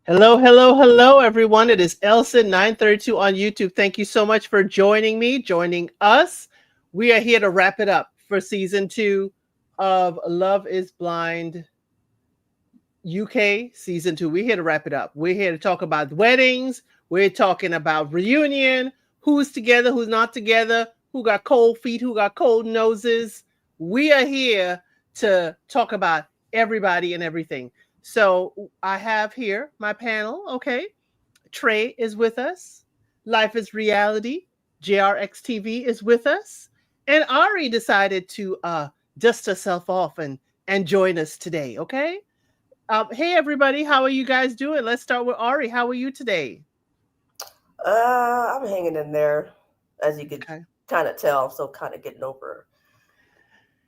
Hello, hello, hello, everyone. It is Elson932 on YouTube. Thank you so much for joining me, joining us. We are here to wrap it up for season 2 of Love is Blind UK season 2. We're here to wrap it up. We're here to talk about weddings. We're talking about reunion, who's together, who's not together, who got cold feet, who got cold noses. We are here to talk about everybody and everything. So I have here my panel. Okay. Trey is with us. Life is Reality. JRX TV is with us. And Ari decided to dust herself off and join us today. Okay. Hey everybody, how are you guys doing? Let's start with Ari. How are you today? I'm hanging in there, as you could Okay. kind of tell. I'm still kind of getting over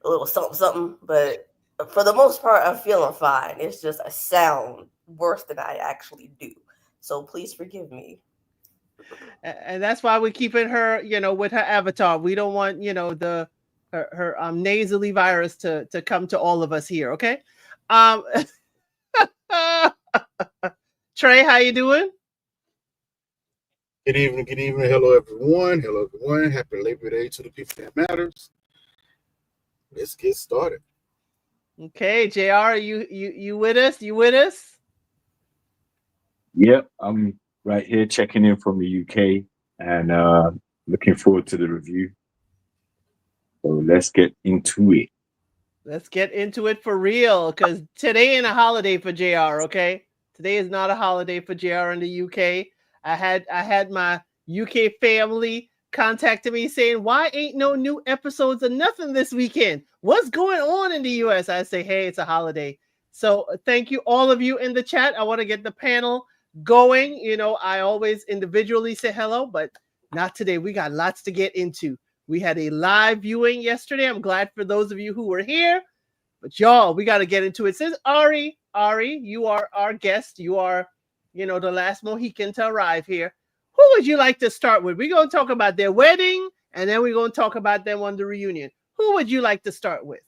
a little something, something. But for the most part, I'm feeling fine. It's just I sound worse than I actually do. So please forgive me. And that's why we're keeping her, with her avatar. We don't want, the her nasally virus to come to all of us here, okay? Um Trey, how you doing? Good evening, good evening. Hello, everyone. Hello, everyone. Happy Labor Day to the people that matters. Let's get started. Okay, JR, you with us? You with us? Yep, I'm right here checking in from the UK and looking forward to the review. So let's get into it. Let's get into it for real, because today ain't a holiday for JR, okay? Today is not a holiday for JR in the UK. I had my UK family contacting me saying, why ain't no new episodes of nothing this weekend? What's going on in the US? I say, hey, it's a holiday. So thank you, all of you in the chat. I want to get the panel going. I always individually say hello, but not today. We got lots to get into. We had a live viewing yesterday. I'm glad for those of you who were here. But y'all, we got to get into it. Since Ari, you are our guest. You are, the last Mohican to arrive here. Who would you like to start with? We're going to talk about their wedding, and then we're going to talk about them on the reunion. Who would you like to start with?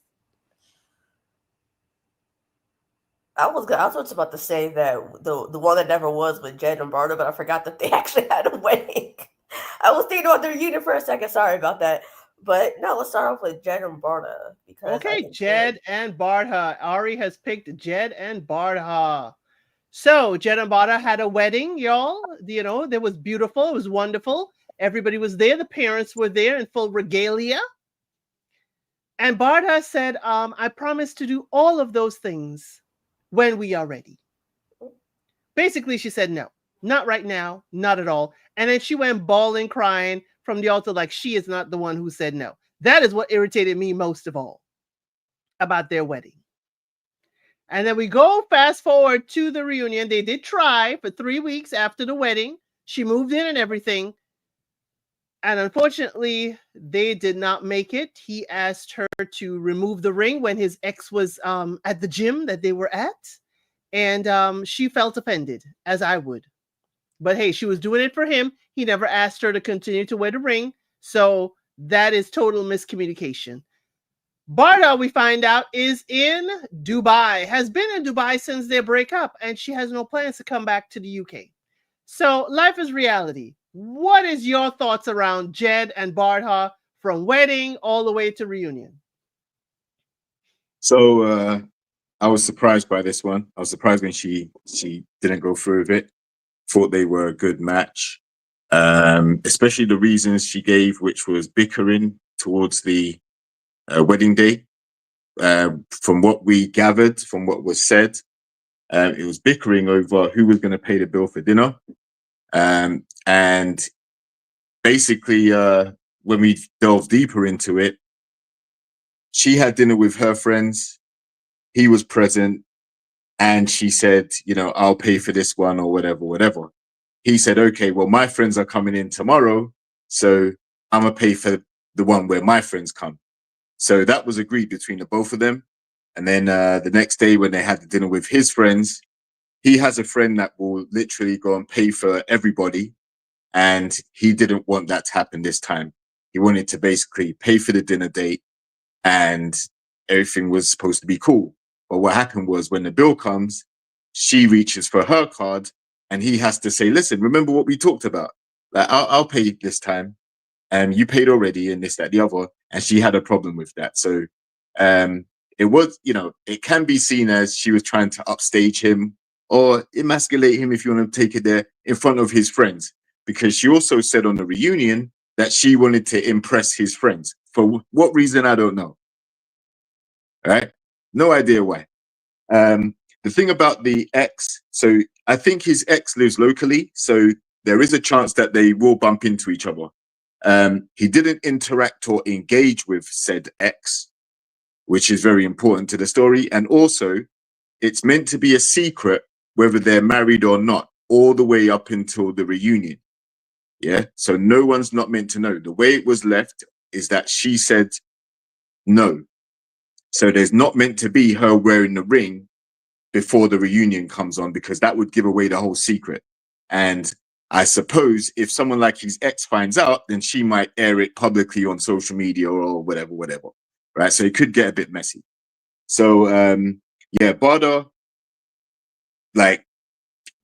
I was just about to say that the one that never was with Jed and Barta, but I forgot that they actually had a wedding. I was thinking about the reunion for a second. Sorry about that. But no, let's start off with Jed and Barta because I Okay, enjoyed. Jed and Bardha. Ari has picked Jed and Bardha. So Jed and Bardha had a wedding, y'all. It was beautiful. It was wonderful. Everybody was there. The parents were there in full regalia. And Bardha said, I promise to do all of those things when we are ready. Basically, she said, no, not right now, not at all. And then she went bawling, crying from the altar like she is not the one who said no. That is what irritated me most of all about their wedding. And then we go fast forward to the reunion. They did try for 3 weeks after the wedding. She moved in and everything. And unfortunately, they did not make it. He asked her to remove the ring when his ex was at the gym that they were at. And she felt offended, as I would. But hey, she was doing it for him. He never asked her to continue to wear the ring. So that is total miscommunication. Barda, we find out, is in Dubai, has been in Dubai since their breakup, and she has no plans to come back to the UK. So, life is reality. What is your thoughts around Jed and Bardha from wedding all the way to reunion? So I was surprised by this one. I was surprised when she didn't go through with it. Thought they were a good match, especially the reasons she gave, which was bickering towards the wedding day. From what we gathered, from what was said, it was bickering over who was going to pay the bill for dinner. And basically, when we delve deeper into it, she had dinner with her friends. He was present, and she said, I'll pay for this one or whatever, whatever. He said, okay, well, my friends are coming in tomorrow, so I'm gonna pay for the one where my friends come. So that was agreed between the both of them. And then the next day when they had the dinner with his friends, he has a friend that will literally go and pay for everybody. And he didn't want that to happen this time. He wanted to basically pay for the dinner date and everything was supposed to be cool. But what happened was when the bill comes, she reaches for her card and he has to say, listen, remember what we talked about? Like, I'll pay this time, and you paid already, and this, that, the other. And she had a problem with that. So it was, it can be seen as she was trying to upstage him or emasculate him, if you want to take it there, in front of his friends. Because she also said on the reunion that she wanted to impress his friends. For what reason, I don't know. Right? No idea why. The thing about the ex, so I think his ex lives locally, so there is a chance that they will bump into each other. He didn't interact or engage with said ex, which is very important to the story. And also, it's meant to be a secret whether they're married or not, all the way up until the reunion. Yeah, so no one's not meant to know. The way it was left is that she said no. So there's not meant to be her wearing the ring before the reunion comes on, because that would give away the whole secret. And I suppose if someone like his ex finds out, then she might air it publicly on social media or whatever. Right? So it could get a bit messy. So yeah, Barda, like,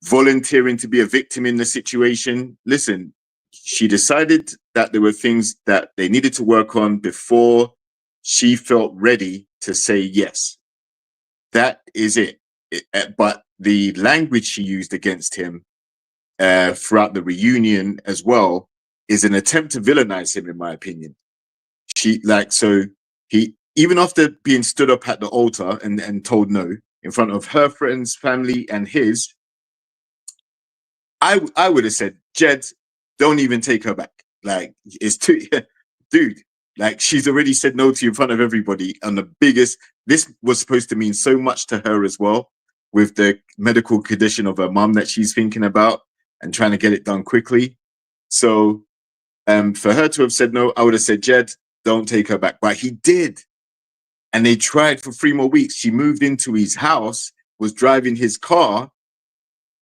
volunteering to be a victim in the situation. Listen, she decided that there were things that they needed to work on before she felt ready to say yes. That is it. But the language she used against him throughout the reunion as well is an attempt to villainize him, in my opinion. He, even after being stood up at the altar and told no in front of her friends, family, and his, I would have said, Jed, don't even take her back. Like, it's too, dude, like, she's already said no to you in front of everybody. And the biggest, this was supposed to mean so much to her as well, with the medical condition of her mum that she's thinking about and trying to get it done quickly. So for her to have said no, I would have said, Jed, don't take her back. But he did. And they tried for 3 more weeks. She moved into his house, was driving his car,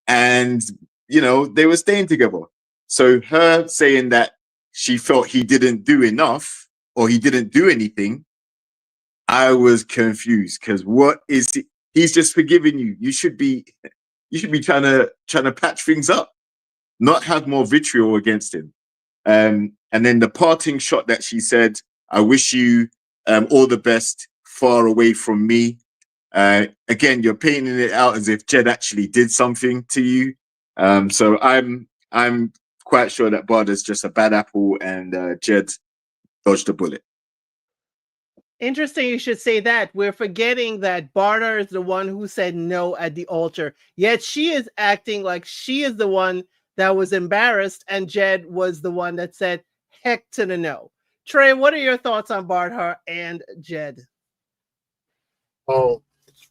and they were staying together. So her saying that she felt he didn't do enough or he didn't do anything, I was confused, because what is he? He's just forgiving you. You should be trying to patch things up, not have more vitriol against him. And then the parting shot that she said, I wish you all the best far away from me. Again, you're painting it out as if Jed actually did something to you. So I'm quite sure that Barda's just a bad apple, and Jed dodged a bullet. Interesting you should say that. We're forgetting that Barda is the one who said no at the altar. Yet she is acting like she is the one that was embarrassed, and Jed was the one that said heck to the no. Trey, what are your thoughts on Barda and Jed?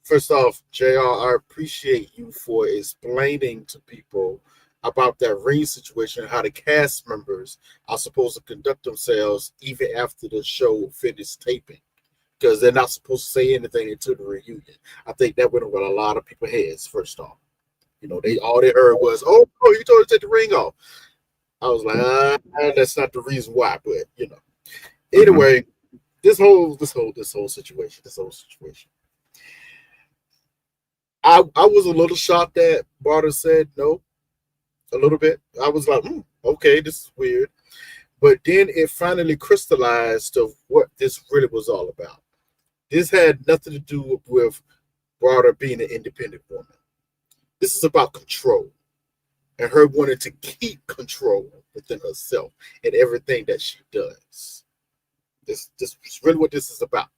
First off, JR, I appreciate you for explaining to people about that ring situation, how the cast members are supposed to conduct themselves even after the show finished taping, because they're not supposed to say anything until the reunion. I think that went over a lot of people's heads, first off. All they heard was, oh, you told her to take the ring off. I was like, that's not the reason why, but Anyway, this whole situation. I was a little shocked that Barda said no, a little bit. I was like, okay, this is weird. But then it finally crystallized of what this really was all about. This had nothing to do with Barda being an independent woman. This is about control and her wanting to keep control within herself and everything that she does. This is really what this is about.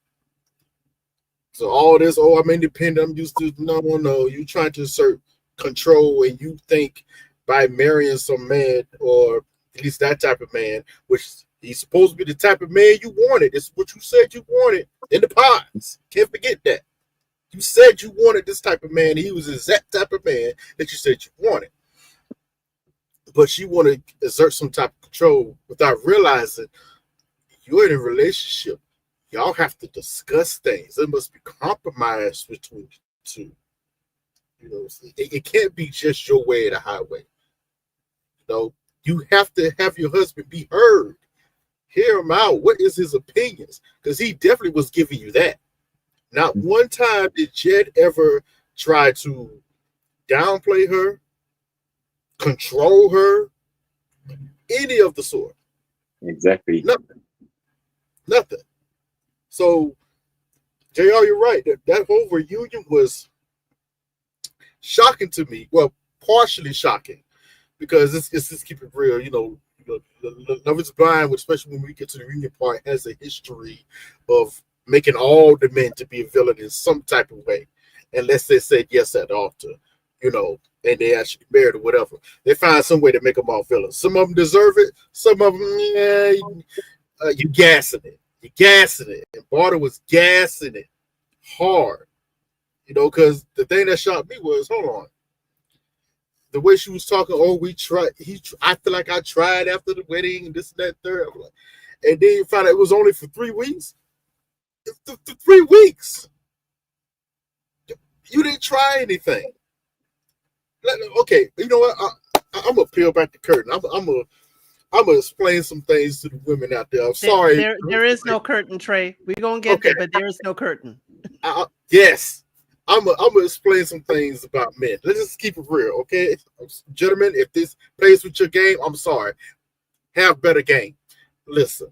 So all this, I'm independent, I'm used to, no, you trying to assert control, and you think by marrying some man, or at least that type of man, which he's supposed to be the type of man you wanted. It's what you said you wanted in the pods. Can't forget that. You said you wanted this type of man. He was the exact type of man that you said you wanted. But you want to exert some type of control without realizing you're in a relationship. Y'all have to discuss things. There must be compromise between the two. It can't be just your way or the highway. You have to have your husband be heard. Hear him out. What is his opinions? Because he definitely was giving you that. Not one time did Jed ever try to downplay her control her, any of the sort. Exactly. Nothing. Nothing. So, JR, you're right. That whole reunion was shocking to me. Well, partially shocking because it's just keep it real. Love is Blind, especially when we get to the reunion part, has a history of making all the men to be a villain in some type of way, unless they said yes at the altar, and they actually married or whatever. They find some way to make them all villains. Some of them deserve it. Some of them, yeah, you gassing it. You gassing it. And Barter was gassing it hard, because the thing that shocked me was, hold on, the way she was talking. Oh, we tried. I feel like I tried after the wedding, and this and that third. I'm like, and then you find out it was only for 3 weeks. 3 weeks. You didn't try anything. Okay, you know what? I'm gonna peel back the curtain. I'm gonna explain some things to the women out there. I'm sorry. There is no curtain, Trey. We're gonna get Okay. there, but there is no curtain. Yes, I'm gonna explain some things about men. Let's just keep it real, okay, gentlemen. If this plays with your game, I'm sorry. Have better game. Listen,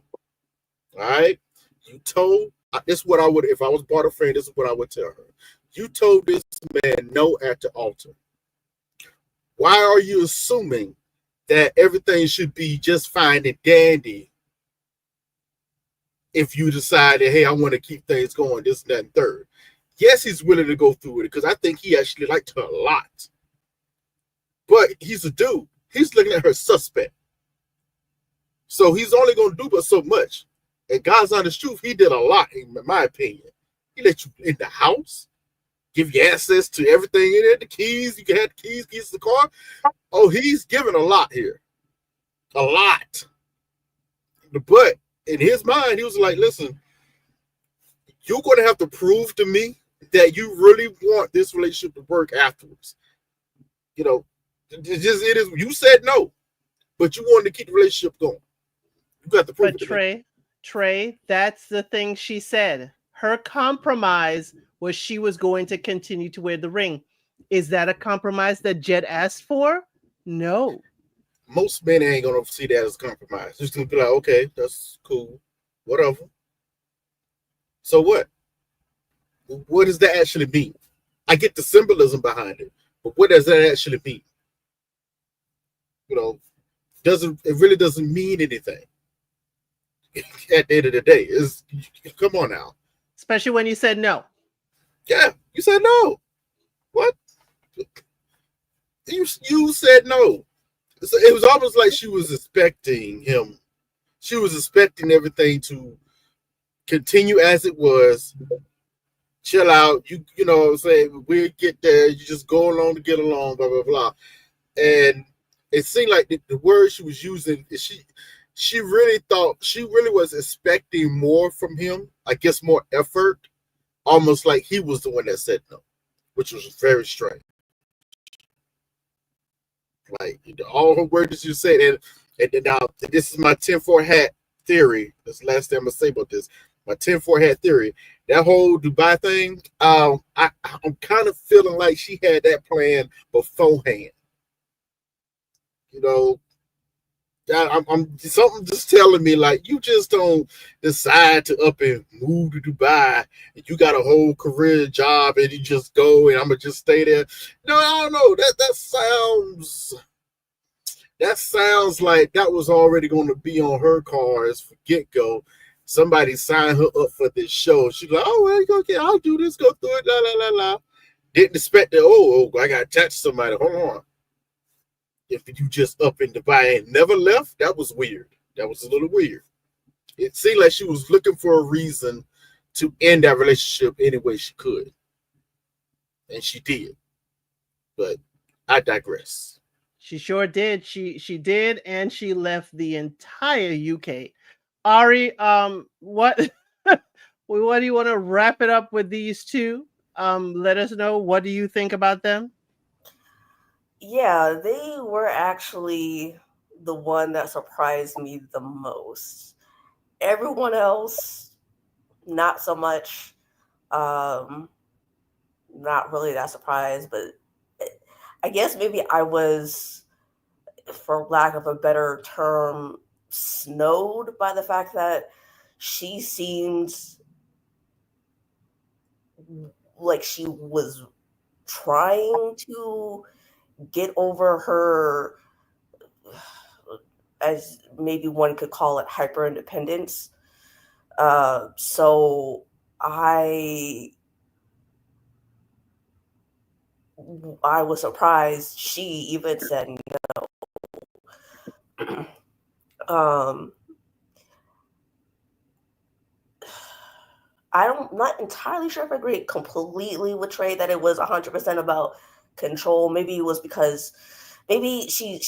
all right. You told this is what I would if I was Barter friend. This is what I would tell her. You told this man no at the altar. Why are you assuming that everything should be just fine and dandy if you decided, hey, I want to keep things going, this, and that, and third? Yes, he's willing to go through with it because I think he actually liked her a lot. But he's a dude. He's looking at her suspect. So he's only going to do but so much. And God's honest truth, he did a lot, in my opinion. He let you in the house, give you access to everything in it, the keys. You can have the keys to the car. Oh, he's giving a lot here. A lot. But in his mind, he was like, listen, you're going to have to prove to me that you really want this relationship to work afterwards. It is. You said no, but you wanted to keep the relationship going. You got to prove But it. Trey, that's the thing she said. Her compromise was she was going to continue to wear the ring. Is that a compromise that Jed asked for? No. Most men ain't gonna see that as compromise. Just gonna be like, okay, that's cool, whatever. So what? What does that actually mean? I get the symbolism behind it, but what does that actually mean? It really doesn't mean anything. At the end of the day, come on now. Especially when you said no. Yeah, you said no. What? You said no. So it was almost like she was expecting him. She was expecting everything to continue as it was. Chill out. You know what I'm saying? We'll get there. You just go along to get along, blah, blah, blah. And it seemed like the word she was using, she really was expecting more from him. I guess more effort. Almost like he was the one that said no, which was very strange. Like all her words you said, and now this is my 10-4 hat theory. That's the last thing I'm gonna say about this. My 10-4 hat theory. That whole Dubai thing, I'm kind of feeling like she had that plan beforehand. I'm something just telling me like you just don't decide to up and move to Dubai and you got a whole career job and you just go and I'm gonna just stay there. No, I don't know. That sounds like that was already going to be on her cards for get go. Somebody signed her up for this show. She's like, oh, well, okay, I'll do this, go through it, la la la la. Didn't expect that. Oh, I got attached to somebody. Hold on. If you just up in Dubai and never left, that was weird. That was a little weird. It seemed like she was looking for a reason to end that relationship any way she could. And she did. But I digress. She sure did. She did, and she left the entire UK. Ari, what what do you want to wrap it up with these two? Let us know, what do you think about them? Yeah, they were actually the one that surprised me the most. Everyone else, not so much. Um, Not really that surprised, but I guess maybe I was for lack of a better term, snowed by the fact that she seems like she was trying to get over her, as maybe one could call it, hyper independence. So I was surprised she even said no. I'm not entirely sure if I agree completely with Trey that it was 100% about control. Maybe it was because maybe she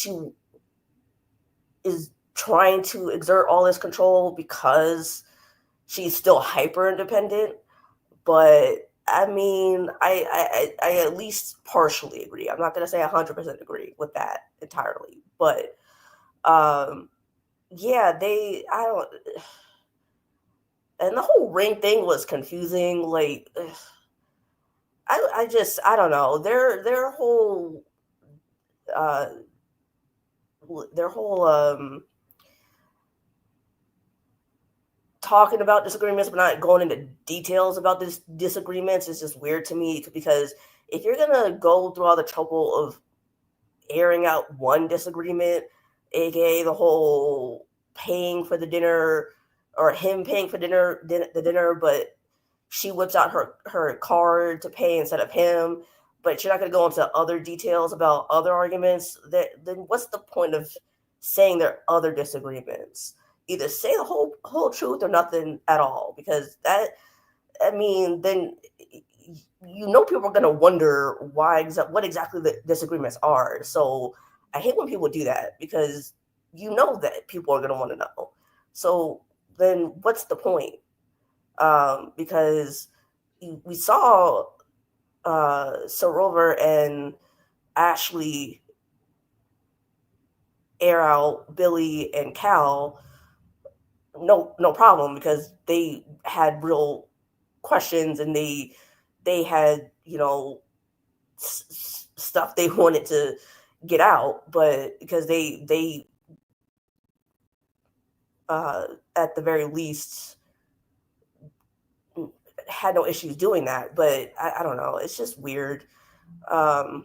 is trying to exert all this control because she's still hyper independent. But I mean, I at least partially agree. I'm not going to say 100% agree with that entirely, but yeah, I don't. And the whole ring thing was confusing. Like, I don't know. Their whole uh their whole talking about disagreements but not going into details about this disagreements is just weird to me, because if you're gonna go through all the trouble of airing out one disagreement, aka the whole paying for the dinner, or him paying for the dinner, but she whips out her card to pay instead of him, but you're not going to go into other details about other arguments, then what's the point of saying there are other disagreements? Either say the whole truth or nothing at all, because that, I mean, then people are going to wonder what exactly the disagreements are. So I hate when people do that, because that people are going to want to know. So then what's the point? Because we saw Sorover and Ashley air out Billy and Cal, no problem, because they had real questions and they had stuff they wanted to get out, but because they at the very least had no issues doing that. But I don't know, it's just weird. I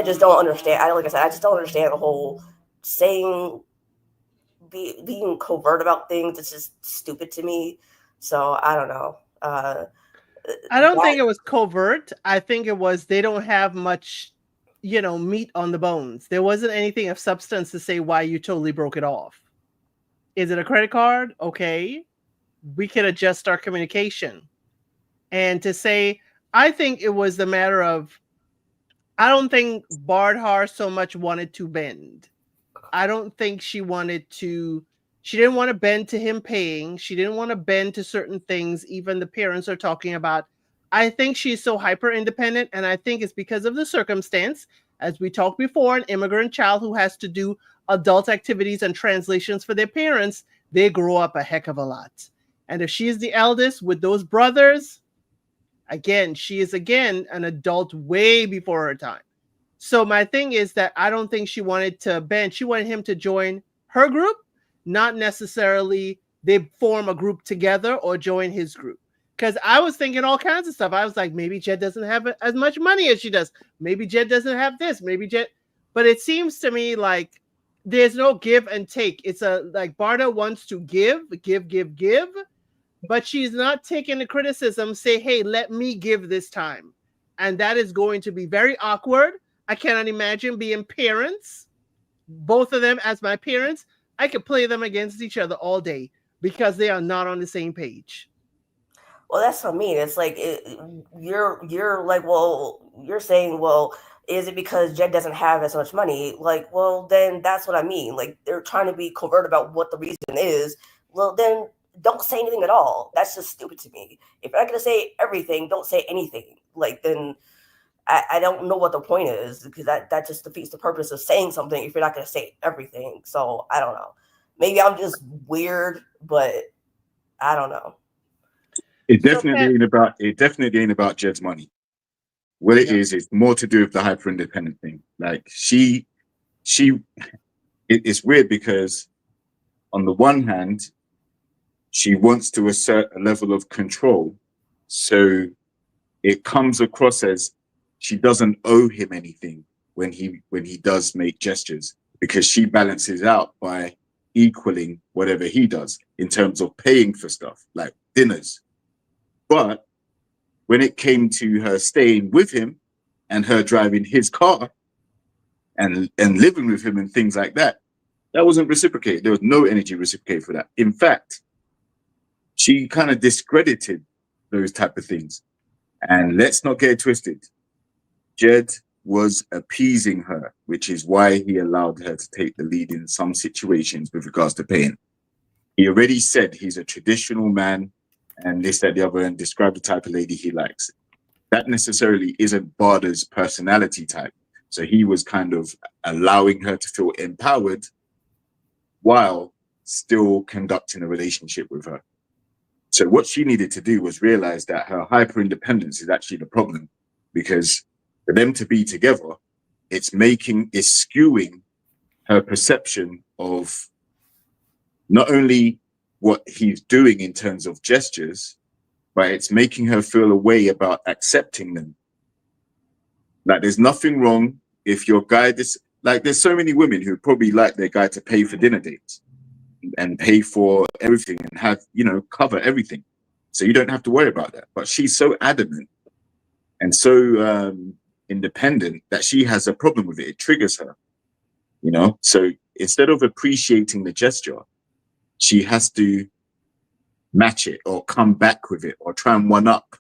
just don't understand. Like I said, I just don't understand the whole saying, being covert about things. It's just stupid to me. So I don't know. I don't think it was covert. I think it was they don't have much, meat on the bones. There wasn't anything of substance to say why you totally broke it off. Is it a credit card? Okay. We can adjust our communication. And to say, I think it was the matter of, I don't think Bardhar so much wanted to bend. I don't think she didn't want to bend to him paying. She didn't want to bend to certain things, even the parents are talking about. I think she's so hyper independent, and I think it's because of the circumstance. As we talked before, an immigrant child who has to do adult activities and translations for their parents, they grow up a heck of a lot. And if she's the eldest with those brothers, again, she is again an adult way before her time. So my thing is that I don't think she wanted to bend. She wanted him to join her group, not necessarily they form a group together or join his group. Because I was thinking all kinds of stuff. I was like, maybe Jed doesn't have as much money as she does. Maybe Jed doesn't have this. Maybe Jed. But it seems to me like there's no give and take. It's like Barda wants to give, but she's not taking the criticism, say, hey, let me give this time. And that is going to be very awkward. I cannot imagine being parents, both of them as my parents. I could play them against each other all day because they are not on the same page. Well, that's what I mean. It's like you're like, well, you're saying, well, is it because Jed doesn't have as much money? Like, well, then that's what I mean. Like, they're trying to be covert about what the reason is. Well, then don't say anything at all. That's just stupid to me. If you're not gonna say everything, don't say anything. Like, then I don't know what the point is, because that just defeats the purpose of saying something if you're not gonna say everything. So I don't know. Maybe I'm just weird, but I don't know. It definitely ain't about Jed's money. What it is, it's more to do with the hyper independent thing. Like she it's weird because on the one hand, she wants to assert a level of control. So it comes across as she doesn't owe him anything when he does make gestures, because she balances out by equaling whatever he does in terms of paying for stuff like dinners. But when it came to her staying with him and her driving his car and living with him and things like that, that wasn't reciprocated. There was no energy reciprocated for that. In fact, she kind of discredited those type of things. And let's not get it twisted. Jed was appeasing her, which is why he allowed her to take the lead in some situations with regards to paying. He already said he's a traditional man and this, that, the other, and described the type of lady he likes. That necessarily isn't Barda's personality type. So he was kind of allowing her to feel empowered while still conducting a relationship with her. So what she needed to do was realize that her hyper independence is actually the problem, because for them to be together, it's skewing her perception of not only what he's doing in terms of gestures, but it's making her feel a way about accepting them. Like there's nothing wrong if your guy, there's so many women who probably like their guy to pay for dinner dates and pay for everything and have, cover everything. So you don't have to worry about that. But she's so adamant and so independent that she has a problem with it. It triggers her, So instead of appreciating the gesture, she has to match it or come back with it or try and one up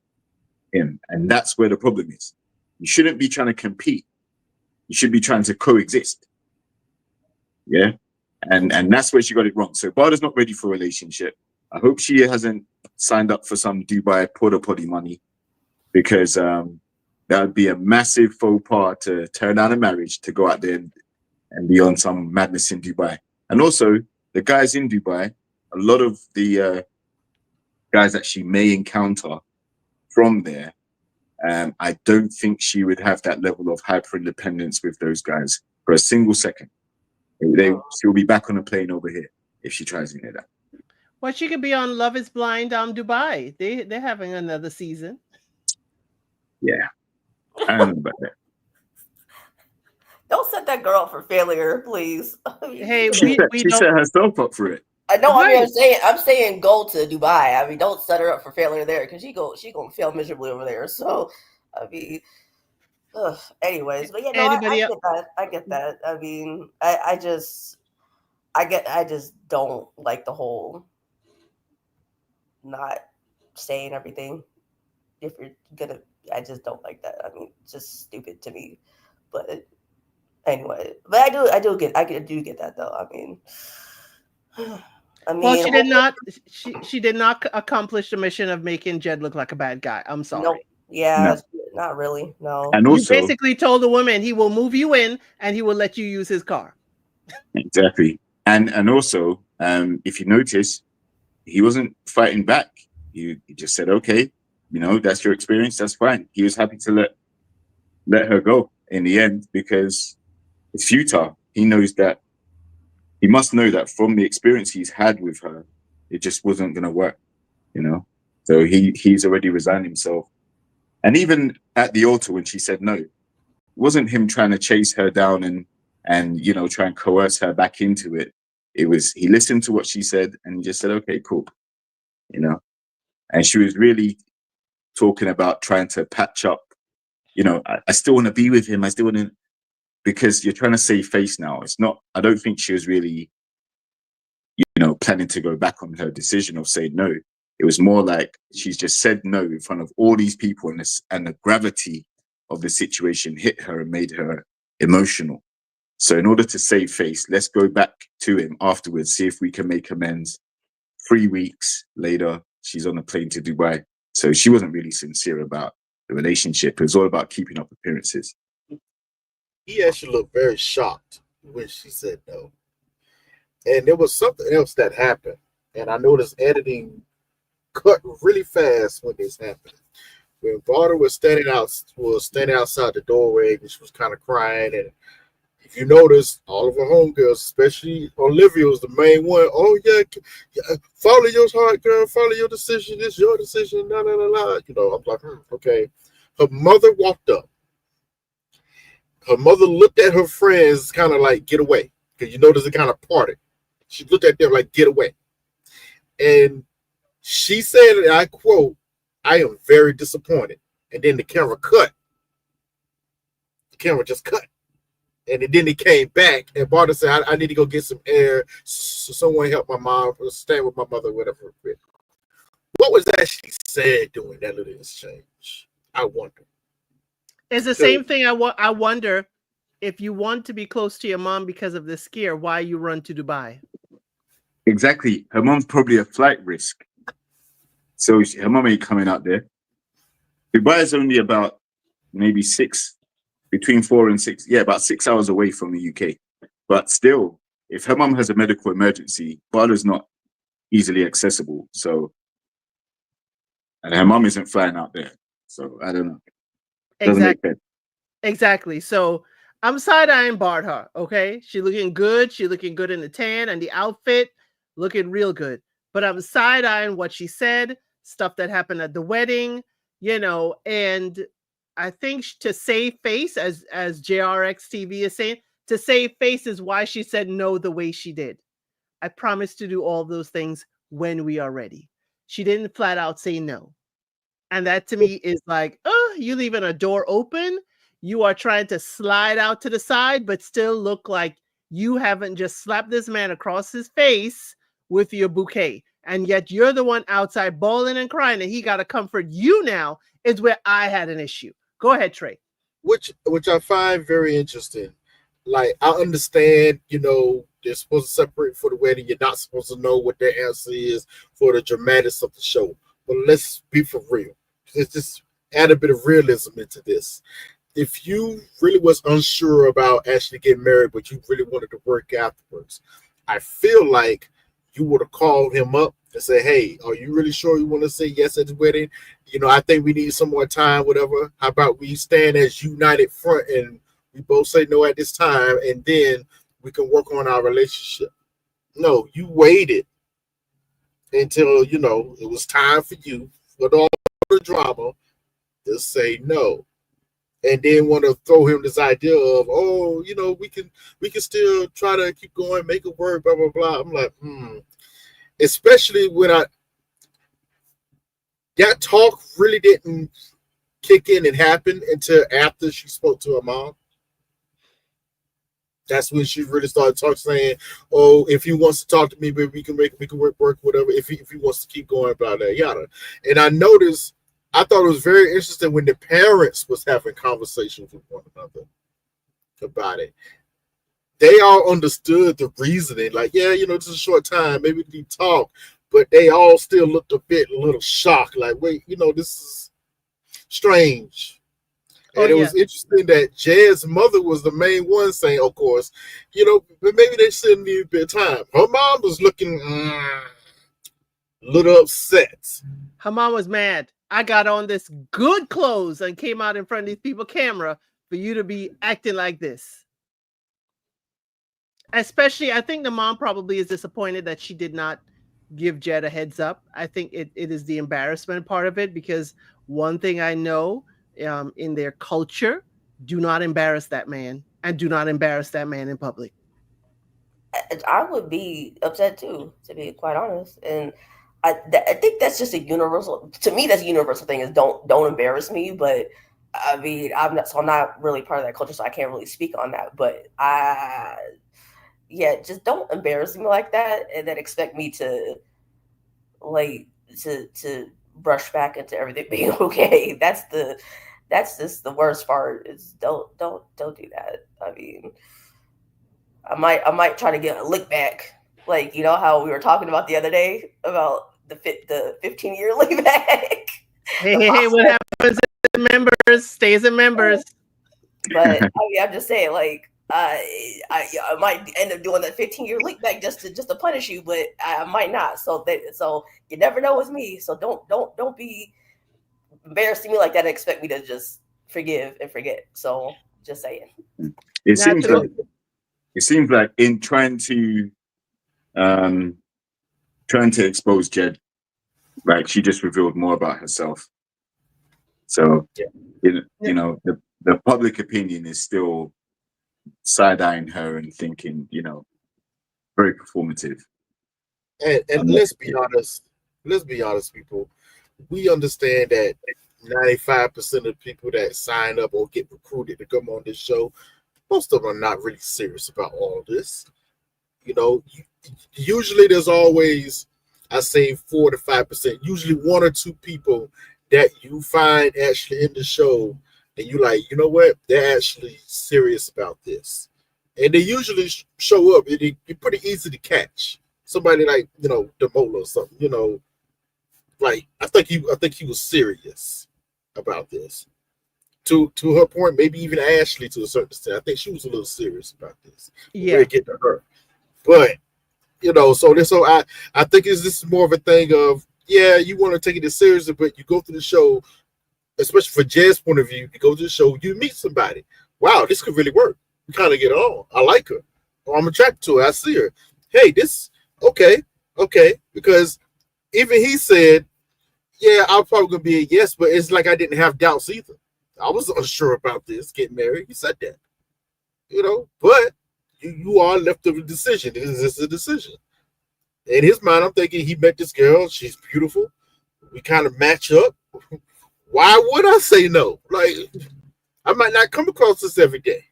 him. And that's where the problem is. You shouldn't be trying to compete. You should be trying to coexist. Yeah. And that's where she got it wrong. So Barda's not ready for a relationship. I hope she hasn't signed up for some Dubai porta potty money, because that would be a massive faux pas to turn down a marriage to go out there and be on some madness in Dubai. And also, the guys in Dubai, a lot of the guys that she may encounter from there, I don't think she would have that level of hyper independence with those guys for a single second. She'll be back on a plane over here if she tries any of that. Well, she could be on Love Is Blind Dubai. They're having another season. Yeah. I don't know about that. Don't set that girl up for failure, please. Hey, she set herself up for it. I know. Right. I mean, I'm saying go to Dubai. I mean, don't set her up for failure there, because she gonna fail miserably over there. So, I mean, anyways, but I get that. I mean, I just don't like the whole not saying everything. If you're gonna, I just don't like that. I mean, it's just stupid to me. But anyway, but I do get that though. I mean, well, she did not. She did not accomplish the mission of making Jed look like a bad guy. I'm sorry. Nope. Yeah, not really. No. And also, you basically told the woman he will move you in and he will let you use his car. Exactly. And also, if you notice, he wasn't fighting back. He just said, "Okay, that's your experience. That's fine." He was happy to let her go in the end, because it's futile. He knows that. He must know that from the experience he's had with her, it just wasn't going to work, So he's already resigned himself. And even at the altar when she said no, it wasn't him trying to chase her down and try and coerce her back into it. It was, he listened to what she said and he just said, "Okay, cool," And she was really talking about trying to patch up. I still want to be with him. I still want to. Because you're trying to save face now. It's not, I don't think she was really, planning to go back on her decision of saying no. It was more like she's just said no in front of all these people, and the gravity of the situation hit her and made her emotional. So in order to save face, let's go back to him afterwards, see if we can make amends. 3 weeks later, she's on a plane to Dubai. So she wasn't really sincere about the relationship. It was all about keeping up appearances. He actually looked very shocked when she said no. And there was something else that happened. And I noticed editing cut really fast when this happened. When Barda was standing outside the doorway, and she was kind of crying, and he if you notice, all of our homegirls, especially Olivia, was the main one. Oh yeah, follow your heart, girl. Follow your decision. It's your decision. La la la la. You know, I'm like, okay. Her mother walked up. Her mother looked at her friends, kind of like, get away, because you notice it kind of parted. She looked at them like, get away, and she said, and I quote, "I am very disappointed." And then the camera cut. The camera just cut. And then he came back, and Barter said, I need to go get some air. So someone help my mom stand with my mother, whatever. What was that she said during that little exchange? I wonder. It's the same thing. I wonder if you want to be close to your mom because of this scare, why you run to Dubai. Exactly. Her mom's probably a flight risk. So her mom ain't coming out there. Dubai is only about maybe between 4 and 6. Yeah, about 6 hours away from the UK. But still, if her mom has a medical emergency, Bala's not easily accessible. So, and her mom isn't flying out there. So I don't know. Doesn't make sense. Exactly. So I'm side-eyeing Bartha, okay? She looking good. She looking good in the tan and the outfit, looking real good. But I'm side-eyeing what she said, stuff that happened at the wedding, and I think to save face, as JRX TV is saying, to save face is why she said no the way she did. I promise to do all those things when we are ready. She didn't flat out say no. And that to me is like, oh, you leaving a door open. You are trying to slide out to the side, but still look like you haven't just slapped this man across his face with your bouquet. And yet you're the one outside bawling and crying, and he got to comfort you now, is where I had an issue. Go ahead, Trey. Which I find very interesting. Like, I understand, they're supposed to separate for the wedding. You're not supposed to know what their answer is for the dramatics of the show. But let's be for real. Let's just add a bit of realism into this. If you really was unsure about actually getting married, but you really wanted to work afterwards, I feel like you would have called him up and say, hey, are you really sure you want to say yes at the wedding? I think we need some more time, whatever. How about we stand as united front and we both say no at this time, and then we can work on our relationship. No, you waited until, it was time for you, with all the drama, to say no. And then want to throw him this idea of, oh, we can still try to keep going, make it work, blah, blah, blah. I'm like, Especially when that talk really didn't kick in and happen until after she spoke to her mom. That's when she really started talking, saying, oh, if he wants to talk to me, maybe we can work, whatever. If he wants to keep going, blah, blah, yada. And I thought it was very interesting when the parents was having conversations with one another about it. They all understood the reasoning. Like, yeah, it's a short time. Maybe we can talk. But they all still looked a little shocked. Like, wait, this is strange. And it was interesting that Jed's mother was the main one saying, of course, but maybe they still need a bit of time. Her mom was looking a little upset. Her mom was mad. I got on this good clothes and came out in front of these people camera for you to be acting like this. Especially, I think the mom probably is disappointed that she did not give Jed a heads up. I think it is the embarrassment part of it, because one thing I know in their culture, do not embarrass that man, and do not embarrass that man in public. I would be upset too, to be quite honest. And I think that's just a universal, to me, that's a universal thing, is don't embarrass me. But I mean, I'm not really part of that culture, so I can't really speak on that. But just don't embarrass me like that, and then expect me to to brush back into everything being okay. That's just the worst part, is don't do that. I mean, I might try to get a lick back, like, how we were talking about the other day about the 15-year lick back. Hey, what happens in members stays in members. But I mean, I'm just saying, like, I might end up doing that 15-year lick back just to punish you, but I might not. So you never know with me. So don't be embarrassing me like that and expect me to just forgive and forget. So just saying. It seems like it seems like in um trying to expose Jed, like she just revealed more about herself. So Yeah. you know, the public opinion is still side-eyeing her and thinking, you know, very performative. And Um, let's be honest. Let's be honest, people. We understand that 95% of people that sign up or get recruited to come on this show, most of them are not really serious about all this. You know, usually there's always, I say 4 to 5%, usually 1 or 2 people that you find actually in the show, and you like, you know what, they're actually serious about this, and they usually show up. You're pretty easy to catch somebody like, you know, Demola or something. You know, like I think he was serious about this. To her point, maybe even Ashley to a certain extent. I think she was a little serious about this. We'll Yeah. get to her, but you know, so I think this is more of a thing of, yeah, you want to take it seriously, but you go through the show, especially for Jed's point of view, you go to the show, you meet somebody. Wow, this could really work. We kind of get on. I like her. Or I'm attracted to her. I see her. Hey, this okay, because even he said, yeah, I'm probably gonna be a yes, but it's like I didn't have doubts either. I was unsure about this getting married. He said that, you know, but you are left of a decision. This is a decision. In his mind, I'm thinking he met this girl. She's beautiful. We kind of match up. Why would I say no? Like, I might not come across this every day.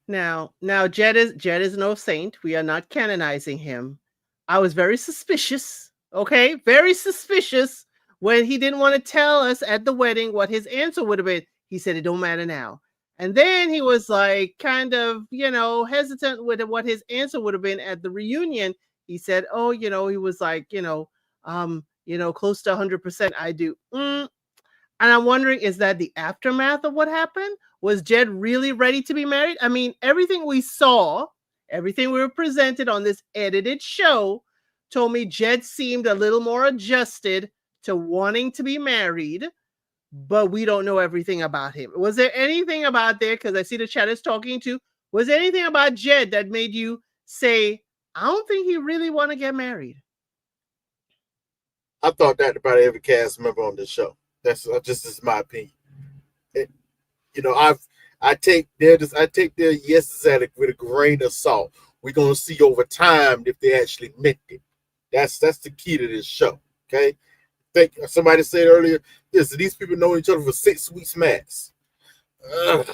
Now Jed is no saint. We are not canonizing him. I was very suspicious. Okay, very suspicious when he didn't want to tell us at the wedding what his answer would have been. He said it don't matter now. And then he was like kind of, hesitant with what his answer would have been at the reunion. He said, "Oh, he was like, close to 100% I do." And I'm wondering, is that the aftermath of what happened? Was Jed really ready to be married? I mean, everything we saw, everything we were presented on this edited show told me Jed seemed a little more adjusted to wanting to be married, but we don't know everything about him. Was there anything about there? Because I see the chat is talking to. Was there anything about Jed that made you say, I don't think he really want to get married? I thought that about every cast member on this show. That's just is my opinion. It, you know, I take their yeses at it with a grain of salt. We're gonna see over time if they actually meant it. That's the key to this show. Okay. Think somebody said earlier, these people know each other for 6 weeks max. Ugh.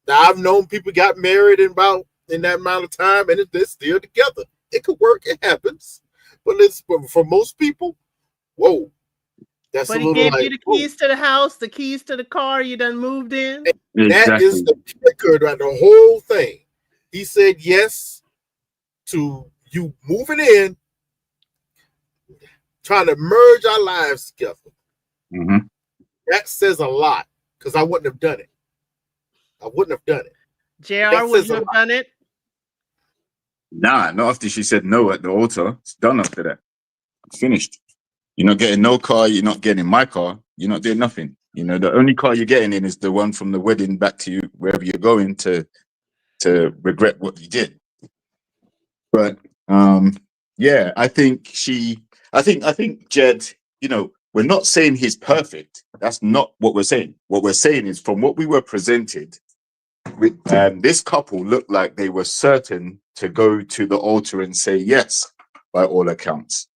Now I've known people got married in that amount of time and they're still together. It could work, it happens. But for most people, whoa, that's a But he little gave you like, the whoa. keys to the house, the keys to the car, you done moved in. That is exactly. the kicker to the whole thing. He said yes to you moving in, trying to merge our lives together. Mm-hmm. That says a lot because I wouldn't have done it. I wouldn't have done it. JR, That would says you a have lot. done it? Nah, not after she said no at the altar. It's done after that. Finished. You're not getting no car. You're not getting my car. You're not doing nothing. You know, the only car you're getting in is the one from the wedding back to you, wherever you're going to regret what you did. But yeah, I think Jed, we're not saying he's perfect. That's not what we're saying. What we're saying is from what we were presented, this couple looked like they were certain to go to the altar and say yes, by all accounts.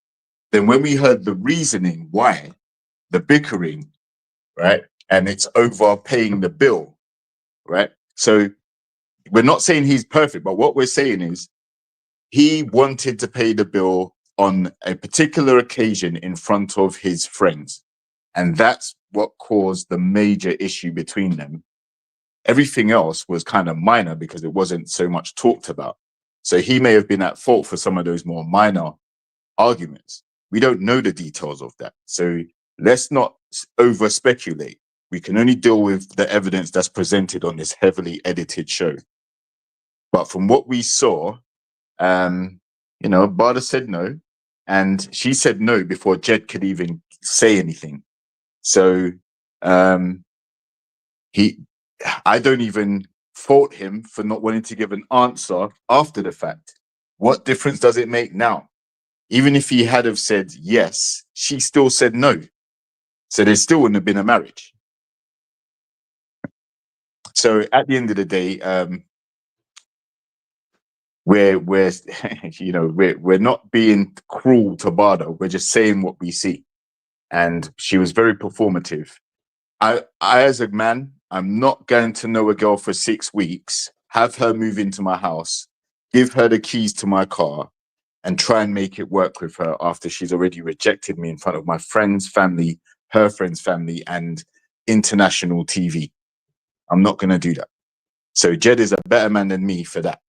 Then when we heard the reasoning why, the bickering, right? And it's over paying the bill, right? So we're not saying he's perfect, but what we're saying is he wanted to pay the bill on a particular occasion in front of his friends. And that's what caused the major issue between them. Everything else was kind of minor because it wasn't so much talked about. So he may have been at fault for some of those more minor arguments. We don't know the details of that. So let's not over speculate. We can only deal with the evidence that's presented on this heavily edited show. But from what we saw, Bada said no, and she said no before Jed could even say anything. So I don't even fault him for not wanting to give an answer after the fact. What difference does it make now? Even if he had have said yes, she still said no. So there still wouldn't have been a marriage. So at the end of the day, we're we're not being cruel to Bardo. We're just saying what we see. And she was very performative. I as a man, I'm not going to know a girl for 6 weeks, have her move into my house, give her the keys to my car, and try and make it work with her after she's already rejected me in front of my friends' family, her friends' family, and international TV. I'm not going to do that. So Jed is a better man than me for that.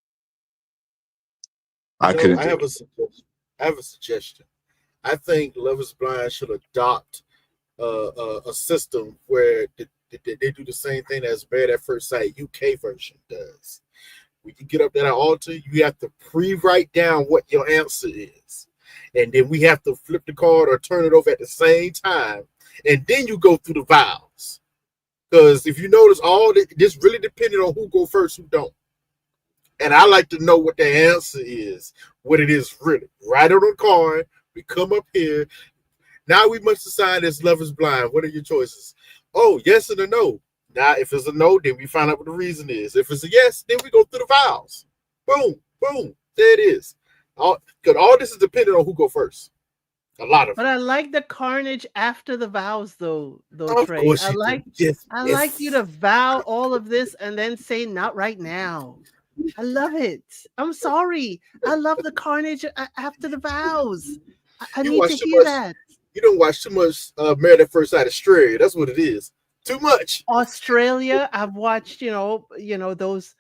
I couldn't do it. I have a suggestion. I think Love is Blind should adopt a system where they do the same thing as Married at First Sight UK version does. When you get up that altar, you have to pre-write down what your answer is. And then we have to flip the card or turn it over at the same time. And then you go through the vows. Because if you notice, this really depending on who go first, who don't. And I like to know what the answer is, what it is really. Write it on the card. We come up here. Now we must decide as Love is Blind. What are your choices? Oh, yes and a no. Now, if it's a no, then we find out what the reason is. If it's a yes, then we go through the vows. Boom, boom. There it is. Because all this is dependent on who go first. A lot of But it. I like the carnage after the vows, though. Of Trey. course I you like, do. Yes, I yes. like you to vow all of this and then say not right now. I love it. I'm sorry. I love the carnage after the vows. I You need watch to too hear much. that. You don't watch too much Married at First Sight Australia. That's what it is. Too much. Australia, I've watched, those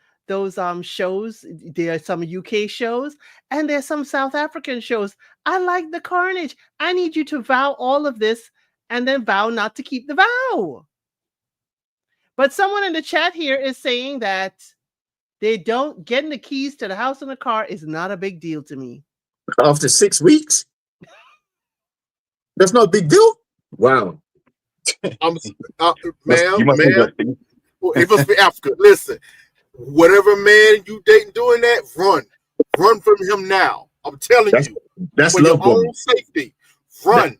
shows. There are some UK shows and there's some South African shows. I like the carnage. I need you to vow all of this and then vow not to keep the vow. But someone in the chat here is saying that they don't getting the keys to the house and the car is not a big deal to me. After 6 weeks? That's not a big deal? Wow. Ma'am, You must be ma'am. joking. It must be Africa. Listen, whatever man you dating doing that, run from him now. I'm telling you, That's for your love bombing. own safety, run.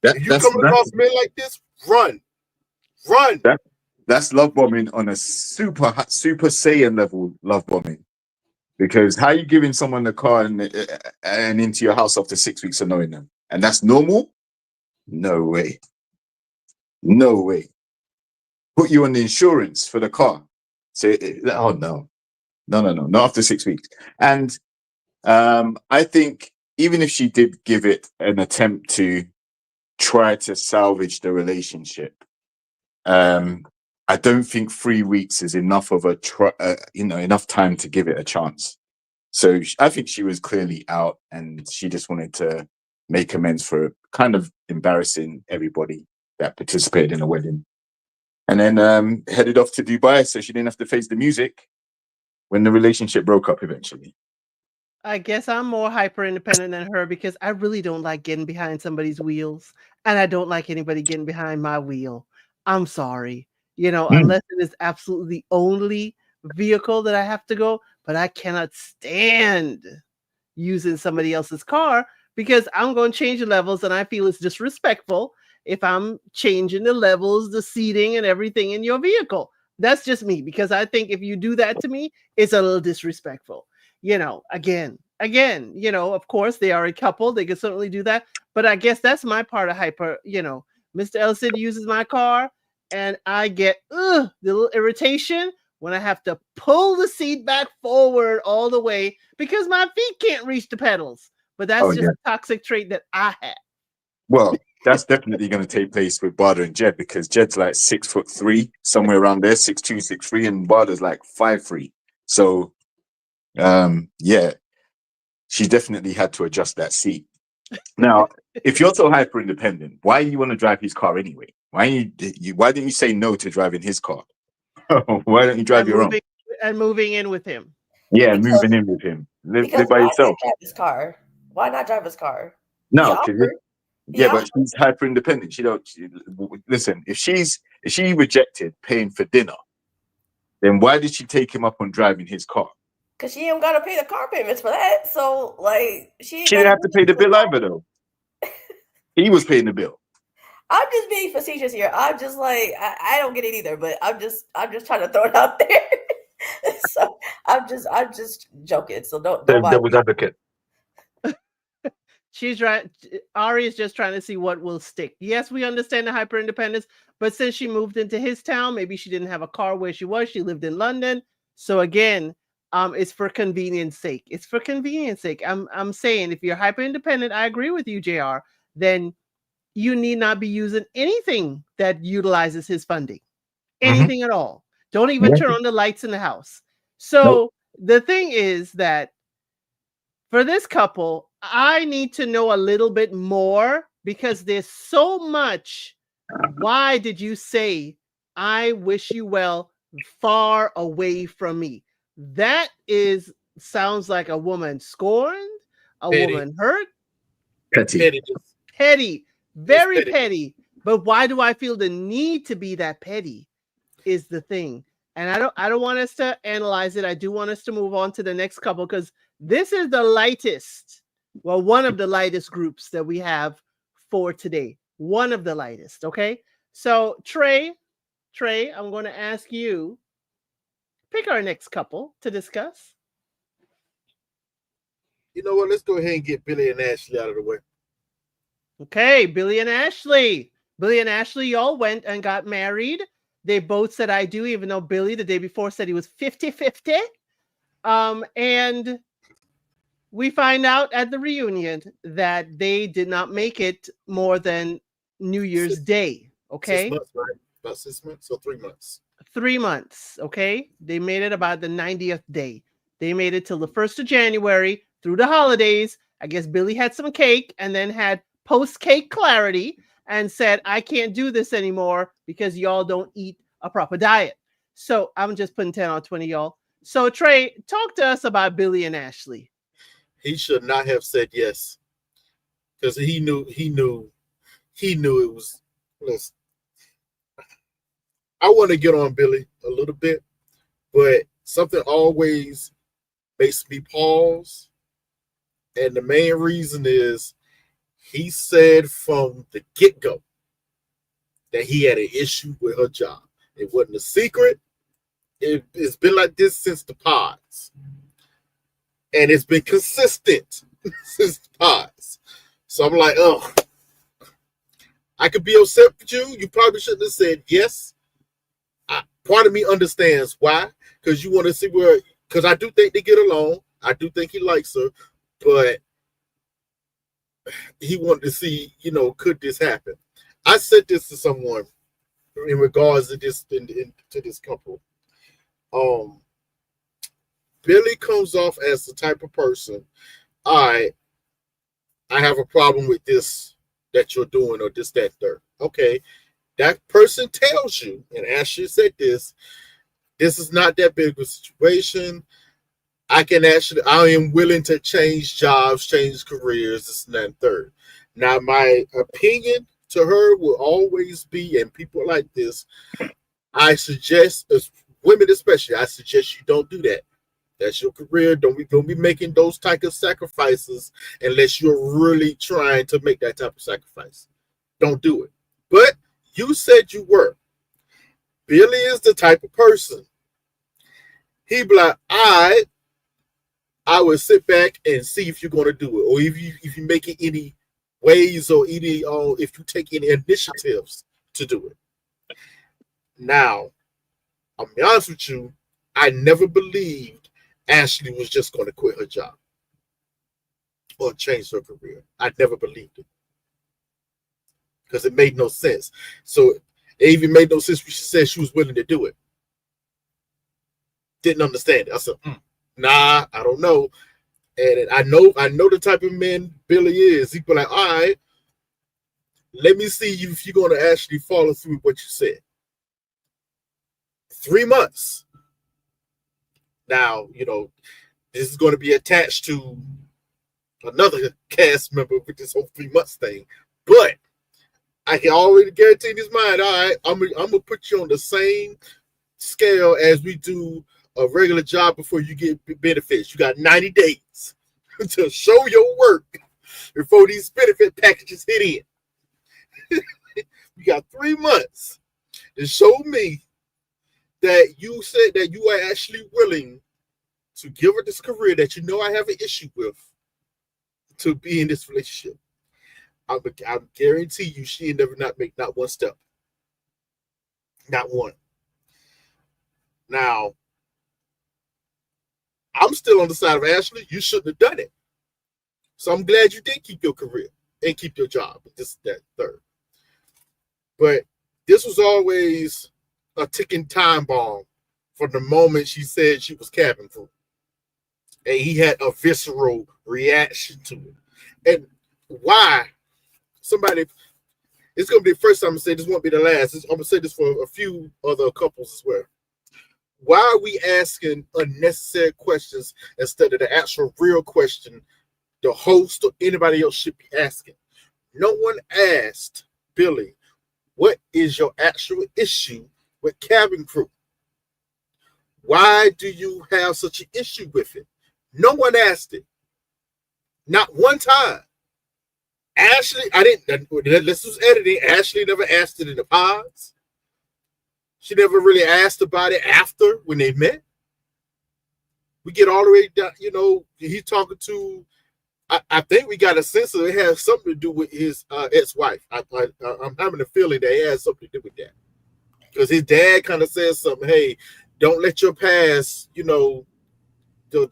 If you coming across men like this, run. That's love bombing on a super Saiyan level love bombing. Because how you giving someone the car and into your house after 6 weeks of knowing them, and that's normal? No way. No way. Put you on the insurance for the car. So, oh no, not after 6 weeks. And I think even if she did give it an attempt to try to salvage the relationship, I don't think 3 weeks is enough of enough time to give it a chance. So I think she was clearly out, and she just wanted to make amends for kind of embarrassing everybody that participated in the wedding, and then headed off to Dubai so she didn't have to face the music when the relationship broke up eventually. I guess I'm more hyper independent than her because I really don't like getting behind somebody's wheels, and I don't like anybody getting behind my wheel. I'm sorry. Unless it is absolutely the only vehicle that I have to go, but I cannot stand using somebody else's car because I'm going to change the levels and I feel it's disrespectful if I'm changing the levels, the seating and everything in your vehicle. That's just me because I think if you do that to me, it's a little disrespectful. Again, of course they are a couple. They can certainly do that. But I guess that's my part of hyper, Mr. Ellison uses my car and I get the little irritation when I have to pull the seat back forward all the way because my feet can't reach the pedals. But that's just a toxic trait that I have. Well, that's definitely going to take place with Barda and Jed because Jed's like 6'3", somewhere around there, 6'2", 6'3", and Barda's like 5'3". So, yeah, she definitely had to adjust that seat. Now, if you're so hyper independent, why do you want to drive his car anyway? Why didn't you say no to driving his car? Why don't you drive your own? And moving in with him. Yeah, moving in with him. Live by yourself. Drive his car? Why not drive his car? No, but she's hyper independent. Listen. If she rejected paying for dinner, then why did she take him up on driving his car? Cause she ain't gotta pay the car payments for that. So like she She didn't have to pay the bill either, though. He was paying the bill. I'm just being facetious here. I'm just like I don't get it either, but I'm just trying to throw it out there. So I'm just joking. So don't That mind was me. advocate. She's right. Ari is just trying to see what will stick. Yes, we understand the hyper independence, but since she moved into his town, maybe she didn't have a car where she was. She lived in London. So again, it's for convenience sake. It's for convenience sake. I'm saying if you're hyper independent, I agree with you, JR, then you need not be using anything that utilizes his funding. Anything at all. Don't even turn on the lights in the house. So the thing is that for this couple, I need to know a little bit more because there's so much. Why did you say, I wish you well, far away from me? That sounds like a woman scorned, a Petty. woman hurt, Petty. petty, very petty. petty. But why do I feel the need to be that petty is the thing. And I don't want us to analyze it. I do want us to move on to the next couple because this is the lightest, well, one of the lightest groups that we have for today. One of the lightest, okay? So Trey, I'm going to ask you, pick our next couple to discuss. You know what? Let's go ahead and get Billy and Ashley out of the way. Okay, Billy and Ashley. Billy and Ashley, y'all went and got married. They both said I do, even though Billy the day before said he was 50-50. And we find out at the reunion that they did not make it more than New Year's Day. Okay. 6 months, right? About 6 months or 3 months? 3 months. Okay. They made it about the 90th day. They made it till the 1st of January through the holidays. I guess Billy had some cake and then had post-cake clarity and said, I can't do this anymore because y'all don't eat a proper diet. So I'm just putting 10 on 20, y'all. So Trey, talk to us about Billy and Ashley. He should not have said yes. Because he knew it was. Listen, I want to get on Billy a little bit, but something always makes me pause. And the main reason is he said from the get-go that he had an issue with her job. It wasn't a secret. It's been like this since the pods. And it's been consistent since the pods. So I'm like, oh, I could be upset with you. You probably shouldn't have said yes. Part of me understands why. Because you want to see where, because I do think they get along. I do think he likes her. But he wanted to see, could this happen? I said this to someone in regards to this to this couple. Billy comes off as the type of person, I have a problem with this that you're doing or this, that, third. Okay. That person tells you, and Ashley said this is not that big of a situation. I am willing to change jobs, change careers, this and that, and third. Now, my opinion to her will always be, and people like this, I suggest, as women especially, I suggest you don't do that. That's your career. Don't be making those type of sacrifices unless you're really trying to make that type of sacrifice. Don't do it. But you said you were. Billy is the type of person. He be like, I would sit back and see if you're going to do it, or if you make it any ways, or any if you take any initiatives to do it. Now, I'll be honest with you, I never believed Ashley was just going to quit her job or change her career. I never believed it because it made no sense. So it even made no sense when she said she was willing to do it. Didn't understand it. I said, nah, I don't know. And I know the type of man Billy is. He'd be like, all right, let me see if you're going to actually follow through with what you said. 3 months. Now, this is going to be attached to another cast member with this whole 3 months thing. But I can already guarantee in his mind, all right, I'm going to put you on the same scale as we do a regular job before you get benefits. You got 90 days to show your work before these benefit packages hit in. You got 3 months to show me that you said that you are actually willing to give her this career that you know I have an issue with to be in this relationship. I guarantee you she never not make not one step. Not one. Now, I'm still on the side of Ashley. You shouldn't have done it. So I'm glad you did keep your career and keep your job. This, that, third. But this was always a ticking time bomb from the moment she said she was cabin crew. And he had a visceral reaction to it. And why? Somebody, it's going to be the first time I'm going to say this, won't be the last. I'm going to say this for a few other couples as well. Why are we asking unnecessary questions instead of the actual real question the host or anybody else should be asking? No one asked Billy, what is your actual issue with cabin crew? Why do you have such an issue with it? No one asked it. Not one time. Ashley, I didn't, this was editing. Ashley never asked it in the pods. She never really asked about it after when they met. We get all the way down, you know, he's talking to, I think we got a sense of it has something to do with his ex-wife. I'm having a feeling that it has something to do with that. Because his dad kind of says something, hey, don't let your past, you know,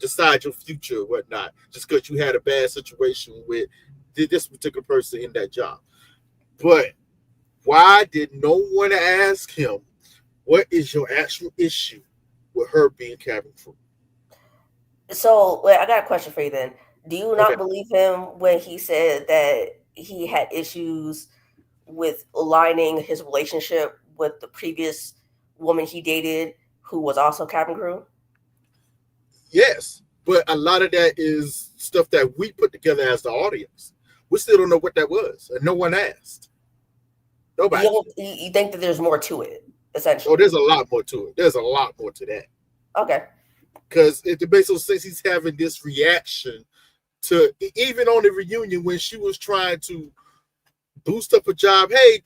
decide your future or whatnot, just because you had a bad situation with this particular person in that job. But why did no one ask him, what is your actual issue with her being cabin crew? So, wait, I got a question for you then. Do you not believe him when he said that he had issues with aligning his relationship with the previous woman he dated who was also cabin crew? Yes, but a lot of that is stuff that we put together as the audience. We still don't know what that was, and no one asked. Nobody. You think that there's more to it, essentially? Oh, there's a lot more to it. There's a lot more to that. Okay. Because it makes no sense he's having this reaction to, even on the reunion when she was trying to boost up a job. Hey,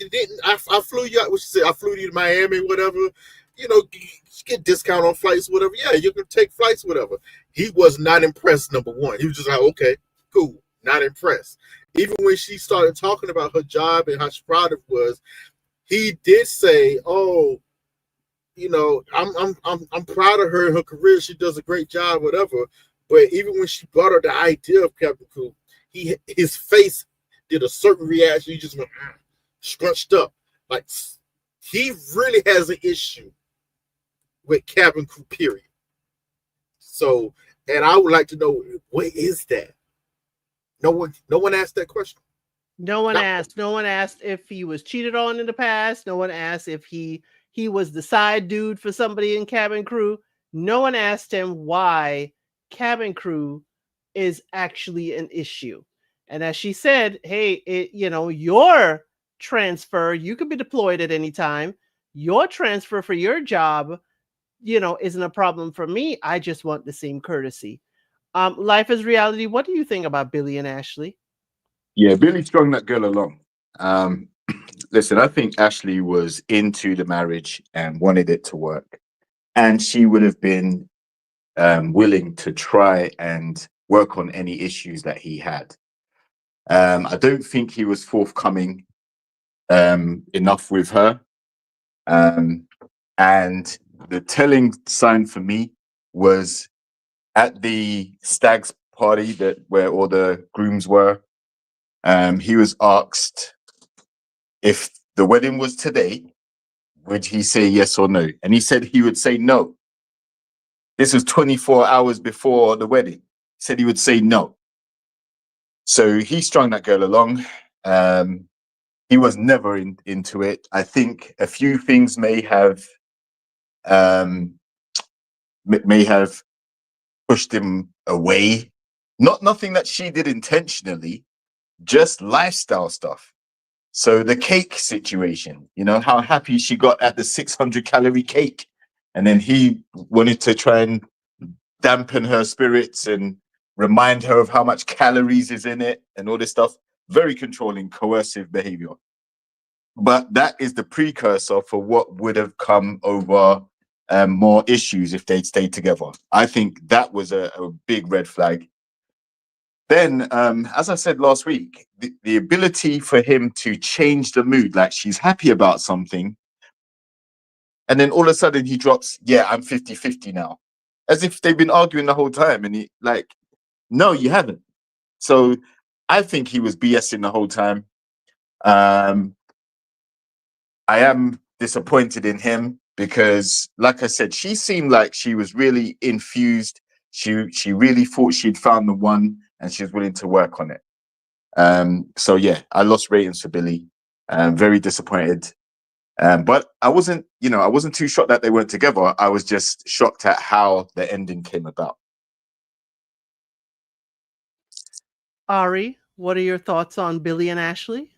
I flew you out? What she said? I flew you to Miami, whatever. You know, get discount on flights, whatever. Yeah, you can take flights, whatever. He was not impressed, number one. He was just like, okay, cool, not impressed. Even when she started talking about her job and how proud it was, he did say, oh, you know, I'm proud of her and her career. She does a great job, whatever. But even when she brought her the idea of cabin crew, his face did a certain reaction. He just went scrunched up. Like, he really has an issue with cabin crew, period. So, and I would like to know, what is that? No one asked that question. No one asked. No one asked if he was cheated on in the past. No one asked if he was the side dude for somebody in cabin crew. No one asked him why cabin crew is actually an issue. And as she said, hey, your transfer, you could be deployed at any time. Your transfer for your job, isn't a problem for me. I just want the same courtesy. Life is reality. What do you think about Billy and Ashley? Yeah, Billy strung that girl along. Listen, I think Ashley was into the marriage and wanted it to work. And she would have been willing to try and work on any issues that he had. I don't think he was forthcoming enough with her. And the telling sign for me was at the stag's party where all the grooms were. He was asked if the wedding was today, would he say yes or no? And he said he would say no. This was 24 hours before the wedding. He said he would say no. So he strung that girl along. He was never into it. I think a few things may have pushed him away. Nothing that she did intentionally, just lifestyle stuff. So the cake situation, how happy she got at the 600-calorie cake and then he wanted to try and dampen her spirits and remind her of how much calories is in it and all this stuff. Very controlling, coercive behavior. But that is the precursor for what would have come over more issues if they'd stayed together. I think that was a big red flag. Then, as I said last week, the ability for him to change the mood, like she's happy about something, and then all of a sudden he drops, yeah, I'm 50-50 now. As if they've been arguing the whole time. And he like, no, you haven't. So I think he was BSing the whole time. I am disappointed in him because, like I said, she seemed like she was really infused. She really thought she'd found the one, and she was willing to work on it. So yeah, I lost ratings for Billy. Very disappointed. But I wasn't too shocked that they weren't together. I was just shocked at how the ending came about. Ari, what are your thoughts on Billy and Ashley?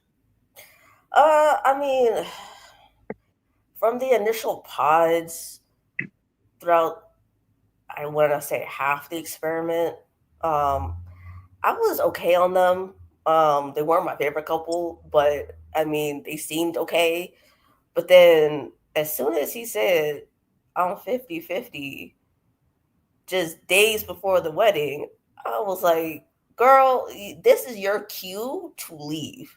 I mean, from the initial pods throughout, I want to say half the experiment, I was okay on them. They weren't my favorite couple, but I mean, they seemed okay. But then as soon as he said, I'm 50-50, just days before the wedding, I was like, girl, this is your cue to leave.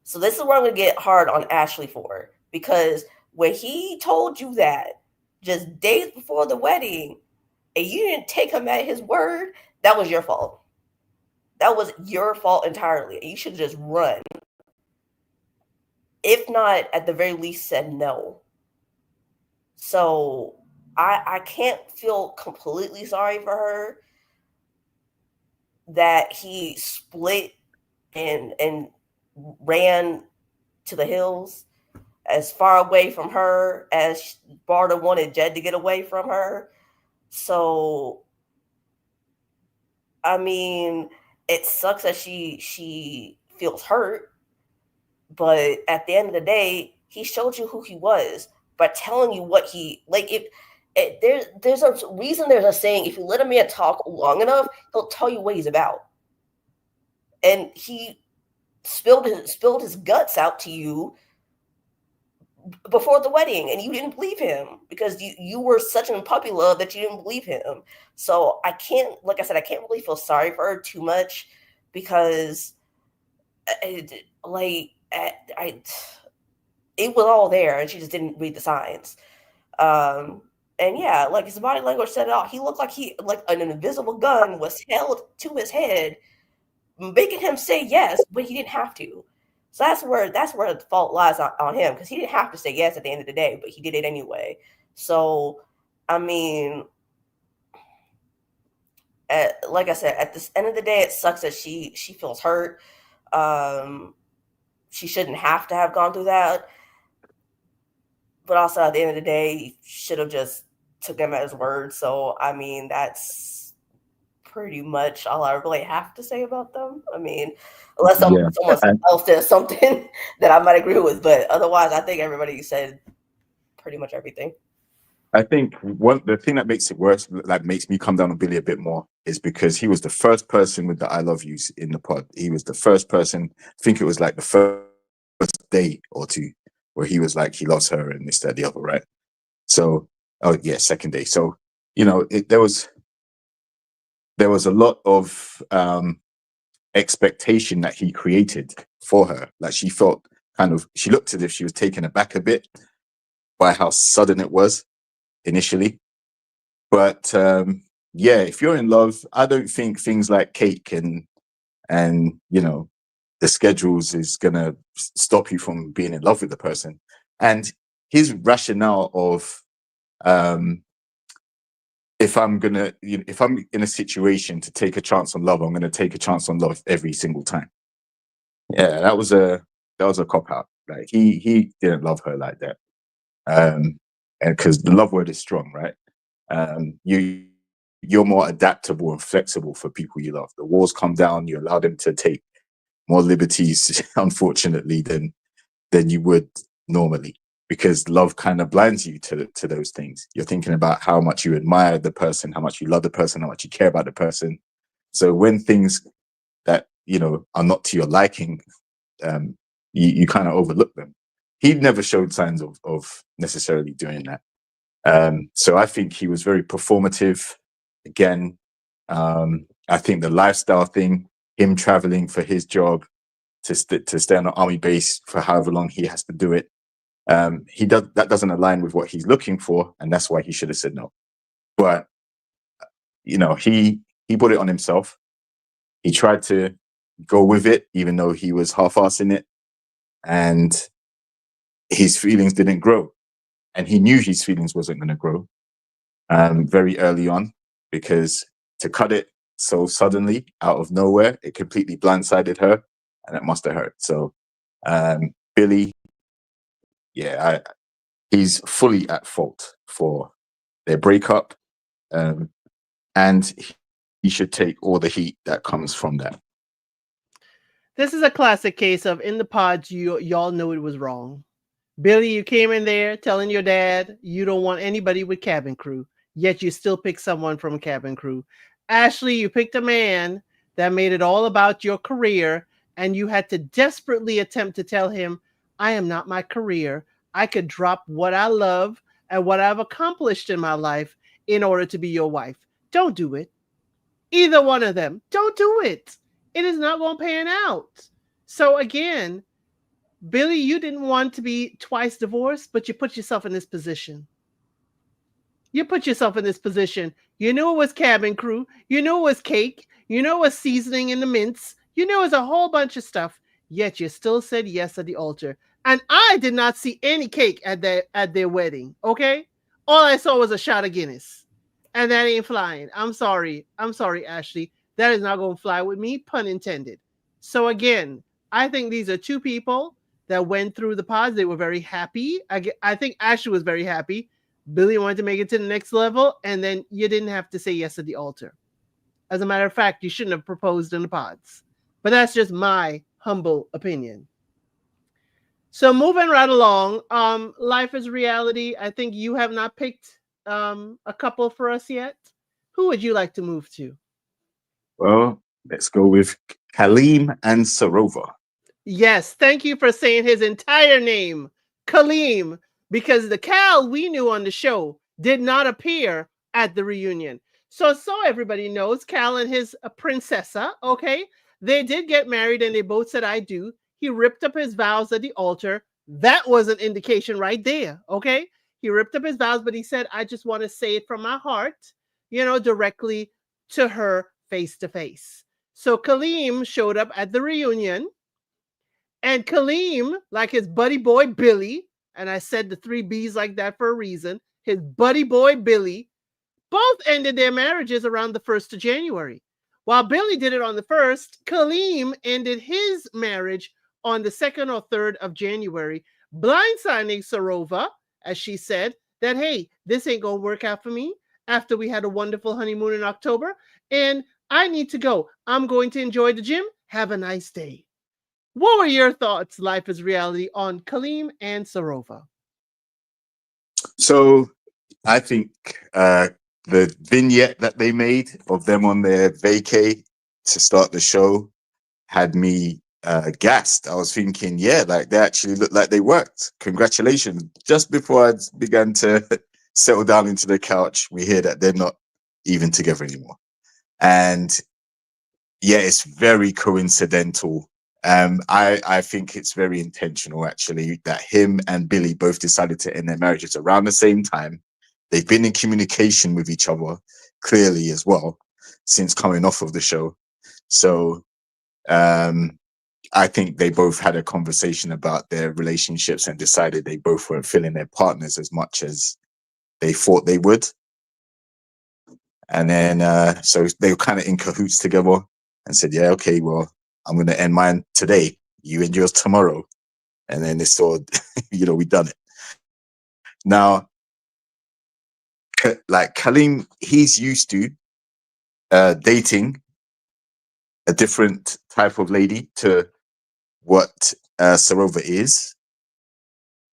So this is where I'm going to get hard on Ashley for, because when he told you that just days before the wedding and you didn't take him at his word, that was your fault. That was your fault entirely. You should just run. If not, at the very least, said no. So I can't feel completely sorry for her that he split and ran to the hills as far away from her as Barda wanted Jed to get away from her. So, I mean, it sucks that she feels hurt, but at the end of the day, he showed you who he was by telling you what he like. There's a reason there's a saying: if you let a man talk long enough, he'll tell you what he's about. And he spilled his guts out to you before the wedding, and you didn't believe him because you were such in puppy love that you didn't believe him. So I can't, like I said, I can't really feel sorry for her too much because it was all there and she just didn't read the signs. And yeah, like his body language said it all. He looked like an invisible gun was held to his head, making him say yes, but he didn't have to. So that's where the fault lies on him, because he didn't have to say yes at the end of the day, but he did it anyway. So, I mean, like I said, at the end of the day, it sucks that she feels hurt. She shouldn't have to have gone through that. But also at the end of the day, he should have just took him at his word. So, I mean, that's pretty much all I really have to say about them. I mean, unless someone else says something that I might agree with, but otherwise, I think everybody said pretty much everything. I think the thing that makes it worse, like makes me come down on Billy a bit more, is because he was the first person with the "I love yous" in the pod. He was the first person. I think it was like the first day or two where he was like he loves her and this, that, the other, right? So, oh yeah, second day. So, there was a lot of expectation that he created for her. Like she felt she looked as if she was taken aback a bit by how sudden it was initially. But yeah, if you're in love, I don't think things like cake and the schedules is gonna stop you from being in love with the person. And his rationale of if I'm in a situation to take a chance on love, I'm gonna take a chance on love every single time. Yeah, that was a cop out. Like he didn't love her like that. And because the love word is strong, right? You're more adaptable and flexible for people you love. The walls come down, you allow them to take more liberties, unfortunately, than you would normally. because love kind of blinds you to those things. You're thinking about how much you admire the person, how much you love the person, how much you care about the person. So when things that, you know, are not to your liking, you kind of overlook them. He never showed signs of necessarily doing that. So I think he was very performative. Again, I think the lifestyle thing, him traveling for his job, to stay on an army base for however long he has to do it, that doesn't align with what he's looking for, and that's why he should have said no. But you know, he put it on himself. He tried to go with it, even though he was half-assing it, and his feelings didn't grow. And he knew his feelings wasn't going to grow very early on, because to cut it so suddenly out of nowhere, it completely blindsided her, and it must have hurt. So Billy, yeah, he's fully at fault for their breakup, and he should take all the heat that comes from that. This is a classic case of in the pods, y'all knew it was wrong. Billy, you came in there telling your dad you don't want anybody with cabin crew, yet you still pick someone from cabin crew. Ashley, you picked a man that made it all about your career, and you had to desperately attempt to tell him, I am not my career. I could drop what I love and what I've accomplished in my life in order to be your wife. Don't do it. Either one of them. Don't do it. It is not going to pan out. So again, Billy, you didn't want to be twice divorced, but you put yourself in this position. You put yourself in this position. You knew it was cabin crew. You knew it was cake. You knew it was seasoning in the mince. You knew it was a whole bunch of stuff. Yet you still said yes at the altar. And I did not see any cake at their wedding. Okay, all I saw was a shot of Guinness, and that ain't flying. I'm sorry. I'm sorry, Ashley. That is not going to fly with me. Pun intended. So again, I think these are two people that went through the pods. They were very happy. I think Ashley was very happy. Billy wanted to make it to the next level, and then you didn't have to say yes at the altar. As a matter of fact, you shouldn't have proposed in the pods. But that's just my humble opinion. So moving right along, Life is Reality. I think you have not picked a couple for us yet. Who would you like to move to? Well, let's go with Kaleem and Sarova. Yes, thank you for saying his entire name, Kaleem, because the Cal we knew on the show did not appear at the reunion. So everybody knows, Cal and his princessa, okay, they did get married and they both said, I do. He ripped up his vows at the altar. That was an indication right there, okay? He ripped up his vows, but he said, I just want to say it from my heart, directly to her face to face. So Kaleem showed up at the reunion. And Kaleem, like his buddy boy Billy, and I said the three B's like that for a reason, his buddy boy Billy, both ended their marriages around the 1st of January. While Billy did it on the 1st, Kaleem ended his marriage on the 2nd or 3rd of January, blindsiding Sarova, as she said, that, hey, this ain't going to work out for me after we had a wonderful honeymoon in October, and I need to go. I'm going to enjoy the gym. Have a nice day. What were your thoughts, Life is Reality, on Kaleem and Sarova? So I think the vignette that they made of them on their vacay to start the show had me gassed. I was thinking, yeah, like they actually looked like they worked. Congratulations. Just before I began to settle down into the couch, we hear that they're not even together anymore. And yeah, it's very coincidental. I think it's very intentional, actually, that him and Billy both decided to end their marriages around the same time. They've been in communication with each other, clearly, as well, since coming off of the show. So I think they both had a conversation about their relationships and decided they both weren't feeling their partners as much as they thought they would. And then, so they were kind of in cahoots together and said, yeah, okay, well, I'm going to end mine today. You end yours tomorrow. And then it's all, we done it. Now, like Kaleem, he's used to dating a different type of lady to what Sarova is.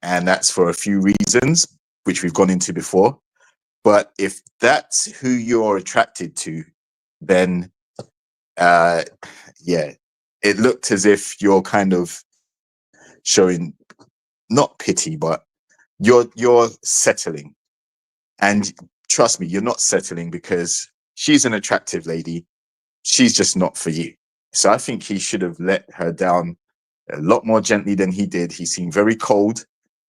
and that's for a few reasons, which we've gone into before. But if that's who you're attracted to, then yeah, it looked as if you're kind of showing not pity, but you're settling. And trust me, you're not settling because she's an attractive lady. She's just not for you. So I think he should have let her down a lot more gently than he did. He seemed very cold.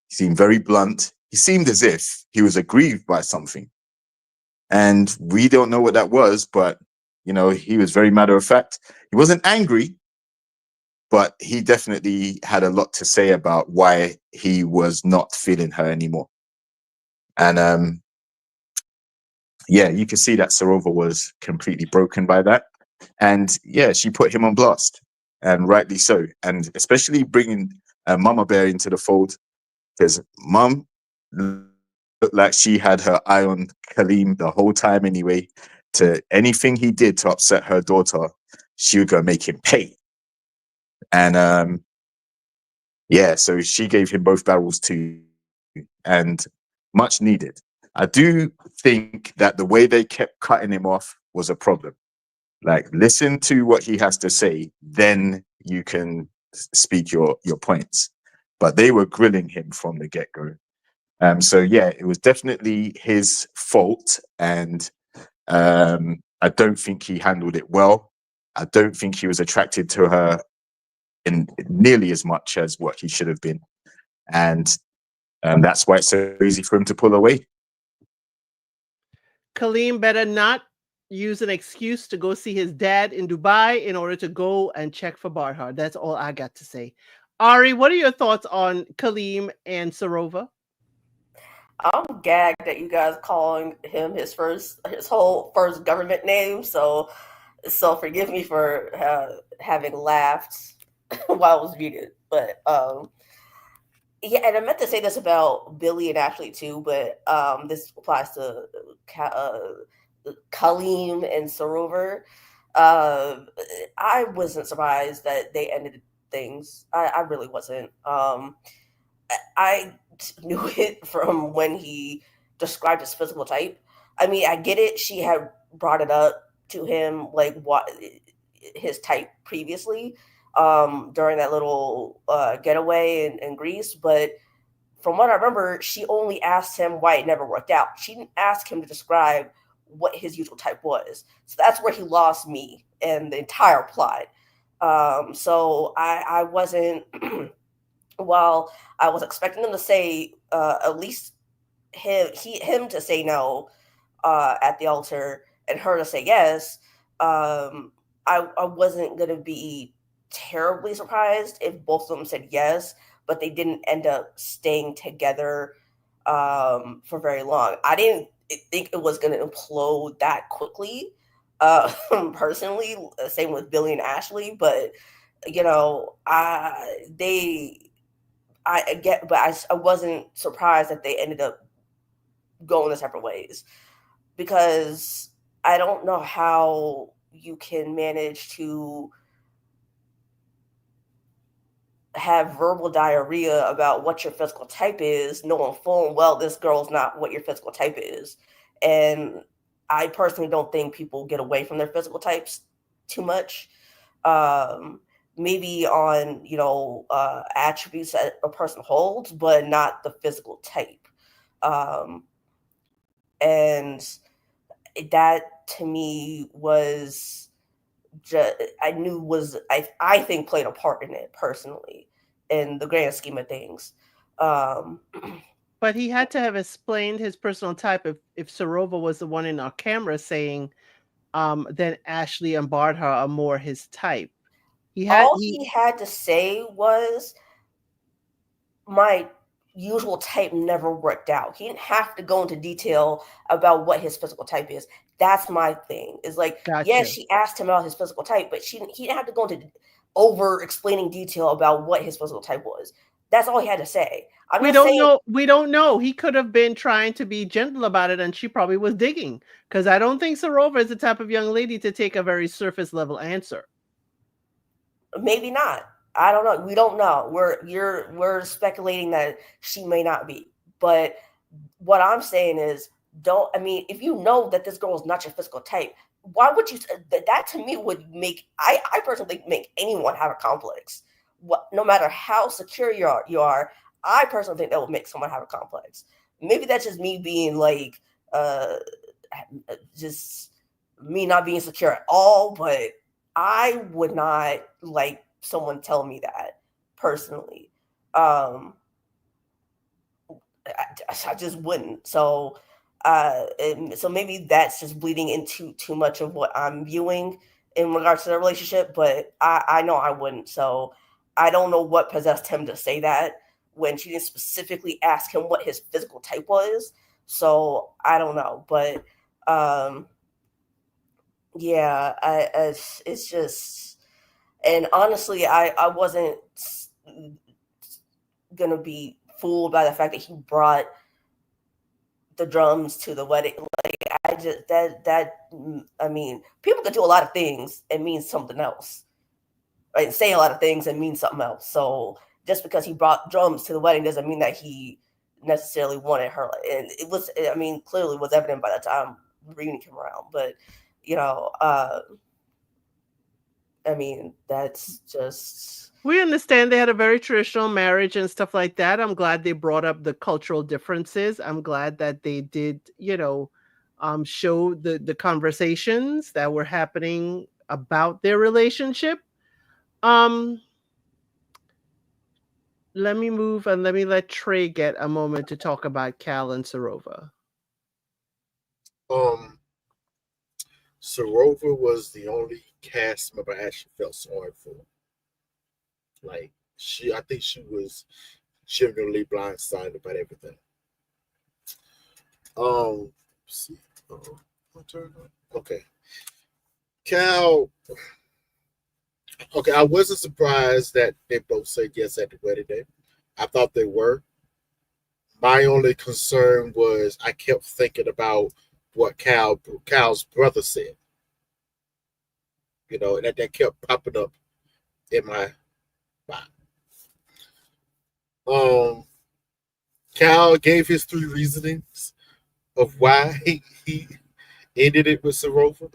He seemed very blunt. He seemed as if he was aggrieved by something. And we don't know what that was, but he was very matter of fact. He wasn't angry, but he definitely had a lot to say about why he was not feeling her anymore. And yeah, you can see that Sarova was completely broken by that. And yeah, she put him on blast, and rightly so. And especially bringing Mama Bear into the fold, because Mum looked like she had her eye on Kaleem the whole time anyway. To anything he did to upset her daughter, she would go make him pay. And yeah, so she gave him both barrels too, and much needed. I do think that the way they kept cutting him off was a problem. Like, listen to what he has to say, then you can speak your points. But they were grilling him from the get-go. So yeah, it was definitely his fault, and I don't think he handled it well. I don't think he was attracted to her in nearly as much as what he should have been, and that's why it's so easy for him to pull away. Kaleem better not use an excuse to go see his dad in Dubai in order to go and check for Barha. That's all I got to say. Ari, what are your thoughts on Kaleem and Sarova? I'm gagged that you guys calling him his whole first government name. So forgive me for having laughed while I was muted. But yeah, and I meant to say this about Billy and Ashley too, but this applies to Kaleem and Sarover. I wasn't surprised that they ended things. I really wasn't. I knew it from when he described his physical type. I mean, I get it. She had brought it up to him, like what his type previously, during that little getaway in Greece. But from what I remember, she only asked him why it never worked out. She didn't ask him to describe what his usual type was. So that's where he lost me in the entire plot. So I wasn't. While I was expecting them to say at least him to say no at the altar and her to say yes, I wasn't gonna be terribly surprised if both of them said yes, but they didn't end up staying together for very long. I didn't think it was gonna implode that quickly. Personally, same with Billy and Ashley, but I get, but I wasn't surprised that they ended up going their separate ways, because I don't know how you can manage to have verbal diarrhea about what your physical type is, knowing full and well this girl's not what your physical type is. And I personally don't think people get away from their physical types too much. Maybe on attributes that a person holds, but not the physical type. And that to me was just, I think played a part in it personally, in the grand scheme of things. But he had to have explained his personal type if Sarova was the one in our camera saying then Ashley and Bardha are more his type. He had to say was, my usual type never worked out. He didn't have to go into detail about what his physical type is. That's my thing. Is like, Gotcha. yes, she asked him about his physical type, but he didn't have to go into over explaining detail about what his physical type was. That's all he had to say. We don't know. He could have been trying to be gentle about it, and she probably was digging. Because I don't think Sarova is the type of young lady to take a very surface level answer. Maybe not. I don't know. We don't know. We're speculating that she may not be. But what I'm saying is, don't. I mean, if you know that this girl is not your physical type, why would you? That to me would make I personally think make anyone have a complex. What, no matter how secure you are, I personally think that would make someone have a complex. Maybe that's just me being like, uh, just me not being secure at all. But I would not like someone tell me that personally. Um, I just wouldn't. So, so maybe that's just bleeding into too much of what I'm viewing in regards to the relationship. But I know I wouldn't. So I don't know what possessed him to say that when she didn't specifically ask him what his physical type was. So I don't know. But yeah, it's just, and honestly, I wasn't gonna be fooled by the fact that he brought the drums to the wedding. Like, I just I mean, people could do a lot of things and mean something else, right? Say a lot of things and mean something else. So just because he brought drums to the wedding doesn't mean that he necessarily wanted her. And it was, I mean, clearly was evident by the time reading came around. But you know, I mean, that's just. We understand they had a very traditional marriage and stuff like that. I'm glad they brought up the cultural differences. I'm glad that they did, show the conversations that were happening about their relationship. Um, Let me move and let me let Trey get a moment to talk about Cal and Sarova. Sarova was the only cast member I actually felt sorry for. Like, I think she was genuinely blindsided by everything. Let's see. My turn. Okay. Cal. Okay, I wasn't surprised that they both said yes at the wedding day. I thought they were. My only concern was I kept thinking about what Cal's brother said. And that kept popping up in my mind. Cal gave his 3 reasonings of why he ended it with Sarova.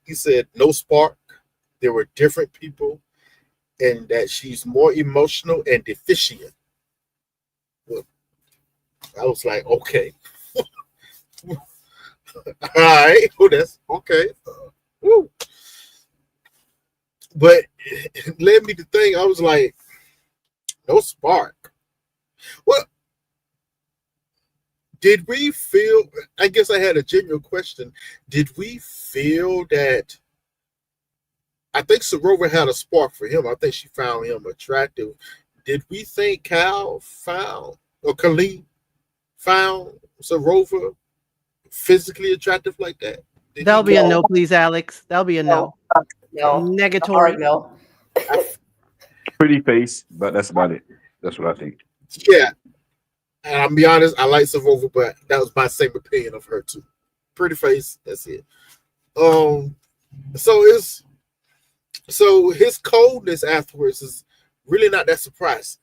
He said no spark. There were different people, and that she's more emotional and deficient. Well, I was like, okay. All right. Well, that's okay. Woo. But it led me to think, I was like, no spark. Well, did we feel, I guess I had a genuine question. Did we feel that, I think Sarova had a spark for him. I think she found him attractive. Did we think Cal found, or Khalid found Sarova physically attractive like that? That'll be a no, please, Alex. That'll be a no. No. Negatory. No. Pretty face, but that's about it. That's what I think. Yeah. And I'll be honest, I like Sarova, but that was my same opinion of her too. Pretty face, that's it. So his coldness afterwards is really not that surprising.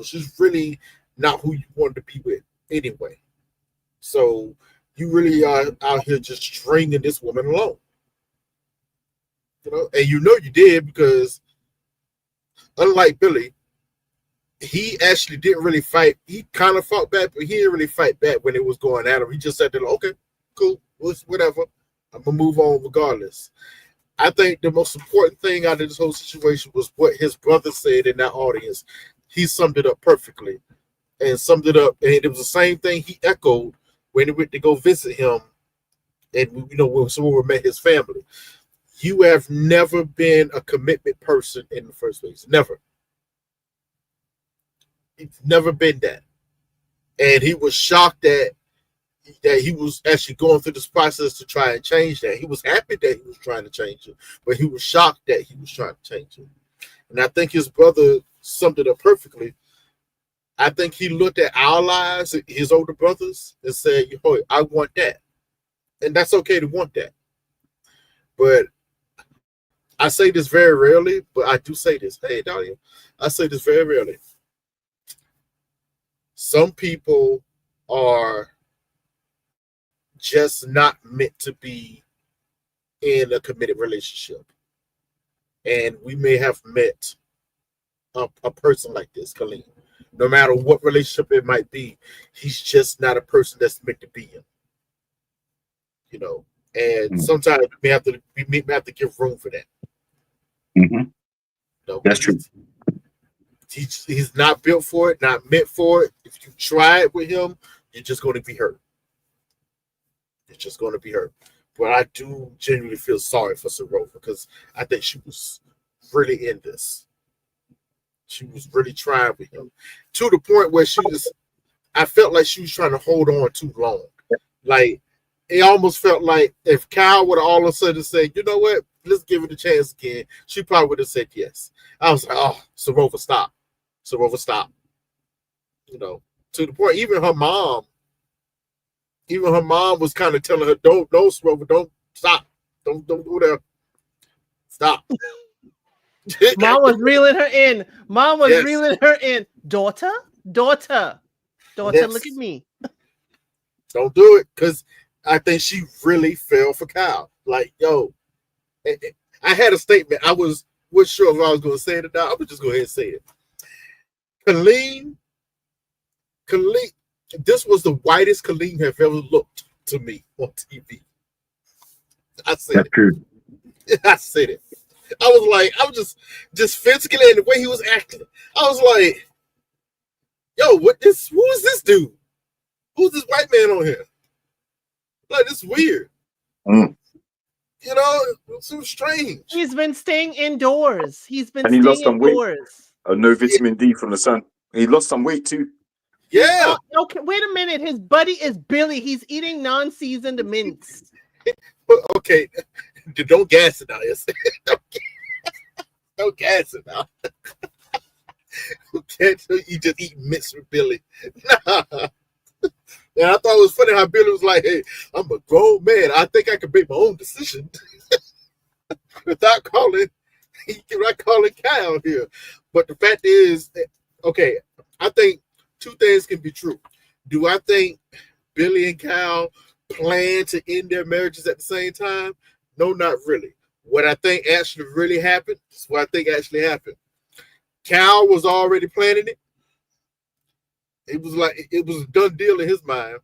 She's really not who you wanted to be with anyway. So you really are out here just stringing this woman along. And you did, because unlike Billy, he actually didn't really fight. He kind of fought back, but he didn't really fight back when it was going at him. He just said, okay, cool, whatever. I'm going to move on regardless. I think the most important thing out of this whole situation was what his brother said in that audience. He summed it up perfectly and and it was the same thing he echoed when he went to go visit him, and when someone met his family. You have never been a commitment person in the first place. Never. It's never been that. And he was shocked that he was actually going through this process to try and change that. He was happy that he was trying to change it, but he was shocked that he was trying to change it. And I think his brother summed it up perfectly. I think he looked at our lives, his older brothers, and said, "Oh, I want that." And that's okay to want that. But I say this very rarely, but I do say this. Hey, Dahlia, I say this very rarely. Some people are just not meant to be in a committed relationship. And we may have met a person like this, Khalid. No matter what relationship it might be, he's just not a person that's meant to be in. You know, and sometimes we may have to give room for that. Mm-hmm. You know, That's true. He's not built for it, not meant for it. If you try it with him, you're just going to be hurt. You're just going to be hurt. But I do genuinely feel sorry for Sarova because I think she was really in this. She was really trying with him to the point where I felt like she was trying to hold on too long. Like, it almost felt like if Kyle would have all of a sudden said, you know what, let's give it a chance again, she probably would have said yes. I was like, oh, Sarova, stop. Sarova, stop. You know, to the point, even her mom was kind of telling her, don't, Sarova, don't stop. Don't do that. Stop. Mom was reeling her in. Mom was Yes. reeling her in. Daughter, Yes. look at me. Don't do it, because I think she really fell for Kyle. Like, yo, I had a statement. I wasn't sure if I was going to say it or not. I'm going to just go ahead and say it. Khalid, this was the whitest Khalid have ever looked to me on TV. I said That's true. it. I said it. I was just physically, and the way he was acting, I was like, yo, who is this dude? Who's this white man on here? Like, this is weird. Mm. You know, it's so strange. He's been staying indoors. He's been And he staying lost some weight. indoors. No vitamin D from the sun. He lost some weight too. Yeah. Okay, wait a minute. His buddy is Billy. He's eating non-seasoned mints. Okay. Don't gas it now. Don't gas it now. You just eat mints with Billy. Nah. And I thought it was funny how Billy was like, hey, I'm a grown man. I think I can make my own decision without calling Kyle here. But the fact is, okay, I think two things can be true. Do I think Billy and Kyle plan to end their marriages at the same time? No, not really. What I think actually really happened is what I think actually happened. Kyle was already planning it. It was a done deal in his mind.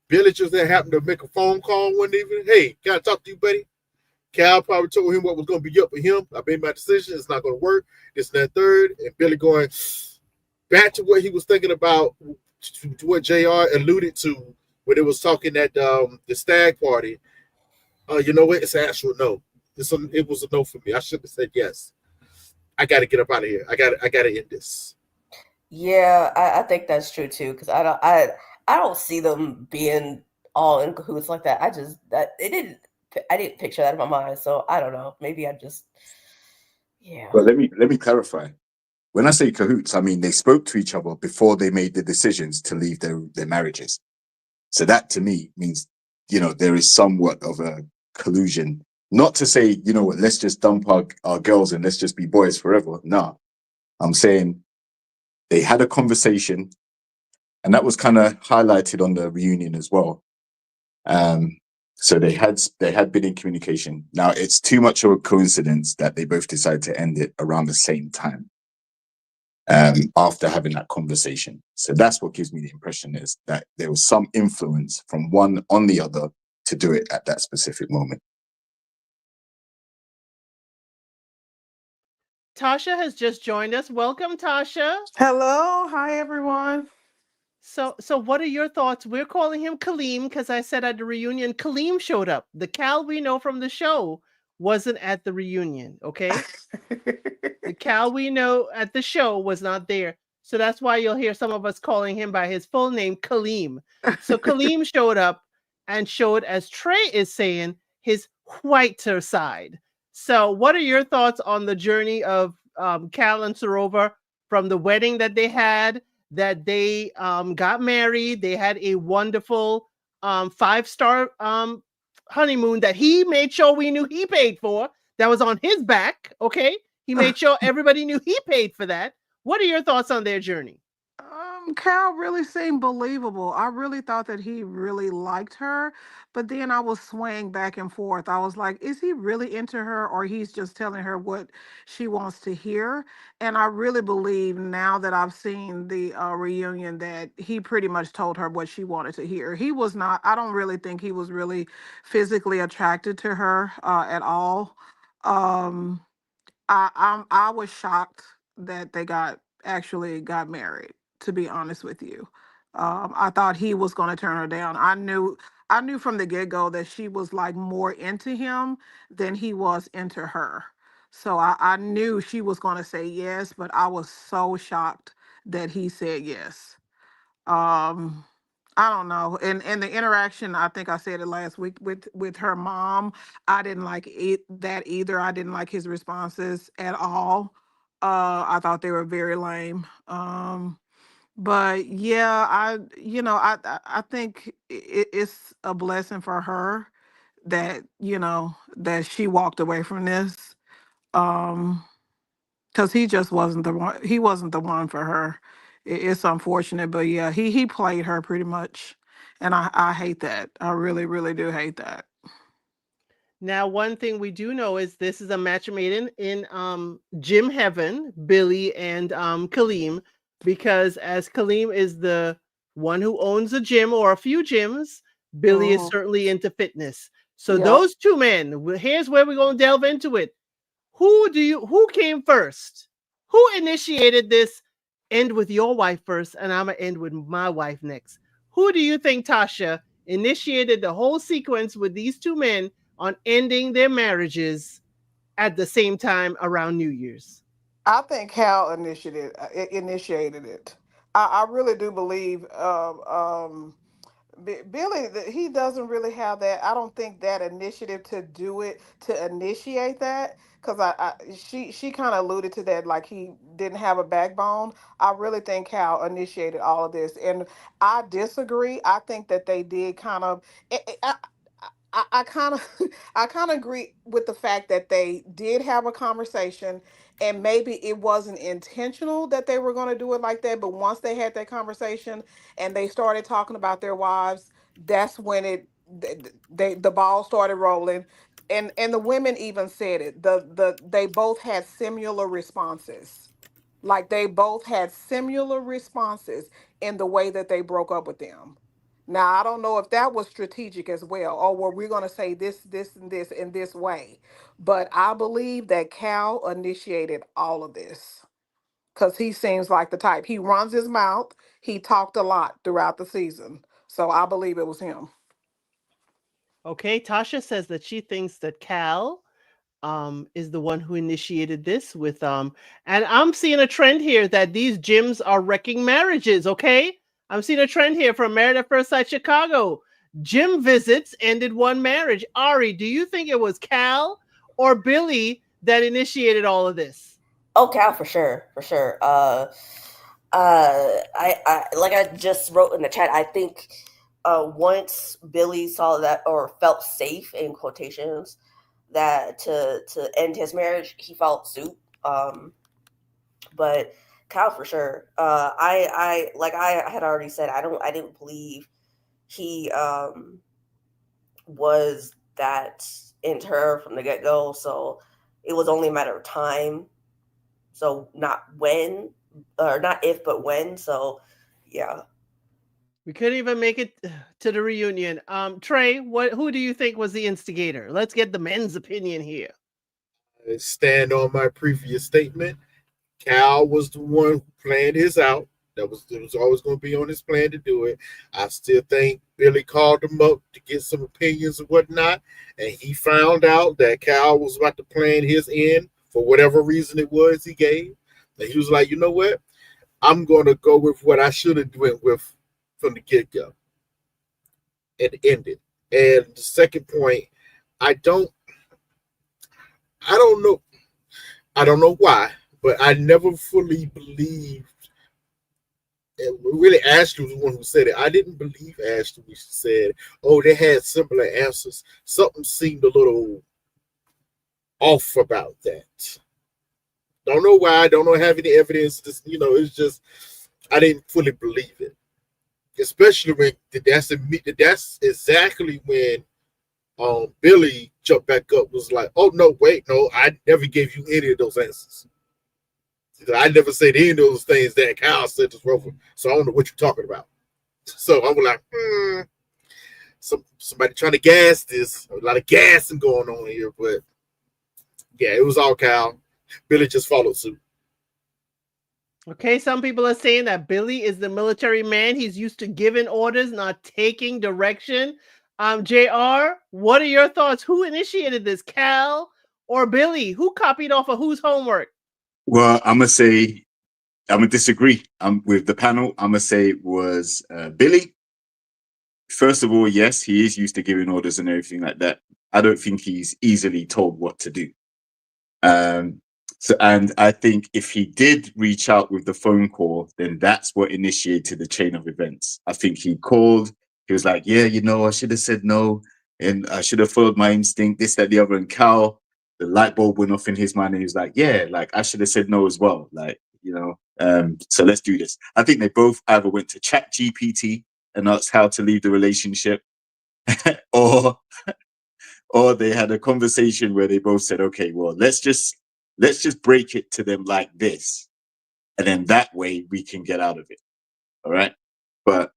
Billy just happened to make a phone call one evening. Hey, can I talk to you, buddy? Cal probably told him what was going to be up with him. I made my decision. It's not going to work. This and that third. And Billy going back to what he was thinking about, to what JR alluded to when it was talking at the stag party. You know what? It's an actual no. It was a no for me. I should have said yes. I got to get up out of here. I got to end this. Yeah, I think that's true too, because I don't see them being all in cahoots like that. I didn't picture that in my mind, so I don't know. Maybe I just, yeah. But let me clarify. When I say cahoots, I mean they spoke to each other before they made the decisions to leave their marriages. So that to me means, there is somewhat of a collusion. Not to say, let's just dump our girls and let's just be boys forever. No, I'm saying they had a conversation, and that was kind of highlighted on the reunion as well. So they had been in communication. Now it's too much of a coincidence that they both decided to end it around the same time, after having that conversation. So that's what gives me the impression, is that there was some influence from one on the other to do it at that specific moment. Tasha has just joined us. Welcome, Tasha. Hello. Hi, everyone. So what are your thoughts? We're calling him Kaleem because I said at the reunion, Kaleem showed up. The Cal we know from the show wasn't at the reunion, okay? The Cal we know at the show was not there. So that's why you'll hear some of us calling him by his full name, Kaleem. So Kaleem showed up and showed, as Trey is saying, his whiter side. So what are your thoughts on the journey of Cal and Sarova from the wedding that they had, that they got married, they had a wonderful 5-star honeymoon that he made sure we knew he paid for, that was on his back. Okay, he made sure everybody knew he paid for that. What are your thoughts on their journey? Cal really seemed believable. I really thought that he really liked her, but then I was swaying back and forth. I was like, is he really into her, or he's just telling her what she wants to hear? And I really believe now that I've seen the reunion that he pretty much told her what she wanted to hear. He was not, I don't really think he was really physically attracted to her at all. Um, I was shocked that they actually got married. To be honest with you, I thought he was going to turn her down. I knew from the get go that she was like more into him than he was into her. So I knew she was going to say yes, but I was so shocked that he said yes. um I don't know. And the interaction, I think I said it last week with her mom, I didn't like that either. I didn't like his responses at all. I thought they were very lame. But yeah, I think it's a blessing for her that that she walked away from this. Um because he just wasn't the one. He wasn't the one for her. It's unfortunate, but yeah, he played her pretty much, and I hate that. I really really do hate that. Now, one thing we do know is this is a match made in gym heaven, Billy and Kaleem, because as Kaleem is the one who owns a gym or a few gyms, Billy is Hmm. certainly into fitness. So Yep. those two men, here's where we're going to delve into it. Who came first? Who initiated this? End with your wife first, and I'm gonna end with my wife next. Who do you think, Tasha, initiated the whole sequence with these two men on ending their marriages at the same time around New Year's? I think Hal initiated it. I really do believe. Billy, he doesn't really have that. I don't think that initiative to do it to initiate that, because she kind of alluded to that, like he didn't have a backbone. I really think Cal initiated all of this, and I disagree. I think that they did kind of. I kind of I kind of agree with the fact that they did have a conversation, and maybe it wasn't intentional that they were going to do it like that, but once they had that conversation and they started talking about their wives, that's when the ball started rolling. And the women even said it. They both had similar responses. Like they both had similar responses in the way that they broke up with them. Now, I don't know if that was strategic as well, or were we going to say this, and this in this way? But I believe that Cal initiated all of this because he seems like the type. He runs his mouth. He talked a lot throughout the season. So I believe it was him. Okay, Tasha says that she thinks that Cal is the one who initiated this with and I'm seeing a trend here that these gyms are wrecking marriages. Okay, I'm seeing a trend here from Married at First Sight Chicago. Gym visits ended one marriage. Ari, do you think it was Cal or Billy that initiated all of this? Oh, Cal, for sure, for sure. I like I just wrote in the chat. I think once Billy saw that or felt safe in quotations that to end his marriage, he followed suit. But Cal, for sure. I had already said, I didn't believe he was that into her from the get go. So it was only a matter of time. So not when, or not if, but when. So yeah. We couldn't even make it to the reunion. Trey, who do you think was the instigator? Let's get the men's opinion here. I stand on my previous statement. Cal was the one who planned his out. It was always going to be on his plan to do it. I still think Billy called him up to get some opinions and whatnot, and he found out that Cal was about to plan his end for whatever reason it was he gave. And he was like, you know what? I'm going to go with what I should have went with from the get go, and ended. And the second point, I don't, I don't know, I don't know why, but I never fully believed. And really, Ashley was the one who said it. I didn't believe Ashley when she said, "Oh, they had similar answers." Something seemed a little off about that. Don't know why. Don't know have any evidence. Just it's just I didn't fully believe it, especially when that's exactly when Billy jumped back up was like, oh no, wait, no, I never gave you any of those answers. I never said any of those things that Kyle said to Rover, so I don't know what you're talking about. So I was like, somebody trying to gas this. A lot of gassing going on here, but yeah, it was all Kyle. Billy just followed suit. Okay, some people are saying that Billy is the military man. He's used to giving orders, not taking direction. JR, what are your thoughts? Who initiated this, Cal or Billy? Who copied off of whose homework? Well, I'm gonna disagree. With the panel. I'm gonna say it was Billy. First of all, yes, he is used to giving orders and everything like that. I don't think he's easily told what to do. Um, and I think if he did reach out with the phone call, then that's what initiated the chain of events. I think he called. He was like, "Yeah, I should have said no, and I should have followed my instinct. This, that, the other." And Cal, the light bulb went off in his mind, and he was like, "Yeah, like I should have said no as well. So let's do this." I think they both either went to Chat GPT and asked how to leave the relationship, or they had a conversation where they both said, "Okay, well, let's just break it to them like this, and then that way we can get out of it." All right. But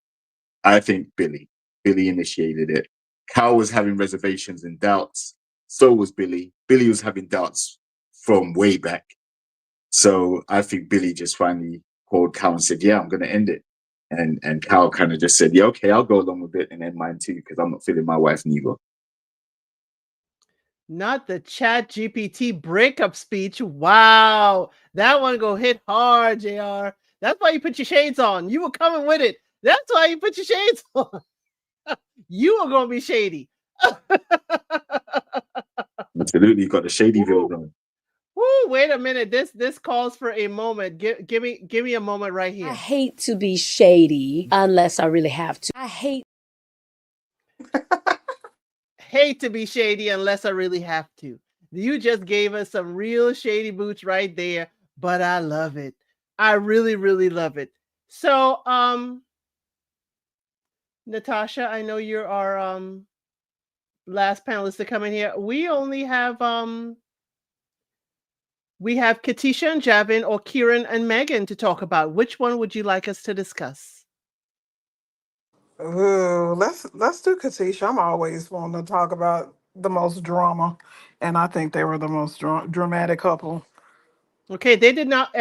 I think Billy initiated it. Cal was having reservations and doubts. So was Billy. Billy was having doubts from way back. So I think Billy just finally called Cal and said, "Yeah, I'm going to end it." And Cal kind of just said, "Yeah, okay, I'll go along with it and end mine too because I'm not feeling my wife neither." Not the Chat GPT breakup speech. Wow. That one go hit hard, JR. That's why you put your shades on. You were coming with it. That's why you put your shades on. You are going to be shady. Absolutely, you got the shady veil Woo, on. woo, wait a minute. This calls for a moment. Give me a moment right I here. hate to be shady unless I really have to. I hate. Hate to be shady unless I really have to. You just gave us some real shady boots right there, but I love it. I really, really love it. So, Natasha, I know you're our last panelist to come in here. We have Katisha and Javin or Kieran and Megan to talk about. Which one would you like us to discuss? Ooh, let's do Katisha. I'm always wanting to talk about the most drama, and I think they were the most dramatic couple. Okay, they did not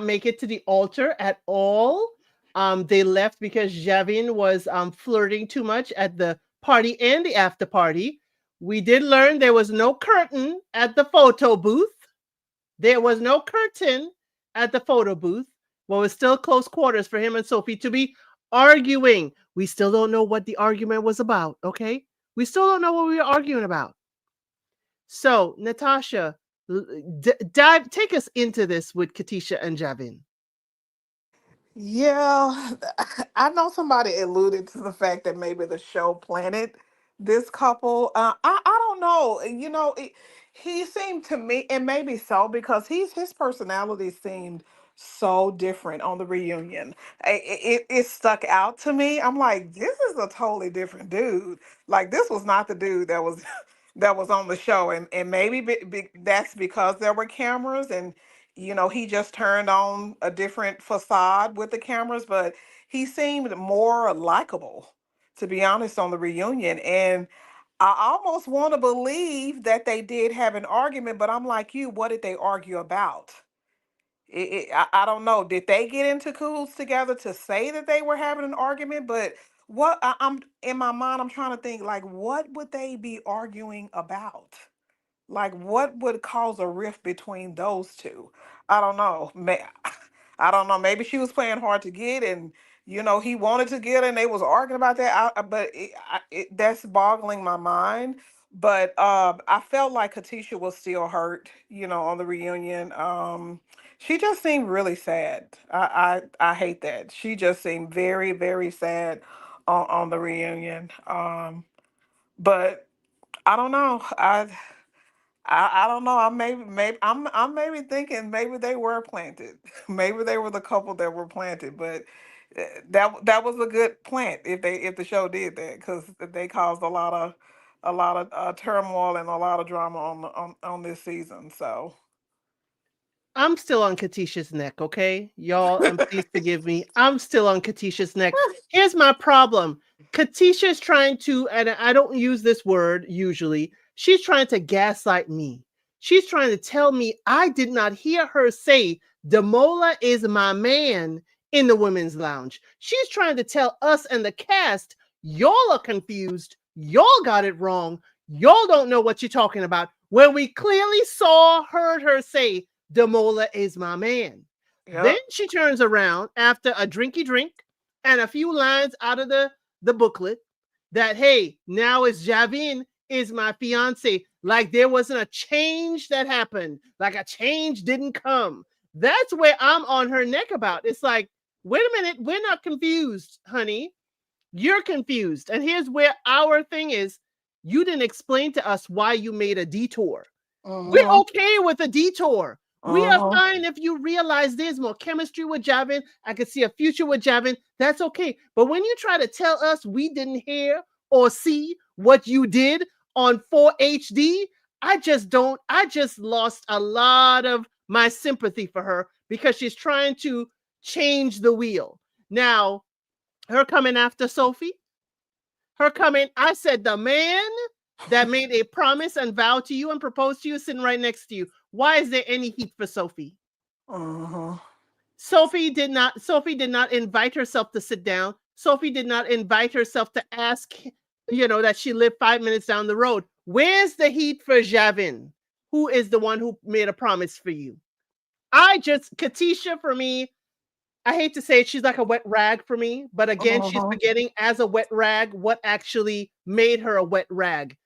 make it to the altar at all. They left because Javin was flirting too much at the party and the after party. We did learn there was no curtain at the photo booth. There was no curtain at the photo booth. Well, it was still close quarters for him and Sophie to be arguing. We still don't know what the argument was about, okay? We still don't know what we were arguing about. So, Natasha, take us into this with Katisha and Javin. Yeah, I know somebody alluded to the fact that maybe the show planted this couple. I don't know. He seemed to me, and maybe so because his personality seemed so different on the reunion. It stuck out to me. I'm like, this is a totally different dude. Like this was not the dude that was that was on the show, and maybe that's because there were cameras and he just turned on a different facade with the cameras, but he seemed more likable, to be honest, on the reunion. And I almost want to believe that they did have an argument, but I'm like you, what did they argue about? I don't know. Did they get into cahoots together to say that they were having an argument? But I'm in my mind, I'm trying to think like, what would they be arguing about? Like, what would cause a rift between those two? I don't know. I don't know. Maybe she was playing hard to get, and he wanted to get, and they was arguing about that. But that's boggling my mind. But I felt like Katisha was still hurt, on the reunion. She just seemed really sad. I hate that. She just seemed very, very sad on the reunion. But I don't know. I don't know. I'm maybe thinking maybe they were planted. Maybe they were the couple that were planted, but that was a good plant if the show did that, because they caused a lot of turmoil and a lot of drama on this season. So I'm still on Katisha's neck, okay? Y'all, and please forgive me. I'm still on Katisha's neck. Here's my problem. Katisha's trying to, and I don't use this word usually, she's trying to gaslight me. She's trying to tell me I did not hear her say, Demola is my man in the women's lounge. She's trying to tell us and the cast, y'all are confused. Y'all got it wrong. Y'all don't know what you're talking about. When we clearly heard her say, Demola is my man. Then yep. she turns around after a drinky drink and a few lines out of the booklet that, hey, now it's Javin is my fiance. Like there wasn't a change that happened. Like a change didn't come. That's where I'm on her neck about. It's like, wait a minute, we're not confused, honey. You're confused. And here's where our thing is. You didn't explain to us why you made a detour. We're Mhm. okay with a detour. We are Mhm. fine if you realize there's more chemistry with Javin. I could see a future with Javin. That's okay. But when you try to tell us we didn't hear or see what you did on 4HD, I just lost a lot of my sympathy for her because she's trying to change the wheel. Now, her coming after Sophie, I said the man that made a promise and vow to you and proposed to you sitting right next to you. Why is there any heat for Sophie? Mhm. Sophie did not invite herself to sit down. Sophie did not invite herself to ask, that she lived 5 minutes down the road. Where's the heat for Javin, who is the one who made a promise for you? Katisha, for me, I hate to say it, she's like a wet rag for me. But again, she's Mhm. forgetting as a wet rag what actually made her a wet rag.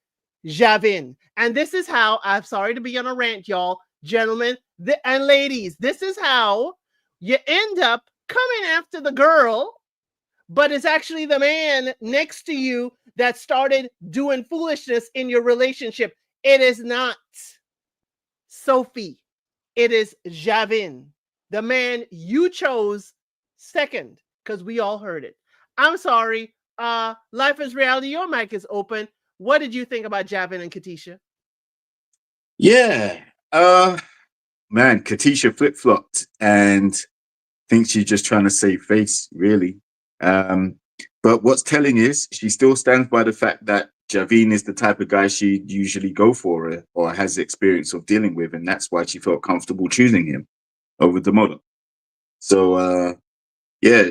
Javin. And this is how, I'm sorry to be on a rant, y'all, gentlemen and ladies, this is how you end up coming after the girl, but it's actually the man next to you that started doing foolishness in your relationship. It is not Sophie. It is Javin, the man you chose second, because we all heard it. I'm sorry. Life is reality. Your mic is open. What did you think about Javin and Katisha? Yeah. Uh Man, Katisha flip flopped and thinks she's just trying to save face, really. Um, but what's telling is she still stands by the fact that Javine is the type of guy she'd usually go for or has experience of dealing with, and that's why she felt comfortable choosing him over the model. So yeah,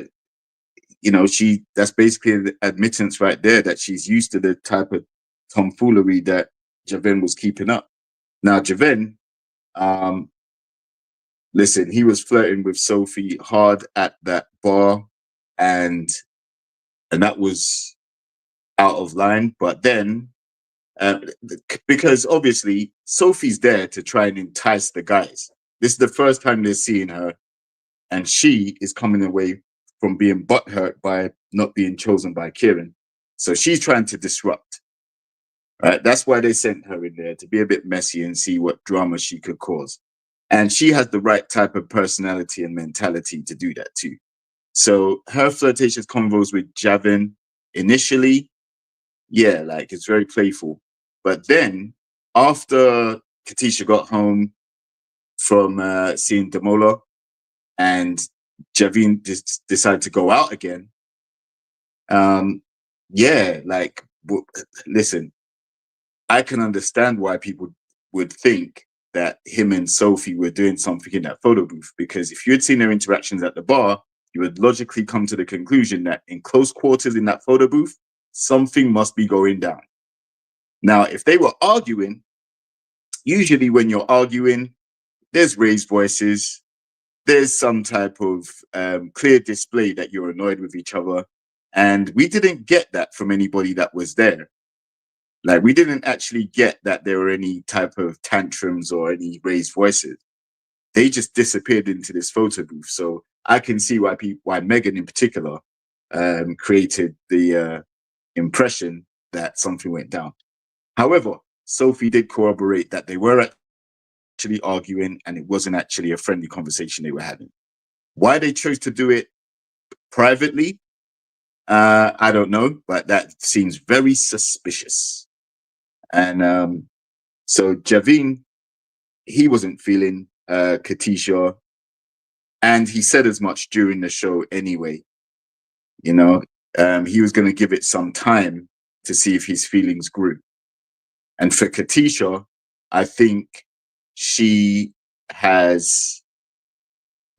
that's basically the admittance right there that she's used to the type of tomfoolery that Javin was keeping up. Now Javin, um, listen, he was flirting with Sophie hard at that bar, and that was out of line. But then, uh, because obviously Sophie's there to try and entice the guys. This is the first time they're seeing her, and she is coming away from being butthurt by not being chosen by Kieran. So she's trying to disrupt. Right? That's why they sent her in there to be a bit messy and see what drama she could cause. And she has the right type of personality and mentality to do that too. So her flirtatious convos with Javin initially, yeah, like it's very playful. But then after Katisha got home from seeing Demola and Javin decided to go out again, um, yeah, like, listen, I can understand why people would think that him and Sophie were doing something in that photo booth, because if you had seen their interactions at the bar, you would logically come to the conclusion that in close quarters in that photo booth, something must be going down. Now, if they were arguing, usually when you're arguing, there's raised voices, there's some type of clear display that you're annoyed with each other. And we didn't get that from anybody that was there. Like, we didn't actually get that there were any type of tantrums or any raised voices. They just disappeared into this photo booth. So I can see why Megan in particular created the impression that something went down. However, Sophie did corroborate that they were actually arguing and it wasn't actually a friendly conversation they were having. Why they chose to do it privately, I don't know, but that seems very suspicious. And so Javine, he wasn't feeling Katisha, and he said as much during the show anyway. You know, he was going to give it some time to see if his feelings grew. And for Katisha, I think she has,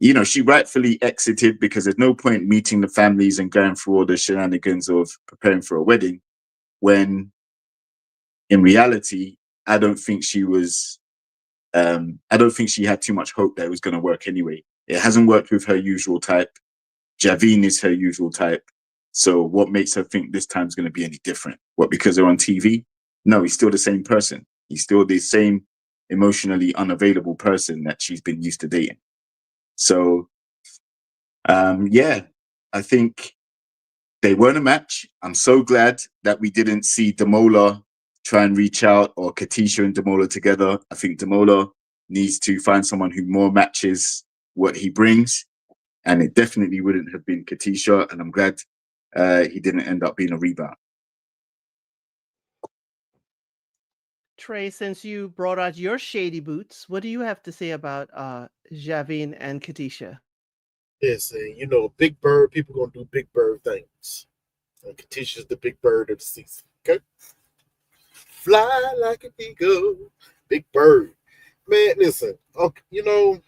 you know, she rightfully exited because there's no point meeting the families and going through all the shenanigans of preparing for a wedding when in reality, I don't think she was, I don't think she had too much hope that it was going to work anyway. It hasn't worked with her usual type. Javine is her usual type. So what makes her think this time's going to be any different? What, because they're on TV? No, he's still the same person. He's still the same emotionally unavailable person that she's been used to dating. So, yeah, I think they weren't a match. I'm so glad that we didn't see Damola try and reach out, or Katisha and Damola together. I think Damola needs to find someone who more matches what he brings. And it definitely wouldn't have been Katisha. And I'm glad he didn't end up being a rebound. Trey, since you brought out your shady boots, what do you have to say about Javine and Katisha? Yes, you know, Big Bird, people gonna do Big Bird things. And Katisha's the Big Bird of the season. Okay? Fly like an eagle, Big Bird. Man, listen, okay, you know,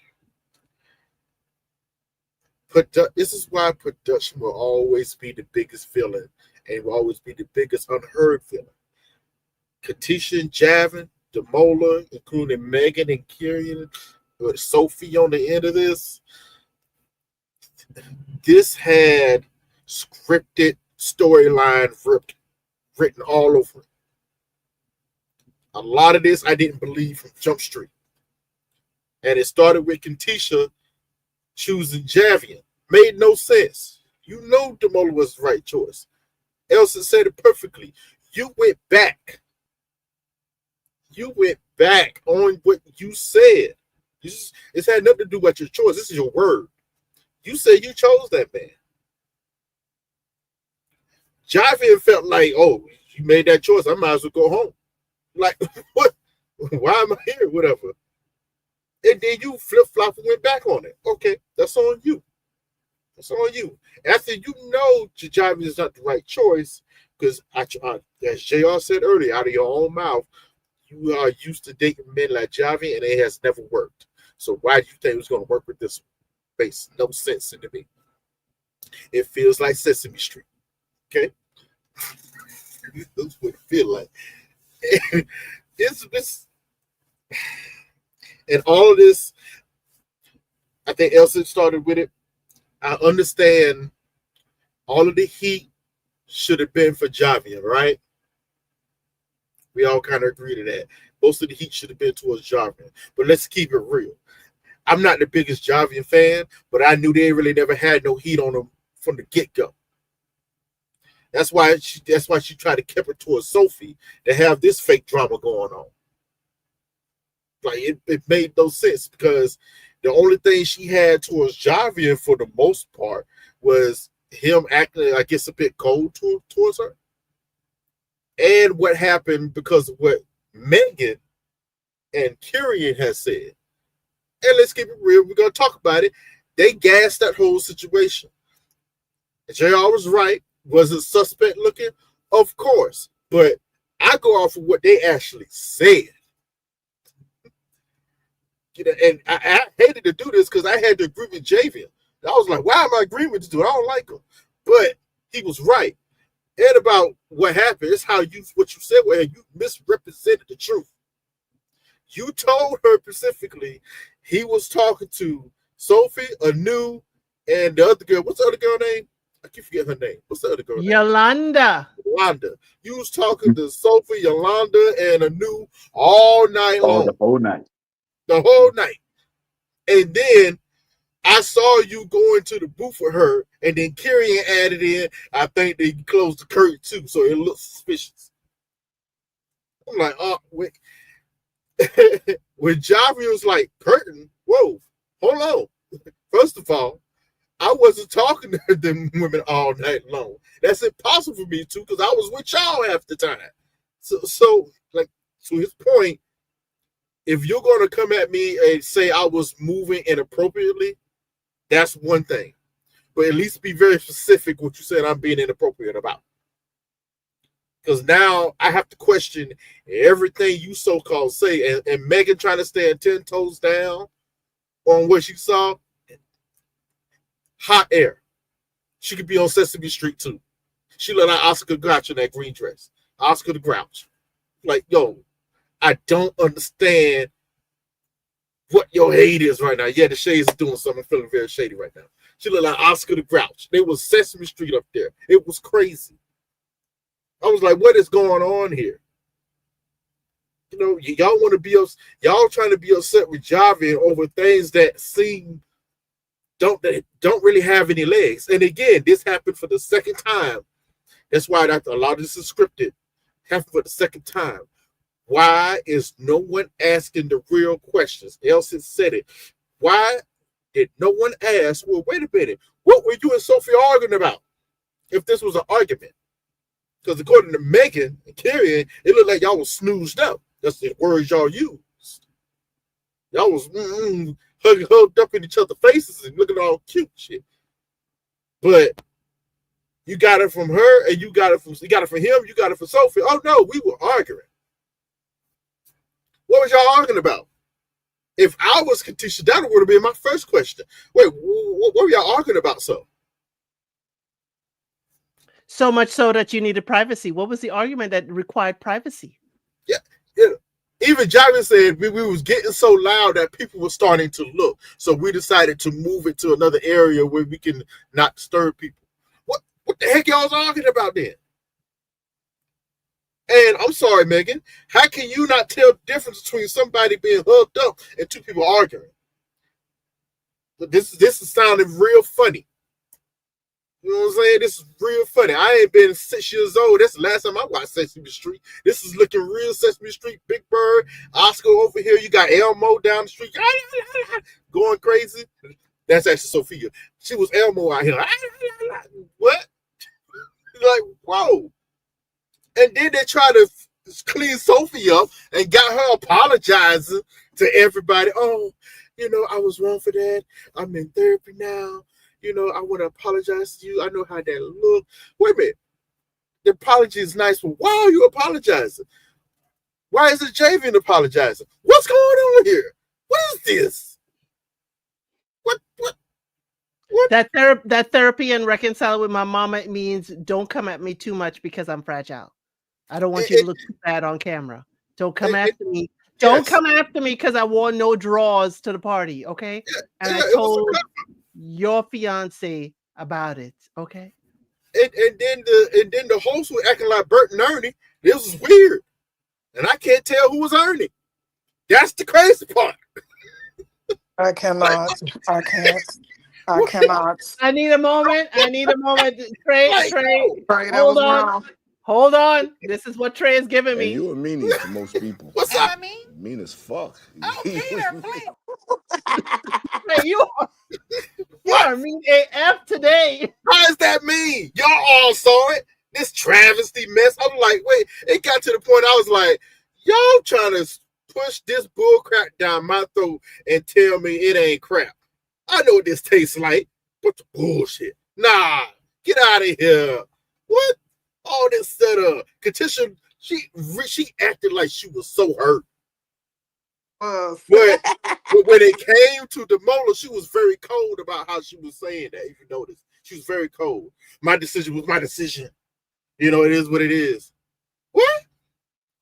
this is why production will always be the biggest villain and will always be the biggest unheard villain. Katisha and Javin, Damola, including Megan and Kieran, with Sophie on the end of this. This had scripted storyline written all over it. A lot of this I didn't believe from Jump Street. And it started with Katisha choosing Javian. Made no sense. You know Damola was the right choice. Elsa said it perfectly. You went back. You went back on what you said. It's had nothing to do with your choice. This is your word. You said you chose that man. Javian felt like, oh, you made that choice. I might as well go home. Like, what? Why am I here? Whatever. And then you flip-flop and went back on it. Okay, that's on you. That's on you. After you know Javian is not the right choice, because as JR said earlier, out of your own mouth, you are used to dating men like Javian, and it has never worked. So why do you think it was going to work with this one? Makes no sense to me. It feels like Sesame Street. Okay? That's what it feels like. It's and all of this, I think Elsa started with it. I understand all of the heat should have been for Javian, right? We all kind of agree to that. Most of the heat should have been towards Javian. But let's keep it real. I'm not the biggest Javian fan, but I knew they really never had no heat on him from the get-go. That's why she tried to keep it towards Sophie to have this fake drama going on. Like it made no sense because the only thing she had towards Javian for the most part was him acting, I guess, a bit cold towards her. And what happened because of what Megan and Kieran has said. And let's keep it real. We're going to talk about it. They gassed that whole situation. JR was right. Was it suspect looking? Of course. But I go off of what they actually said. You know, and I hated to do this because I had to agree with Javian. I was like, why am I agreeing with this dude? I don't like him. But he was right. And about what happened, it's what you said, where you misrepresented the truth. You told her specifically he was talking to Sophie, Anu, and the other girl. What's the other girl name? I keep forgetting her name. What's the other girl name? Yolanda. Yolanda. You was talking to Sophie, Yolanda, and Anu all night long. The whole night. The whole night. And then I saw you going to the booth with her, and then Kieran added in, I think they closed the curtain too, so it looks suspicious. I'm like, oh, wait. When Javi was like, curtain, whoa, hold on. First of all, I wasn't talking to them women all night long. That's impossible for me to, because I was with y'all half the time. So, like, to his point, if you're going to come at me and say I was moving inappropriately, that's one thing. But at least be very specific what you said I'm being inappropriate about. Because now I have to question everything you so-called say. And Megan trying to stand 10 toes down on what she saw, hot air. She could be on Sesame Street too. She looked like Oscar Grouch in that green dress. Oscar the Grouch. Like, yo, I don't understand what your hate is right now. Yeah, the shades is doing something. I'm feeling very shady right now. She looked like Oscar the Grouch. There was Sesame Street up there. It was crazy. I was like, what is going on here? You know, y'all want to be y'all trying to be upset with Javi over things that seem don't really have any legs. And again, this happened for the second time. That's why a lot of this is scripted. Happened for the second time. Why is no one asking the real questions? Elsie said it. Why did no one ask, well, wait a minute, what were you and Sophie arguing about? If this was an argument. Because according to Megan and Carrie, it looked like y'all was snoozed up. That's the words y'all used. Y'all was hugged up in each other's faces and looking all cute shit. But you got it from her, and you got it from him, you got it from Sophie. Oh no, we were arguing. What was y'all arguing about? If I was Katisha, that would have been my first question. Wait, what were y'all arguing about? So much so that you needed privacy. What was the argument that required privacy? Yeah. Even Javi said we was getting so loud that people were starting to look. So we decided to move it to another area where we can not disturb people. What the heck y'all was arguing about then? And I'm sorry, Megan, how can you not tell the difference between somebody being hugged up and two people arguing? This is sounding real funny. You know what I'm saying? This is real funny. I ain't been 6 years old. That's the last time I watched Sesame Street. This is looking real Sesame Street. Big Bird, Oscar over here. You got Elmo down the street going crazy. That's actually Sophia. She was Elmo out here. What? Like, whoa. And then they try to clean Sophie up and got her apologizing to everybody. Oh, you know, I was wrong for that. I'm in therapy now. You know, I want to apologize to you. I know how that looked. Wait a minute. The apology is nice, but why are you apologizing? Why is it Javian apologizing? What's going on here? What is this? What? That therapy and reconciling with my mama means don't come at me too much because I'm fragile. I don't want you to look too bad on camera. Don't come after me. Don't come after me because I wore no drawers to the party, okay? And I told your fiance about it, okay? And then the host was acting like Bert and Ernie. This is weird, and I can't tell who was Ernie. That's the crazy part. I cannot. I can't. I cannot. I need a moment. Trey, hold on. This is what Trey is giving me. You a meanie to most people. What's up? Mean as fuck. Oh, Peter, please. Hey, you are mean AF today. How is that mean? Y'all all saw it. This travesty mess. I'm like, wait, it got to the point I was like, y'all trying to push this bull crap down my throat and tell me it ain't crap. I know what this tastes like, but the bullshit. Nah, get out of here. What? All this setup. Katisha, she acted like she was so hurt. But when it came to Demola, she was very cold about how she was saying that. If you notice, she was very cold. My decision was my decision. You know, it is what it is. What?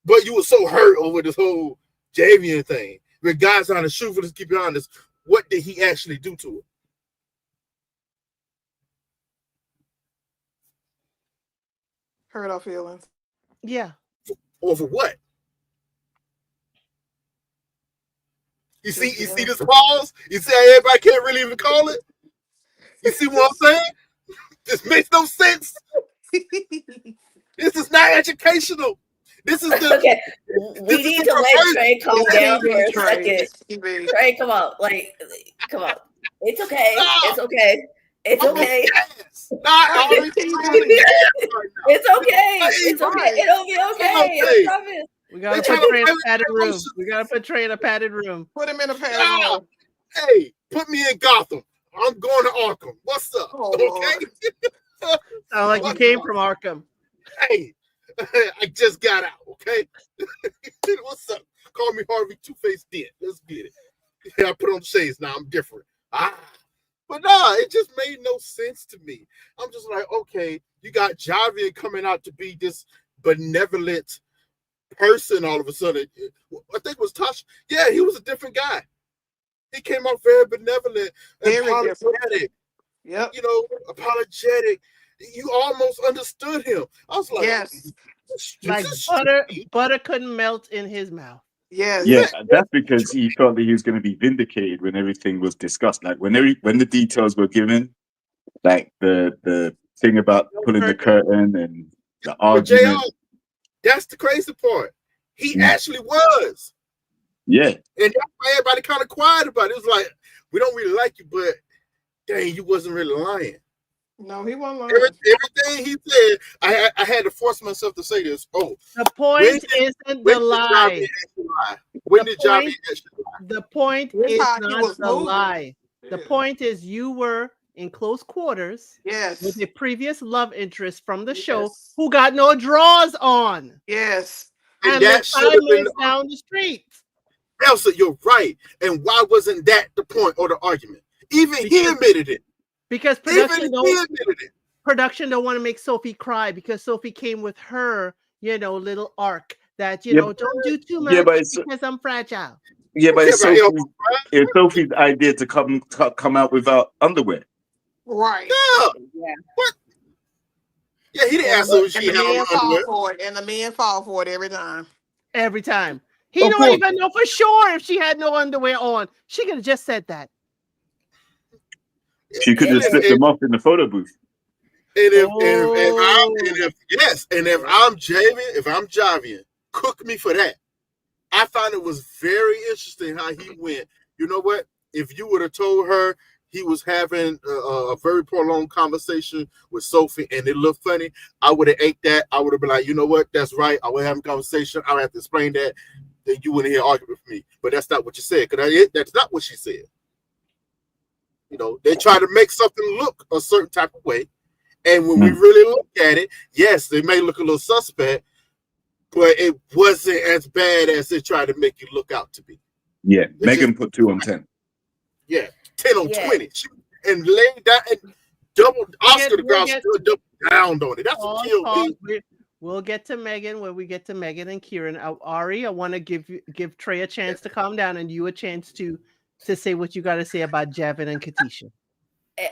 But you were so hurt over this whole Javian thing. But God's on the shoe for this, keep it honest. What did he actually do to it? Hurt our feelings. Yeah. Over what? You see this pause? You see how everybody can't really even call it? You see what I'm saying? This makes no sense. This is not educational. This is the Okay, we this is need the to let reverse. Trey calm It's down for TV, a Trey. second. It's TV. Trey, come on, come on. It's okay. No, It's okay. It's I'm okay. yes. Not Right, already. it's TV. Right now. It's okay. Hey, It's okay. Right. It'll be okay. I okay. promise. We gotta They put trying to Trey in play a with padded room. emotions. We gotta put Trey in a padded room. Put him in a padded No. room. Hey, put me in Gotham. I'm going to Arkham. What's up? Oh, Okay. Lord. Sound like you What's came up? from Arkham. Hey, I just got out. Okay. What's up? Call me Harvey Two-Face Dent. Let's get it. Yeah, I put on the shades now. I'm different. But nah, it just made no sense to me. I'm just like, okay, you got Javier coming out to be this benevolent person all of a sudden. I think it was Tasha. Yeah, he was a different guy. He came out very benevolent and Very different. apologetic. Yep. You know, apologetic. You almost understood him. I was like, Yes. Like this butter couldn't melt in his mouth. Yes. Yeah, that's because he felt that he was going to be vindicated when everything was discussed. Like when the details were given, like the thing about pulling the curtain and the But JR, argument. that's the crazy part. He Mm. actually was. Yeah, And that's why everybody kind of quiet about it. It was like, we don't really like you, but dang, you wasn't really lying. No, he wasn't lying. Everything he said, I had to force myself to say this. Oh, The point isn't the lie. When The did Javi point- actually lie? The point This is how he not was the moving. lie. The Yeah. point is you were in close quarters Yes. with a previous love interest from the show Yes. who got no draws on. Yes. And And that lives should 5 have been minutes down the street. Elsa, you're right. And why wasn't that the point or the argument? Even he Because- admitted it. Because Even production he admitted it. don't want to make Sophie cry because Sophie came with her, little arc that, Yeah, don't do too much yeah, but it's because I'm fragile. yeah, but it's Yeah, but It's Sophie's idea to come out without underwear. Right. Yeah. Yeah. What? Yeah, he didn't ask Well, her if And she the had on men fall underwear. for it. And the men fall for it every time. Every time. He Of don't course. even know for sure if she had no underwear on. She could have just said that. She could have slipped them off in the photo booth. And Oh. if I'm Javian, cook me for that. I found it was very interesting how he went. You know what? If you would have told her he was having a very prolonged conversation with Sophie and it looked funny, I would have ate that. I would have been like, you know what? That's right. I would have a conversation. I would have to explain that. Then you wouldn't hear argument from me. But that's not what you said. Because that's not what she said. You know, they try to make something look a certain type of way. And when we really look at it, yes, they may look a little suspect, but it wasn't as bad as they tried to make you look out to be. Yeah, They Megan just- put 2 on 10. Yeah, 10 on Yeah. 20. And laid down and doubled Oscar the we'll Grouch get- still doubled down on it. That's what killed me. We'll get to Megan when we get to Megan and Kieran. Ari, I want to give Trey a chance to calm down and you a chance to say what you got to say about Javin and Katisha.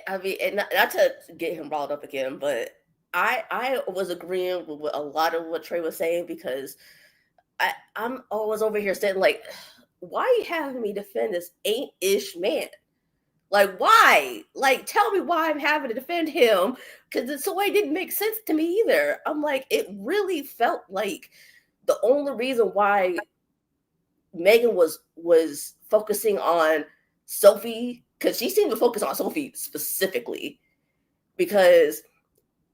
I mean, and not to get him brought up again, but I was agreeing with a lot of what Trey was saying because I'm always over here saying like, why you having me defend this ain't-ish man? Like, why? Like, tell me why I'm having to defend him because it's the way it didn't make sense to me either. I'm like, it really felt like the only reason why Megan was focusing on Sophie, because she seemed to focus on Sophie specifically,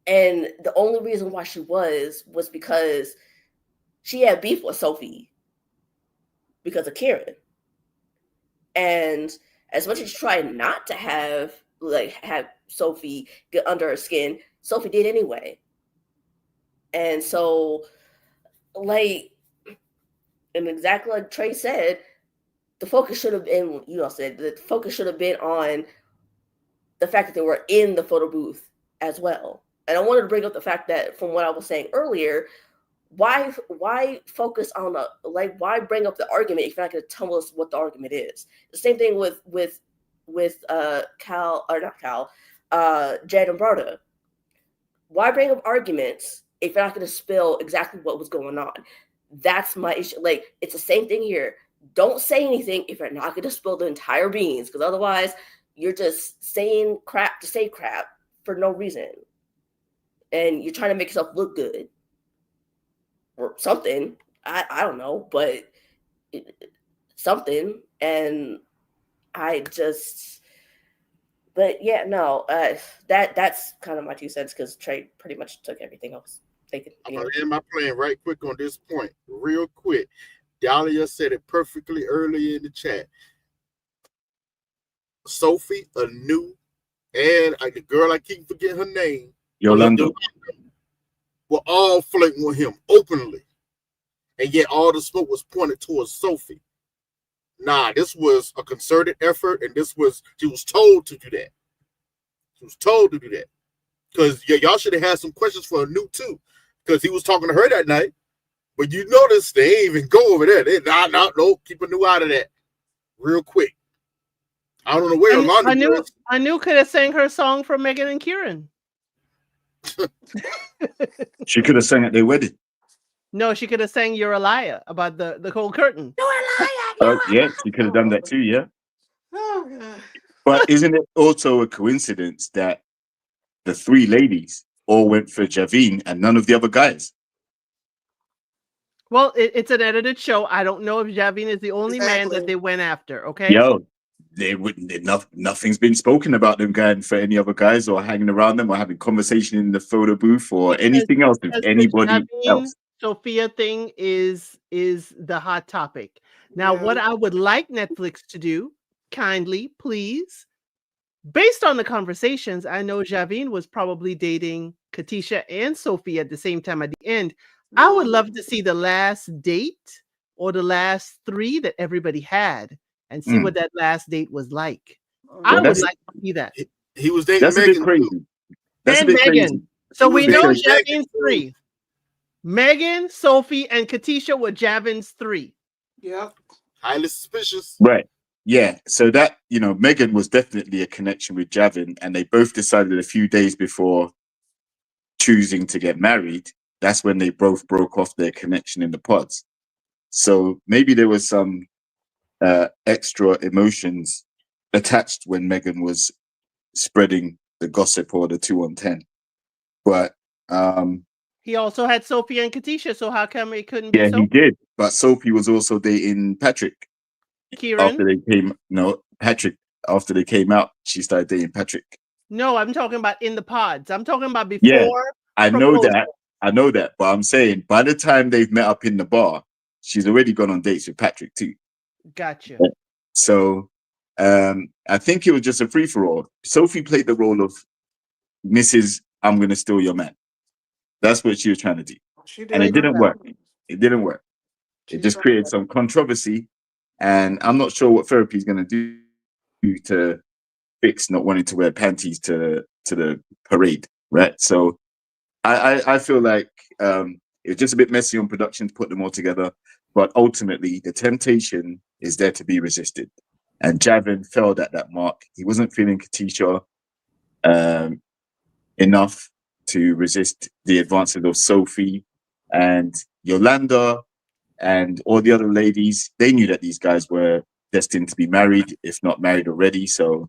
and the only reason why she was because she had beef with Sophie because of Kieran. And as much as she tried not to have Sophie get under her skin, Sophie did anyway. And so, like, and exactly like Trey said, the focus should have been, the focus should have been on the fact that they were in the photo booth as well. And I wanted to bring up the fact that from what I was saying earlier, why focus on why bring up the argument if you're not going to tell us what the argument is? The same thing with Jed and Berta. Why bring up arguments if you're not going to spill exactly what was going on? That's my issue. Like, it's the same thing here. Don't say anything if you're not going to spill the entire beans, because otherwise you're just saying crap to say crap for no reason. And you're trying to make yourself look good. or something. I don't know, but something. And I just, but yeah, no, that's kind of my 2 cents because Trey pretty much took everything else. They could, I'm gonna end my plan right quick on this point, real quick. Dahlia said it perfectly earlier in the chat. Sophie, a new, and the girl I keep forgetting her name, Yolanda. were all flirting with him openly, and yet all the smoke was pointed towards Sophie. Nah, this was a concerted effort, and she was told to do that. She was told to do that because y'all should have had some questions for a new too, because he was talking to her that night. But you notice they ain't even go over there. No, keep a new out of that real quick. I don't know where Yolanda was. Anu could have sang her song for Megan and Kieran. She could have sang at their wedding. No, she could have sang "You're a Liar" about the cold curtain. You're a liar. Yeah, she could have done that too. Yeah. Oh, God. But isn't it also a coincidence that the three ladies all went for Javine and none of the other guys? Well, it's an edited show. I don't know if Javine is the only man that they went after. Okay. Yo, they wouldn't. Nothing's been spoken about them going for any other guys or hanging around them or having conversation in the photo booth or anything else with Because anybody the Javine else. Sophia thing is the hot topic. Now, what I would like Netflix to do, kindly, please, based on the conversations, I know Javine was probably dating Katisha and Sophie at the same time at the end. I would love to see the last date or the last 3 that everybody had and see what that last date was like. I would like to see that. He was dating That's a Megan bit crazy. That's and a bit Megan. crazy. So we know dating Megan, Javine's 3. Megan, Sophie, and Katisha were Javin's 3. Yep. Highly suspicious. Right. Yeah. So that, Megan was definitely a connection with Javin, and they both decided a few days before choosing to get married. That's when they both broke off their connection in the pods. So maybe there was some extra emotions attached when Megan was spreading the gossip or the 2 on 10. But he also had Sophie and Katisha, so how come it couldn't be yeah, Sophie? he did. But Sophie was also dating Patrick. Kieran? Patrick, after they came out, she started dating Patrick. No, I'm talking about in the pods. I'm talking about before. Yeah, I know proposal. that. But I'm saying by the time they've met up in the bar, she's already gone on dates with Patrick too. Gotcha. So I think it was just a free for all. Sophie played the role of Mrs. I'm going to steal your man. That's what she was trying to do. And it didn't work. It didn't work. It just created some controversy. And I'm not sure what therapy is going to do to fix not wanting to wear panties to the parade, right? So I feel like it's just a bit messy on production to put them all together. But ultimately, the temptation is there to be resisted. And Javin failed at that mark. He wasn't feeling Katisha enough to resist the advances of Sophie and Yolanda and all the other ladies. They knew that these guys were destined to be married, if not married already. So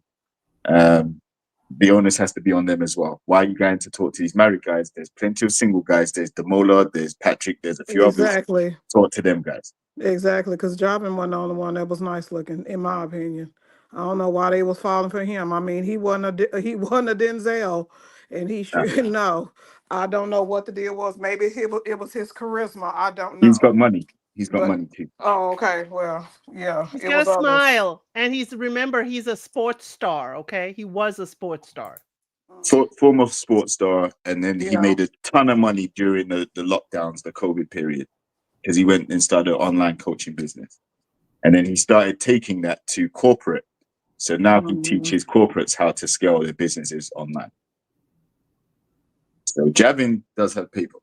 the onus has to be on them as well. Why are you going to talk to these married guys? There's plenty of single guys. There's Demola, there's Patrick, there's a few others. Talk to them guys. Exactly, because Jobin wasn't the only one that was nice looking, in my opinion. I don't know why they was falling for him. I mean, he wasn't a Denzel, and he should know. I don't know what the deal was. Maybe it was his charisma. I don't know. He's got money. He's got But- money too. Oh, okay. Well, yeah. He's it got was a others. smile. And he's a sports star, okay? He was a sports star. Former sports star, and then he Yeah. made a ton of money during the lockdowns, the COVID period, because he went and started an online coaching business. And then he started taking that to corporate. So now he teaches corporates how to scale their businesses online. So Javin does have people.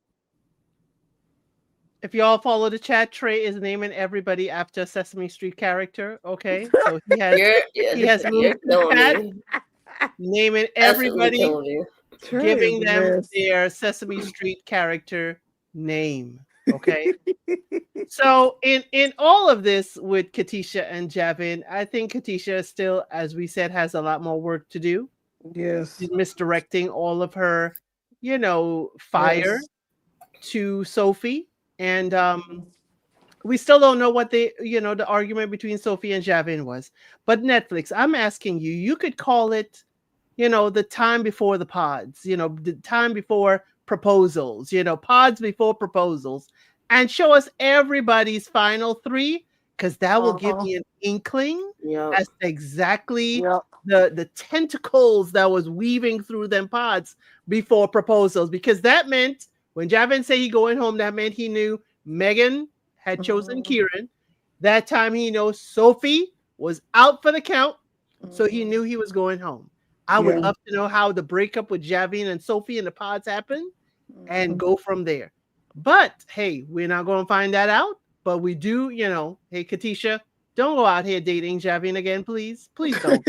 If y'all follow the chat, Trey is naming everybody after a Sesame Street character, okay? So he has You're killing me. naming Absolutely everybody, killing me. giving them their Sesame Street character name, okay? So in all of this with Katisha and Javin, I think Katisha still, as we said, has a lot more work to do. Yes. She's misdirecting all of her, fire to Sophie. And we still don't know what the argument between Sophie and Javin was. But Netflix, I'm asking you, you could call it, the time before the pods, the time before proposals, pods before proposals, and show us everybody's final three, because that will give Uh-huh. me an inkling Yep. as to exactly Yep. the tentacles that was weaving through them pods before proposals, because that meant when Javin said he going home, that meant he knew Megan had chosen Mhm. Kieran. That time he knows Sophie was out for the count, so he Mhm. knew he was going home. I would Yeah. love to know how the breakup with Javine and Sophie and the pods happened and Mhm. go from there. But hey, we're not going to find that out. But we do, hey, Katisha, don't go out here dating Javine again, please. Please don't.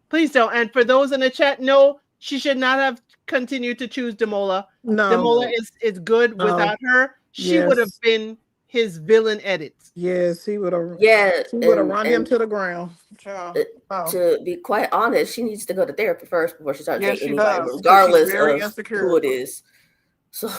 Please don't. And for those in the chat, no, she should not have continued to choose Demola. No. Demola No. is good No. without her. She would have Yes. been his villain edit. Yes. He would have. Yeah, She would have and run him to the ground. Child. uh, Oh. to be quite honest, she needs to go to therapy first before she starts Yes, dating she anybody, does because she's regardless very of who insecure. it is. So,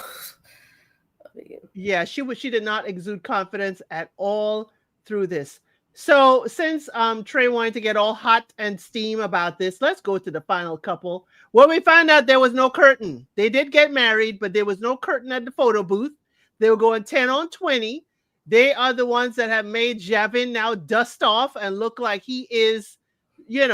Yeah, she did not exude confidence at all through this. So since Trey wanted to get all hot and steam about this, let's go to the final couple. Well, we found out there was no curtain. They did get married, but there was no curtain at the photo booth. They were going 10 on 20. They are the ones that have made Javin now dust off and look like he is, he is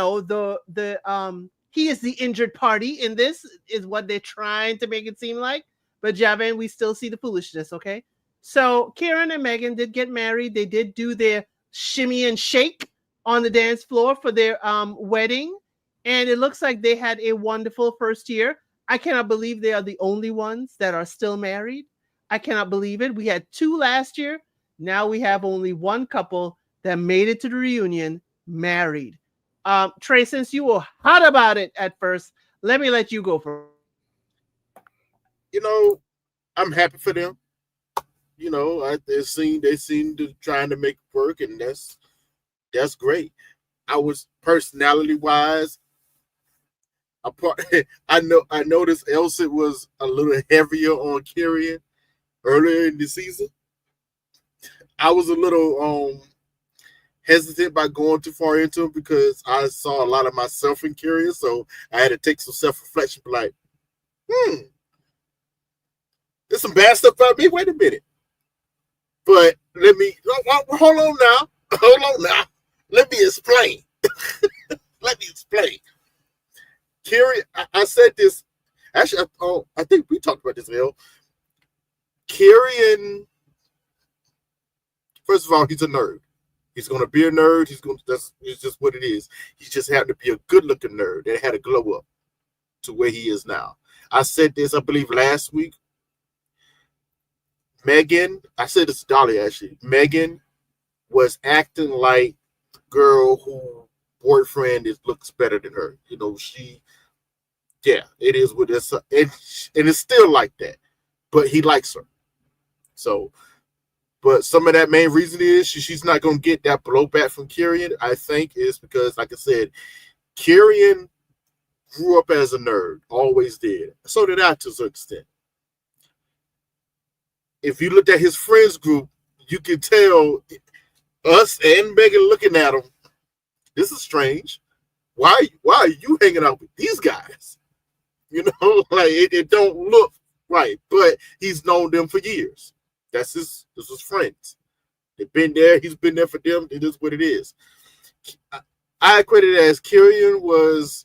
the injured party in this, is what they're trying to make it seem like. But Javin, we still see the foolishness, okay? So Kieran and Megan did get married. They did do their shimmy and shake on the dance floor for their wedding. And it looks like they had a wonderful first year. I cannot believe they are the only ones that are still married. I cannot believe it. We had two last year. Now we have only one couple that made it to the reunion married. Trey, since you were hot about it at first, let me let you go first. You know, I'm happy for them. They seem to trying to make it work, and that's great. I was personality wise, I noticed Elsa was a little heavier on Kyrian earlier in the season. I was a little hesitant by going too far into it because I saw a lot of myself in Kyrian, so I had to take some self reflection. Like, there's some bad stuff about me. Wait a minute, but hold on now, hold on now. Let me explain. Let me explain. Kyrian, I said this. Actually, I think we talked about this, Bill. Kyrian, first of all, he's a nerd. He's going to be a nerd. It's just what it is. He just happened to be a good looking nerd that had a glow up to where he is now. I said this, I believe, last week. Megan, I said this to Dolly actually. Megan was acting like the girl who boyfriend looks better than her. It is what it's, and it's still like that. But he likes her. So, but some of that main reason is she's not going to get that blowback from Kyrian, I think, is because, like I said, Kyrian grew up as a nerd, always did. So did I to a certain extent. If you looked at his friends group, you could tell us and Megan looking at him, this is strange. Why are you hanging out with these guys? Like it don't look right, but he's known them for years. This is friends. They've been there. He's been there for them. It is what it is. I equated it as Kyrian was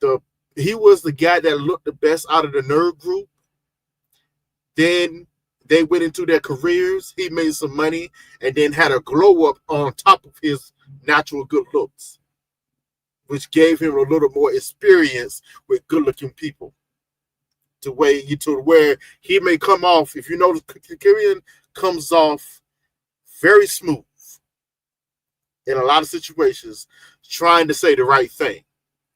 the guy that looked the best out of the nerd group. Then they went into their careers. He made some money and then had a glow up on top of his natural good looks, which gave him a little more experience with good looking people. To where he may come off, if you notice, Kyrian comes off very smooth in a lot of situations, trying to say the right thing.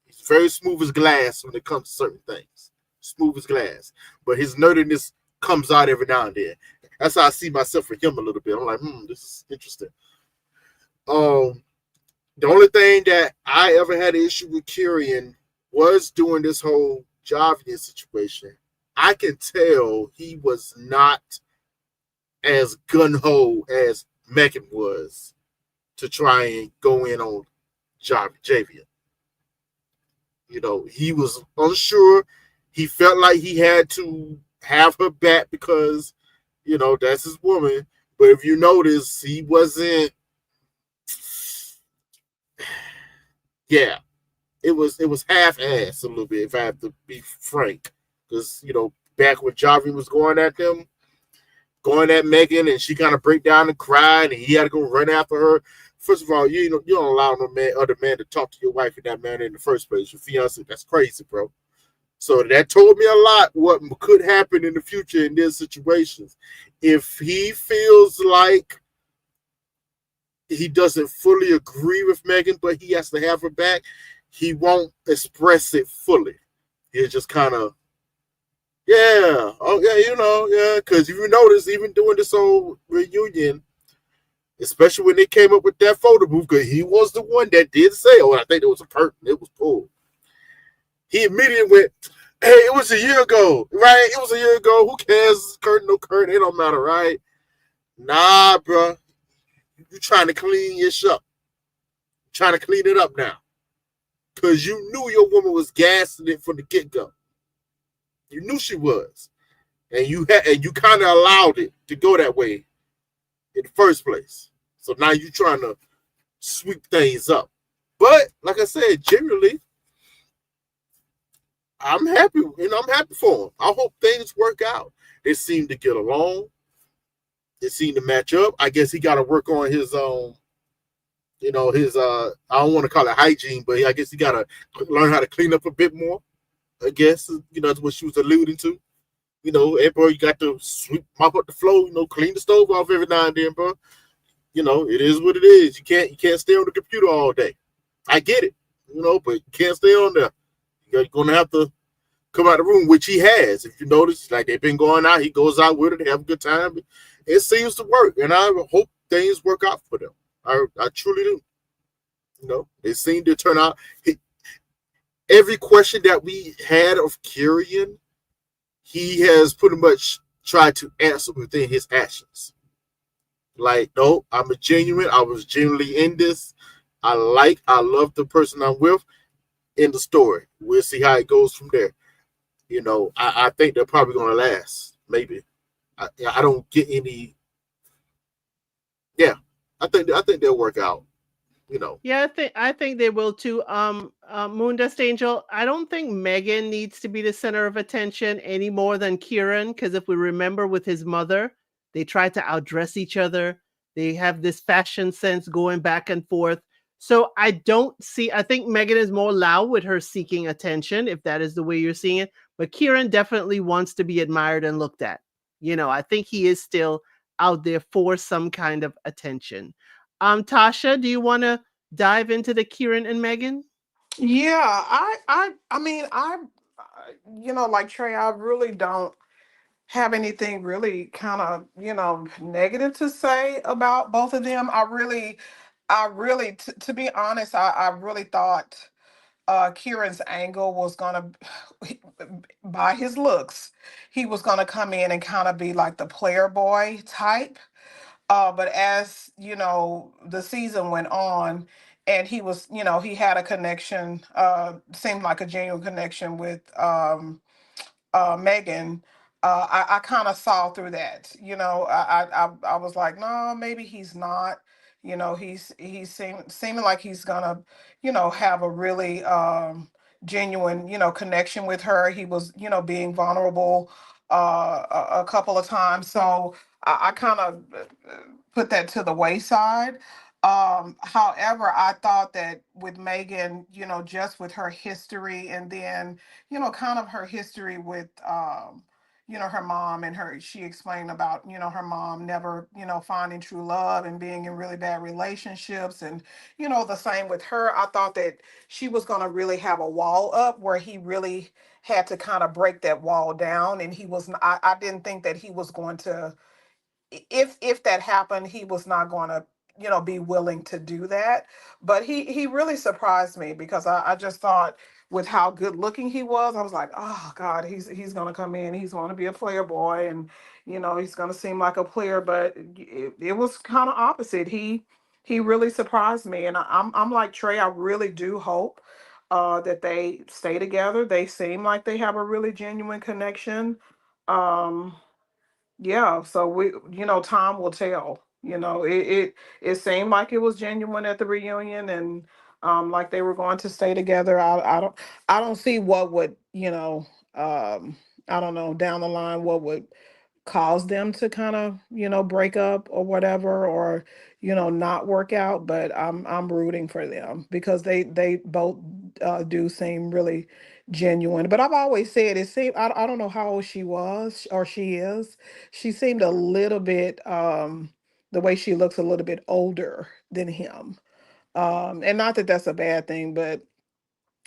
He's very smooth as glass when it comes to certain things. Smooth as glass. But his nerdiness comes out every now and then. That's how I see myself for him a little bit. I'm like, this is interesting. The only thing that I ever had an issue with Kyrian was during this whole Javian situation. I can tell he was not as gun ho as Megan was to try and go in on Javier. You know, he was unsure. He felt like he had to have her back because, you know, that's his woman. But if you notice, he wasn't. Yeah, it was half-assed a little bit, if I have to be frank. Because, you know, back when Javi was going at them, going at Megan, and she kind of break down and cried, and he had to go run after her. First of all, you don't allow no other man to talk to your wife in that manner in the first place. Your fiance, that's crazy, bro. So that told me a lot what could happen in the future in these situations. If he feels like he doesn't fully agree with Megan, but he has to have her back, he won't express it fully. He'll just kind of, yeah, oh yeah, yeah. Because if you notice, even doing this whole reunion, especially when they came up with that photo booth, because he was the one that did say, oh, I think there was a curtain, it was pulled. He immediately went, hey, it was a year ago, right? It was a year ago. Who cares? Curtain, no curtain, it don't matter, right? Nah, bro. You trying to clean your shit up. Trying to clean it up now. Because you knew your woman was gassing it from the get-go. You knew she was. And you kind of allowed it to go that way in the first place. So now you're trying to sweep things up. But, like I said, generally, I'm happy. I'm happy for him. I hope things work out. They seem to get along. They seem to match up. I guess he got to work on his his I don't want to call it hygiene, but I guess he got to learn how to clean up a bit more. I guess that's what she was alluding to. Hey, bro, you got to mop up the floor. Clean the stove off every now and then, bro. It is what it is. You can't stay on the computer all day. I get it, but you can't stay on there. You're gonna have to come out of the room, which he has. If you notice, like they've been going out, he goes out with it, they have a good time. It seems to work, and I hope things work out for them. I truly do. They seem to turn out. Every question that we had of Kyrian, he has pretty much tried to answer within his actions. Like, no, I'm a genuine. I was genuinely in this. I love the person I'm with. In the story, we'll see how it goes from there. I think they're probably going to last. Maybe. I don't get any. Yeah, I think they'll work out. Yeah, I think they will too. Moondust Angel, I don't think Megan needs to be the center of attention any more than Kieran, because if we remember with his mother, they tried to outdress each other. They have this fashion sense going back and forth. So I think Megan is more loud with her seeking attention, if that is the way you're seeing it. But Kieran definitely wants to be admired and looked at. I think he is still out there for some kind of attention. Tasha, do you want to dive into the Kieran and Megan? Yeah, I mean, like Trey, I really don't have anything really kind of, negative to say about both of them. To be honest, I really thought Kieran's angle was gonna, by his looks, he was gonna come in and kind of be like the player boy type. But as the season went on, and he was, he had a connection, seemed like a genuine connection with Megan. I kind of saw through that. I was like, no, maybe he's not. He's seeming like he's gonna, have a really genuine, connection with her. He was, being vulnerable a couple of times. So I kind of put that to the wayside. However, I thought that with Megan, just with her history, and then, kind of her history with, her mom, and she explained about, her mom never, finding true love and being in really bad relationships. And, the same with her. I thought that she was going to really have a wall up where he really had to kind of break that wall down. And he was, I didn't think that he was going to, if that happened, he was not going to, be willing to do that. But he really surprised me, because I just thought with how good looking he was. I was like, oh God, he's gonna come in. He's gonna be a player boy, and he's gonna seem like a player. But it was kind of opposite. He really surprised me, and I'm like Trey. I really do hope that they stay together. They seem like they have a really genuine connection. Um, yeah, so time will tell. It seemed like it was genuine at the reunion, and like they were going to stay together. I don't see what would, I don't know, down the line what would cause them to kind of, break up or whatever, or not work out. But I'm rooting for them because they both do seem really genuine. But I've always said it seemed, I don't know how old she was or she is. She seemed a little bit the way she looks, a little bit older than him. And not that that's a bad thing, but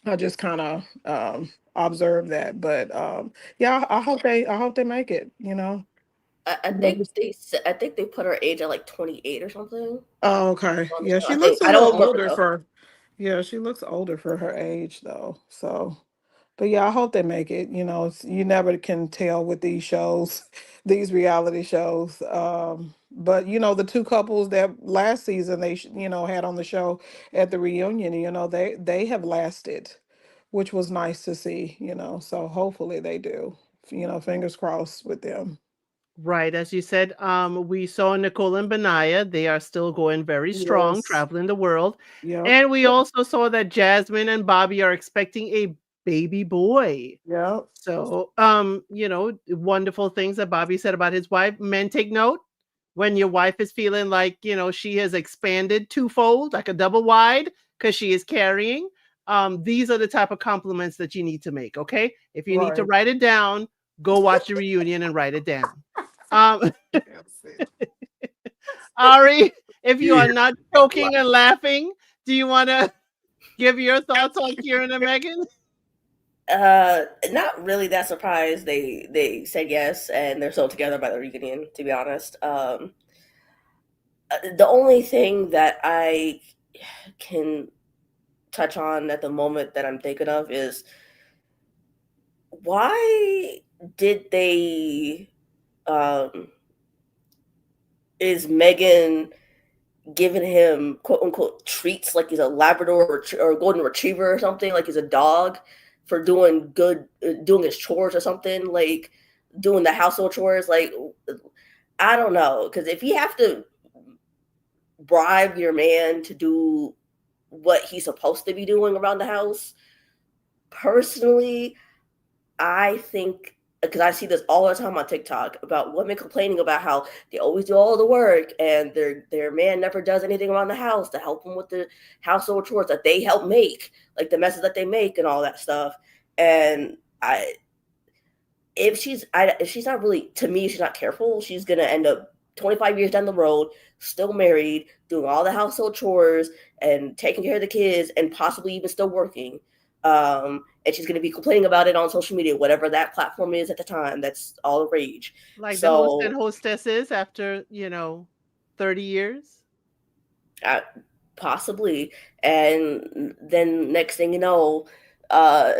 I just kind of observed that. But yeah, I hope they make it. I think they put her age at like 28 or something Oh, okay. on the Yeah, show. she I looks think a I little don't remember older though. for. Yeah, she looks older for her age though. So, but yeah, I hope they make it. You never can tell with these shows, these reality shows. But the two couples that last season they had on the show at the reunion, they have lasted, which was nice to see. So hopefully they do. Fingers crossed with them. Right, as you said, we saw Nicole and Benaya. They are still going very strong, Yes. traveling the world. Yep. And we also saw that Jasmine and Bobby are expecting a baby boy. Yep. So, wonderful things that Bobby said about his wife. Men, take note when your wife is feeling like, she has expanded twofold, like a double wide, because she is carrying. These are the type of compliments that you need to make. Okay. If you need to Right. write it down, go watch the reunion and write it down. Um, That's it. Ari, if you You are hear not choking and laughing, do you want to give your thoughts on Kieran and Megan? Not really that surprised they said yes and they're still together by the reunion, to be honest. The only thing that I can touch on at the moment that I'm thinking of is why did they is Megan giving him quote unquote treats like he's a Labrador or golden retriever or something, like he's a dog for doing good, doing his chores or something, like doing the household chores. Like, I don't know, because if you have to bribe your man to do what he's supposed to be doing around the house, personally, I think, because I see this all the time on TikTok about women complaining about how they always do all the work and their man never does anything around the house to help them with the household chores that they help make, like the messes that they make and all that stuff. And if she's not really, to me, she's not careful, she's gonna end up 25 years down the road, still married, doing all the household chores and taking care of the kids and possibly even still working. And she's going to be complaining about it on social media, whatever that platform is at the time. That's all the rage. Like the host and So hostesses after, 30 years? uh, possibly. And then next thing you know, uh,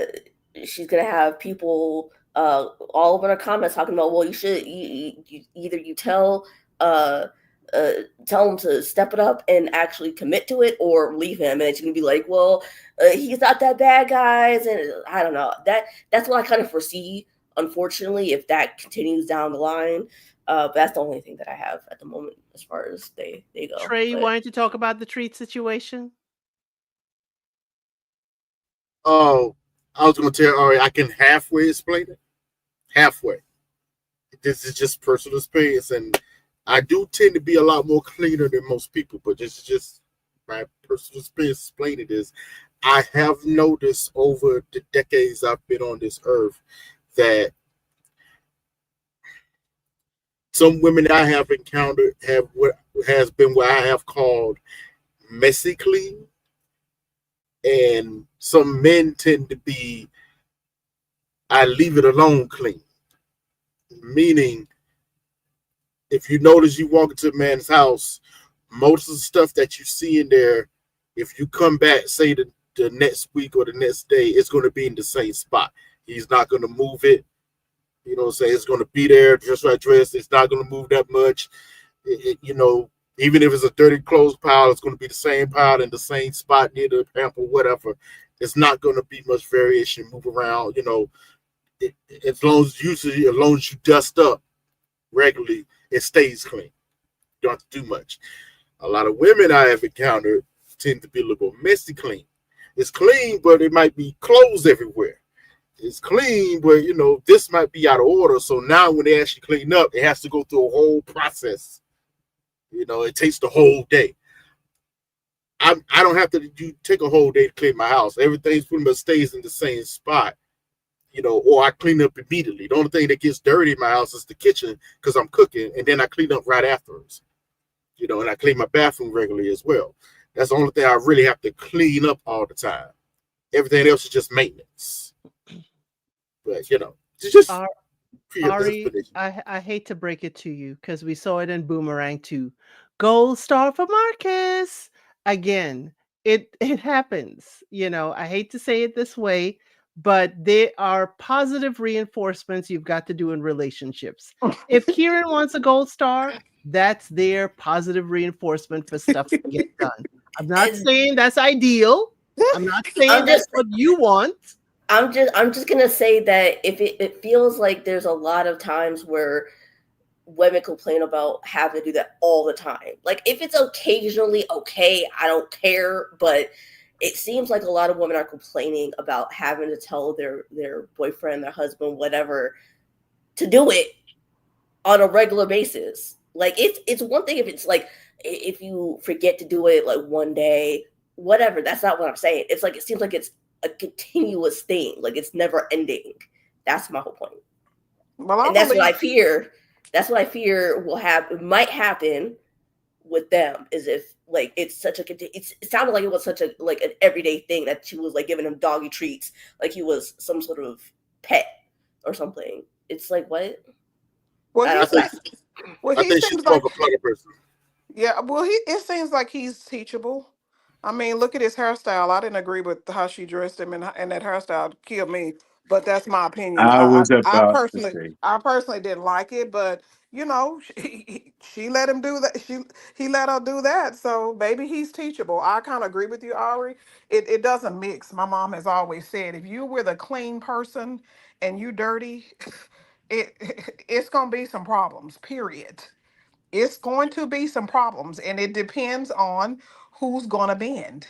she's going to have people all over her comments talking about, well, you either you uh, tell him to step it up and actually commit to it or leave him. And it's going to be like, well, he's not that bad, guys. And I don't know. That's what I kind of foresee, unfortunately, if that continues down the line. But that's the only thing that I have at the moment as far as they go. Trey, you But wanted to talk about the treat situation? Oh, I was going to tell Ari I can halfway explain it. Halfway. This is just personal experience, and I do tend to be a lot more cleaner than most people, but this is just my personal experience explaining this. I have noticed over the decades I've been on this earth that some women I have encountered have what has been what I have called messy clean, and some men tend to be I leave it alone clean. Meaning, if you notice you walk into a man's house, most of the stuff that you see in there, if you come back, say the next week or the next day, it's going to be in the same spot. He's not going to move it. You know what I'm saying? It's going to be there, just right dress. It's not going to move that much. Even if it's a dirty clothes pile, it's going to be the same pile in the same spot near the pamper, whatever. It's not going to be much variation, move around. As long as you dust up regularly, it stays clean. You don't have to do much. A lot of women I have encountered tend to be a little bit messy clean. It's clean, but it might be clothes everywhere. It's clean, but this might be out of order. So now when they actually clean up, it has to go through a whole process. It takes the whole day. I don't have to take a whole day to clean my house. Everything's pretty much stays in the same spot. Or I clean up immediately. The only thing that gets dirty in my house is the kitchen because I'm cooking, and then I clean up right afterwards. And I clean my bathroom regularly as well. That's the only thing I really have to clean up all the time. Everything else is just maintenance. But it's just Ari, I hate to break it to you because we saw it in Boomerang too. Gold star for Marcus. Again, it happens. I hate to say it this way, but there are positive reinforcements you've got to do in relationships. If Kieran wants a gold star, that's their positive reinforcement for stuff to get done. I'm not saying that's ideal. I'm not saying that's what you want. I'm just gonna say that if it feels like there's a lot of times where women complain about having to do that all the time. Like if it's occasionally okay, I don't care, but it seems like a lot of women are complaining about having to tell their boyfriend, their husband, whatever, to do it on a regular basis. Like it's one thing if it's like if you forget to do it like one day, whatever. That's not what I'm saying. It's like it seems like it's a continuous thing, like it's never ending. That's my whole point. Well, and that's what I fear. That's what I fear might happen with them is if like it's such a it sounded like it was such a like an everyday thing that she was like giving him doggy treats like he was some sort of pet or something. It's like what? Well, I think she's more of a funny person. Yeah, well, it seems like he's teachable. I mean, look at his hairstyle. I didn't agree with how she dressed him, and that hairstyle killed me. But that's my opinion. I was I about to personally, say. I personally didn't like it, but she let him do that. He let her do that, so maybe he's teachable. I kind of agree with you, Ari. It doesn't mix. My mom has always said, if you're with a clean person and you dirty, it's gonna be some problems. Period. It's going to be some problems, and it depends on who's going to bend,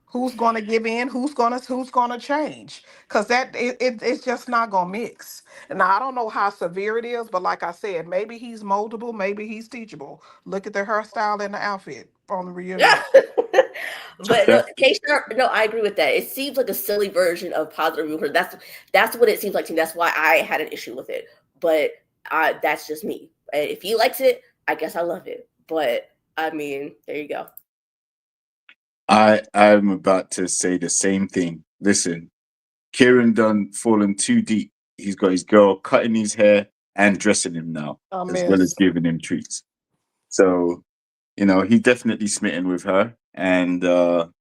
who's going to give in, who's going to change, because it's just not going to mix. And I don't know how severe it is, but like I said, maybe he's moldable, maybe he's teachable. Look at the hairstyle and the outfit on the reunion. Yeah. But no, no, I agree with that. It seems like a silly version of positive reinforcement. That's what it seems like to me. That's why I had an issue with it. But that's just me. If he likes it, I guess I love it. But I mean, there you go. I'm about to say the same thing. Listen, Kieran done fallen too deep. He's got his girl cutting his hair and dressing him now, as well as giving him treats. So, he's definitely smitten with her, and glad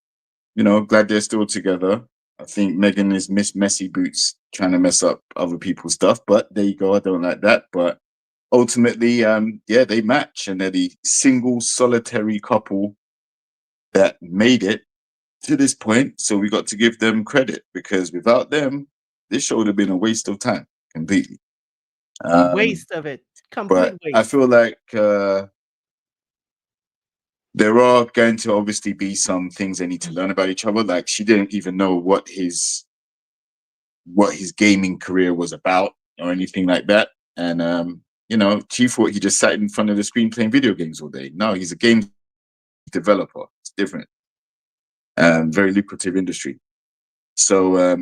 they're still together. I think Megan is Miss Messy Boots trying to mess up other people's stuff, but there you go. I don't like that, but ultimately, they match, and they're the single solitary couple that made it to this point. So we got to give them credit, because without them, this show would have been a waste of time completely. Waste of it. Complete but waste. I feel like there are going to obviously be some things they need to learn about each other. Like she didn't even know what his gaming career was about or anything like that. And she thought he just sat in front of the screen playing video games all day. No, he's a game developer. It's different. Very lucrative industry. So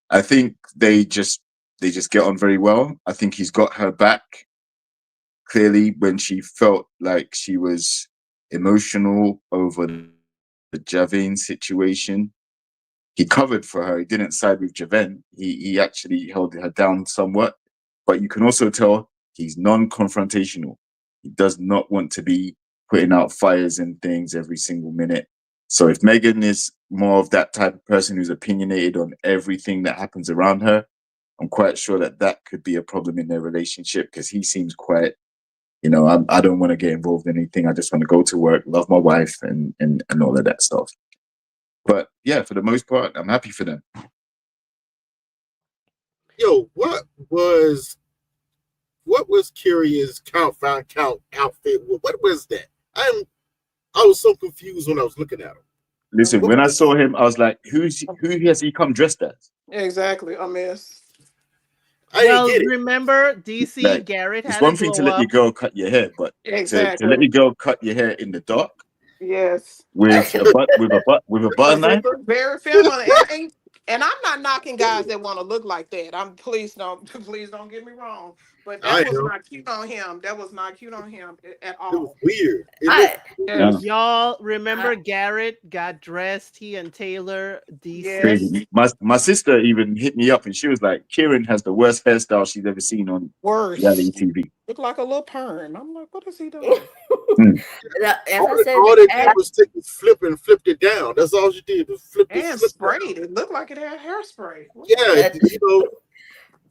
I think they just get on very well. I think he's got her back. Clearly, when she felt like she was emotional over the Javine situation, he covered for her. He didn't side with Javine. He actually held her down somewhat. But you can also tell he's non-confrontational. He does not want to be putting out fires and things every single minute. So if Megan is more of that type of person who's opinionated on everything that happens around her, I'm quite sure that that could be a problem in their relationship, because he seems quite, you know, I don't want to get involved in anything. I just want to go to work, love my wife, and all of that stuff. But yeah, for the most part, I'm happy for them. Yo, what was Kirian's count outfit? What was that? I was so confused when I was looking at him. Listen, when I saw him, I was like, who has he come dressed as? Exactly, a mess. I didn't Well, get it. remember, DC Like, Garrett it's had a one thing to glow let your up. girl cut your hair, but to let your girl cut your hair in the dark Yes. with a butter knife. Very feminine. And I'm not knocking guys that want to look like that. Please don't get me wrong. But I that was know. not cute on him. That was not cute on him at It was all. weird. It I, looked Yeah. weird. Y'all remember Garrett got dressed, he and Taylor, DC. Yes. Crazy. My sister even hit me up and she was like, Kieran has the worst hairstyle she's ever seen on reality Worse. TV. Look like a little perm. I'm like, what is he doing? as I said, All they did was take the flip and flipped it down. That's all she did was flip And it. Flip sprayed. down. It looked like it had hairspray. Yeah, you know,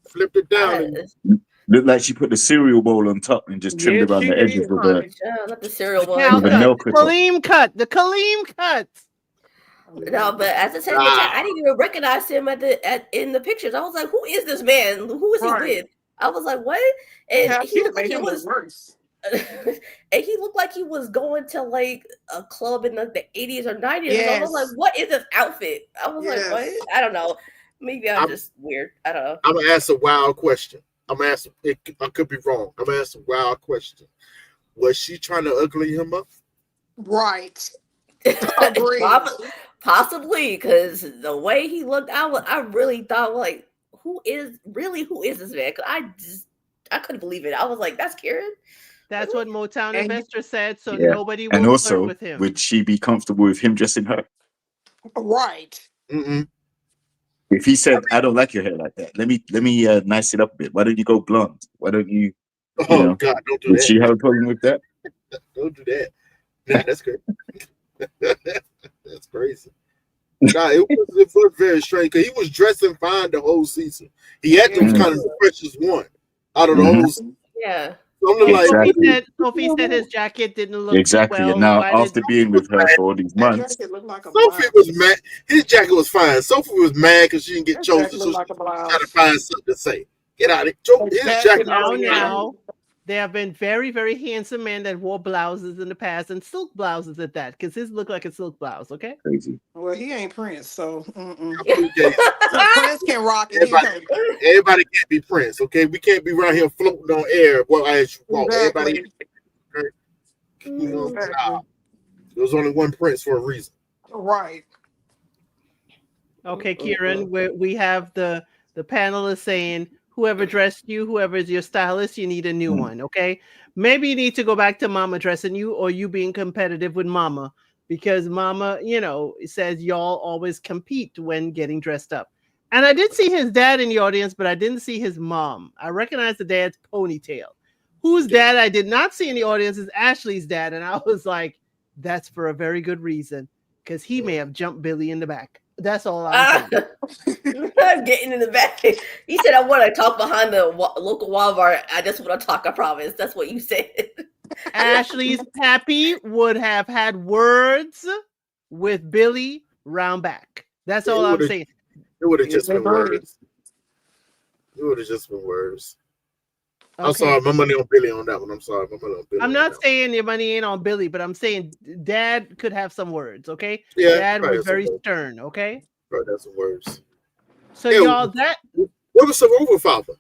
flipped it down. And Looked like she put the cereal bowl on top and just trimmed around the edges with a not the cereal The one. cow with a cut, nail the clipper. Kaleem cut, the Kaleem cut. No, but as I said in the chat, I didn't even recognize him in the pictures. I was like, "Who is this man? Who is he with?" I was like, "What?" And he looked like he was worse. and he looked like he was going to like a club in like the 80s or 90s. Yes. I was like, "What is this outfit?" I was like, "What?" I don't know. Maybe I'm just weird. I don't know. I'm gonna ask a wild question. I could be wrong. I'm gonna ask a wild question. Was she trying to ugly him up? Right. Agreed. Possibly, because the way he looked, I really thought like, who is this man? Cause I couldn't believe it. I was like, that's Kieran. That's what Motown Investor said. So Yeah. nobody And will also, flirt with him. would she be comfortable with him dressing her? Right. Mm-mm. If he said, "I don't like your hair like that. Let me nice it up a bit. Why don't you go blonde? Why don't you?" Oh God, don't do would that. she have a problem with that? Don't do that. Nah, that's good. That's crazy. Nah, it was very strange because he was dressing fine the whole season. He had to kind of the freshest one out of the whole season. Yeah. So I'm like, Sophie said his jacket didn't look Exactly. well. And now, Why after being with her for all these months, Sophie was mad. His jacket was fine. Sophie was mad because she didn't get chosen, so she got to find something to say. Get out of it. His jacket was now, there have been very, very handsome men that wore blouses in the past, and silk blouses at that, because his looked like a silk blouse. Okay. Crazy. Well, he ain't Prince, so Okay. Prince can rock it. Everybody can't be Prince, okay? We can't be around here floating on air. Well, as you walk, everybody. You know, there's only one Prince for a reason. Right. Okay, Kieran, we have the panelists saying whoever dressed you, whoever is your stylist, you need a new one. Okay, maybe you need to go back to Mama dressing you, or you being competitive with Mama, because Mama, says y'all always compete when getting dressed up. And I did see his dad in the audience, but I didn't see his mom. I recognize the dad's ponytail. Whose dad I did not see in the audience is Ashley's dad, and I was like, that's for a very good reason, because he may have jumped Billy in the back. That's all I'm saying. I'm getting in the back. He said, I want to talk behind the local Walmart. I just want to talk, I promise. That's what you said. Ashley's pappy would have had words with Billy round back. That's all I'm saying. It would have just been words. It would have just been words. Okay. I'm sorry, my money on Billy on that one. I'm sorry, my money on Billy. I'm not saying your money ain't on Billy, but I'm saying Dad could have some words, okay? Yeah, Dad was very stern, okay? Right, that's some words. So y'all, what was Sarova father?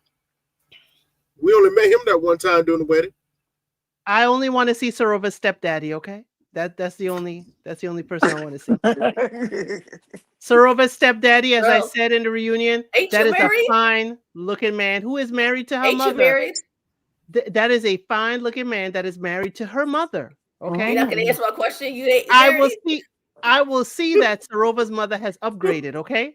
We only met him that one time during the wedding. I only want to see Sarova's stepdaddy, okay? That's the only person I want to see. Sarova's stepdaddy, as I said in the reunion, that is a fine looking man who is married to her mother. Married? That is a fine looking man that is married to her mother. Okay. You're not gonna answer my question. You ain't I will see that Sarova's mother has upgraded. Okay.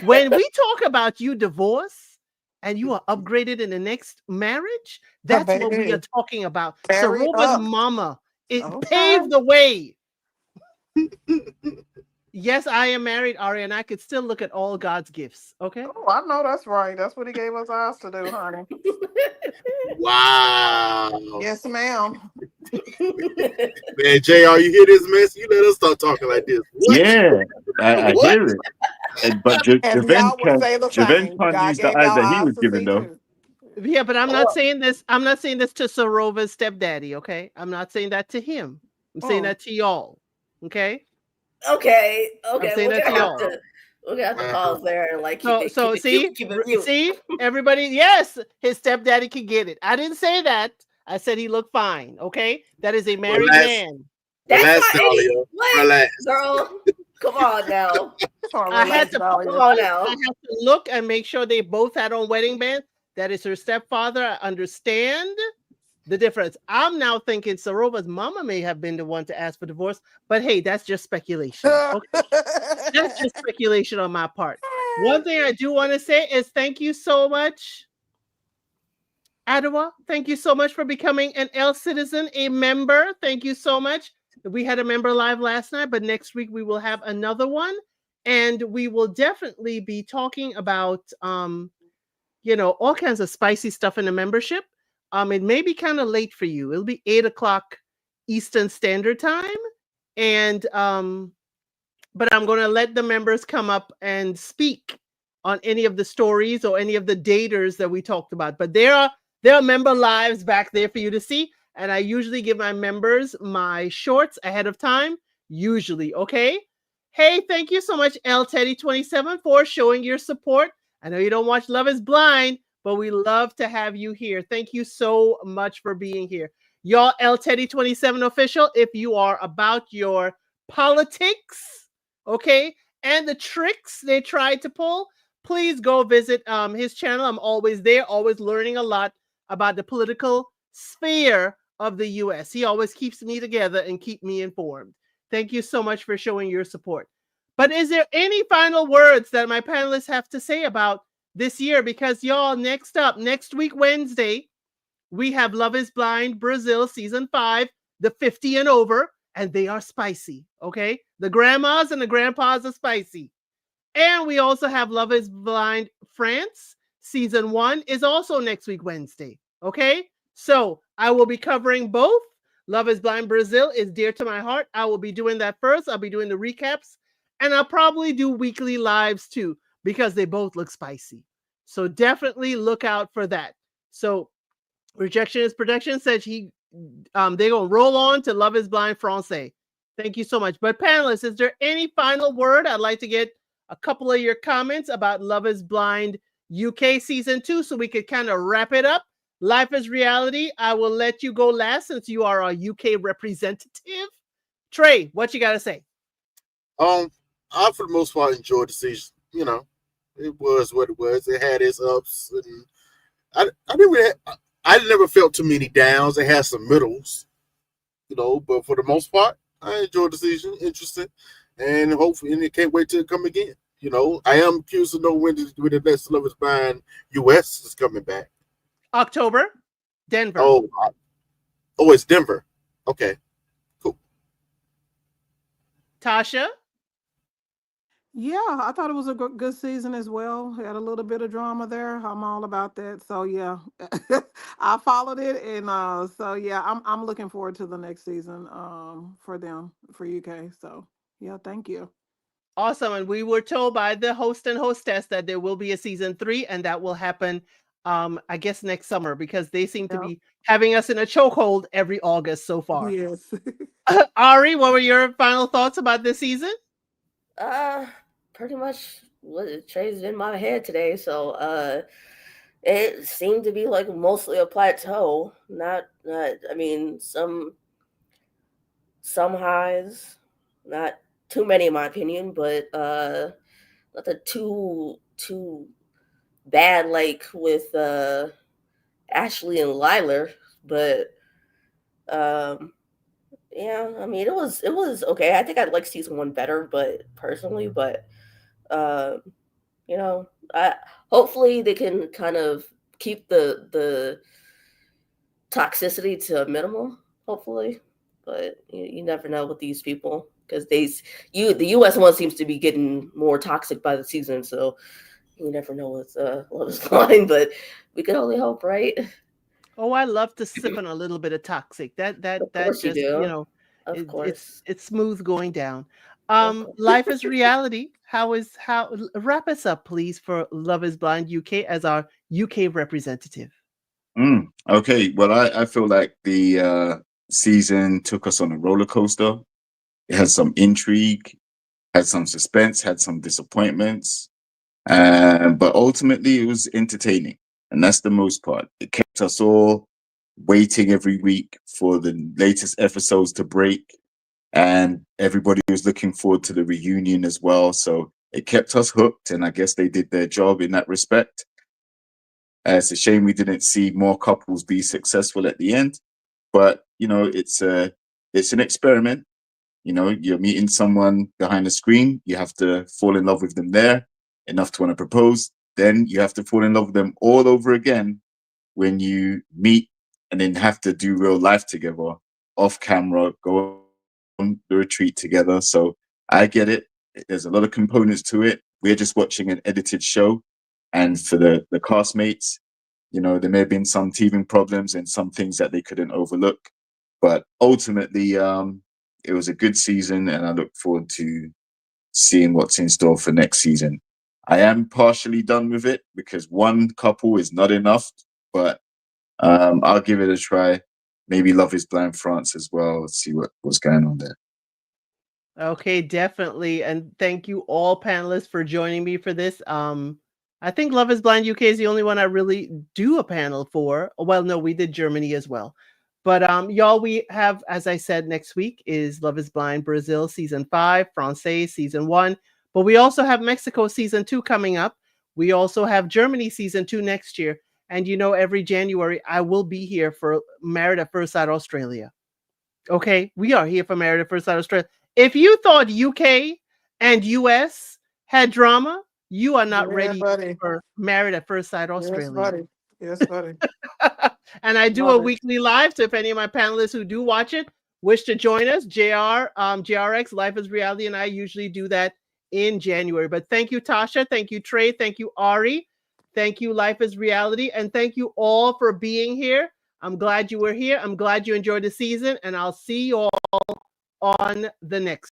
When we talk about you divorce and you are upgraded in the next marriage, that's what we are talking about. Sarova's mama, it paved the way. Yes, I am married, Ari, and I could still look at all God's gifts. Okay. Oh, I know that's right. That's what he gave us eyes to do, honey. Wow. Yes, ma'am. Man, JR, you hear this mess? You let us start talking like this. What? Yeah, I What? hear it. But And Javen y'all would can't say the Javen same. can't God use the gave eyes y'all that he eyes was to given see though. too. Yeah, but I'm not Well, saying this. I'm not saying this to Sorova's stepdaddy. Okay. I'm not saying that to him. I'm saying Mm. that to y'all. Okay. okay, I'm okay, saying that to y'all. we're gonna have to Wow. pause there and like keep So, it keep so it cute, see, keep it mute. see, everybody. Yes, his stepdaddy can get it. I didn't say that. I said he looked fine. Okay, that is a married Relax. man. That's Relax, not any Dahlia. what, Relax. girl. Come on now. So I had relax, to Come Dahlia. on pause. I now. had to look and make sure they both had on wedding bands. That is her stepfather. I understand the difference. I'm now thinking Sorova's mama may have been the one to ask for divorce, but hey, that's just speculation. Okay, that's just speculation on my part. One thing I do want to say is thank you so much, Adawa. Thank you so much for becoming an L citizen, a member. Thank you so much. We had a member live last night, but next week we will have another one, and we will definitely be talking about all kinds of spicy stuff in the membership. It may be kind of late for you. It'll be 8 o'clock Eastern Standard Time, and but I'm going to let the members come up and speak on any of the stories or any of the daters that we talked about. But there are member lives back there for you to see, and I usually give my members my shorts ahead of time. Usually, okay. Hey, thank you so much, L Teddy 27, for showing your support. I know you don't watch Love Is Blind, but we love to have you here. Thank you so much for being here, y'all. L Teddy 27 official. If you are about your politics, okay, and the tricks they tried to pull, please go visit his channel. I'm always there, always learning a lot about the political sphere of the US. He always keeps me together and keep me informed. Thank you so much for showing your support. But is there any final words that my panelists have to say about this year? Because y'all, next week Wednesday, we have Love Is Blind Brazil season 5, the 50 and over, and they are spicy. Okay, the grandmas and the grandpas are spicy. And we also have Love Is Blind France season 1 is also next week Wednesday. Okay, so I will be covering both. Love Is Blind Brazil is dear to my heart. I will be doing that first. I'll be doing the recaps, and I'll probably do weekly lives too because they both look spicy. So definitely look out for that. So Rejection is Protection says they're gonna roll on to Love Is Blind Francais. Thank you so much. But panelists, is there any final word? I'd like to get a couple of your comments about Love Is Blind UK season 2 so we could kind of wrap it up. Life is Reality. I will let you go last since you are our UK representative. Trey, what you gotta say? I for the most part enjoyed the season. It was what it was. It had its ups, and I didn't really. I never felt too many downs. It had some middles, but for the most part, I enjoyed the season. Interesting, and hopefully, and I can't wait till it come again. I am curious to know when the next Love Is Blind US is coming back. October, Denver. Oh, it's Denver. Okay, cool. Tasha? Yeah, I thought it was a good season as well. Had a little bit of drama there. I'm all about that. So yeah, I followed it, and so yeah, I'm looking forward to the next season for them for UK. So yeah, thank you. Awesome. And we were told by the host and hostess that there will be a season 3, and that will happen, I guess, next summer because they seem to Yep. be having us in a chokehold every August so far. Yes. Ari, what were your final thoughts about this season? Pretty much what Trey's in my head today. So, it seemed to be like mostly a plateau. Not. I mean, some highs, not too many in my opinion, but nothing too bad like with Ashley and Liler. But um, yeah, I mean it was okay. I think I like season 1 better, but personally, but um, I hopefully they can kind of keep the toxicity to a minimal. Hopefully. but you never know with these people because the U.S. one seems to be getting more toxic by the season, so you never know with Love Is Blind, but we can only hope, right? Oh, I love to sip on a little bit of toxic. Of That course you just, you do. know, Of course. it's smooth going down. Of course. Life is reality. Wrap us up, please, for Love is Blind UK as our UK representative. Okay, well, I feel like the season took us on a roller coaster. It had some intrigue, had some suspense, had some disappointments, but ultimately it was entertaining, and that's the most part. It kept us all waiting every week for the latest episodes to break, and everybody was looking forward to the reunion as well. So it kept us hooked, and I guess they did their job in that respect. It's a shame we didn't see more couples be successful at the end, but it's an experiment. You're meeting someone behind the screen. You have to fall in love with them there enough to want to propose. Then you have to fall in love with them all over again when you meet and then have to do real life together off camera, go on the retreat together. So I get it. There's a lot of components to it. We're just watching an edited show. And for the castmates, there may have been some teething problems and some things that they couldn't overlook. But ultimately, it was a good season, and I look forward to seeing what's in store for next season. I am partially done with it because one couple is not enough, but I'll give it a try. Maybe Love is Blind France as well. Let's see what's going on there. Okay, definitely. And thank you all panelists for joining me for this. I think Love is Blind UK is the only one I really do a panel for. Well, no, we did Germany as well. But y'all, we have, as I said, next week is Love is Blind Brazil season 5, Francais season 1. But we also have Mexico season 2 coming up. We also have Germany season 2 next year. And every January I will be here for Married at First Sight Australia. Okay, we are here for Married at First Sight Australia. If you thought UK and US had drama, you are not Yeah, ready buddy. for Married at First Sight Yes, Australia. buddy. Yes, buddy. And I do a Love it. weekly live. So if any of my panelists who do watch it wish to join us, JRX, Life is Reality, and I usually do that in January. But thank you, Tasha. Thank you, Trey. Thank you, Ari. Thank you, Life is Reality. And thank you all for being here. I'm glad you were here. I'm glad you enjoyed the season. And I'll see you all on the next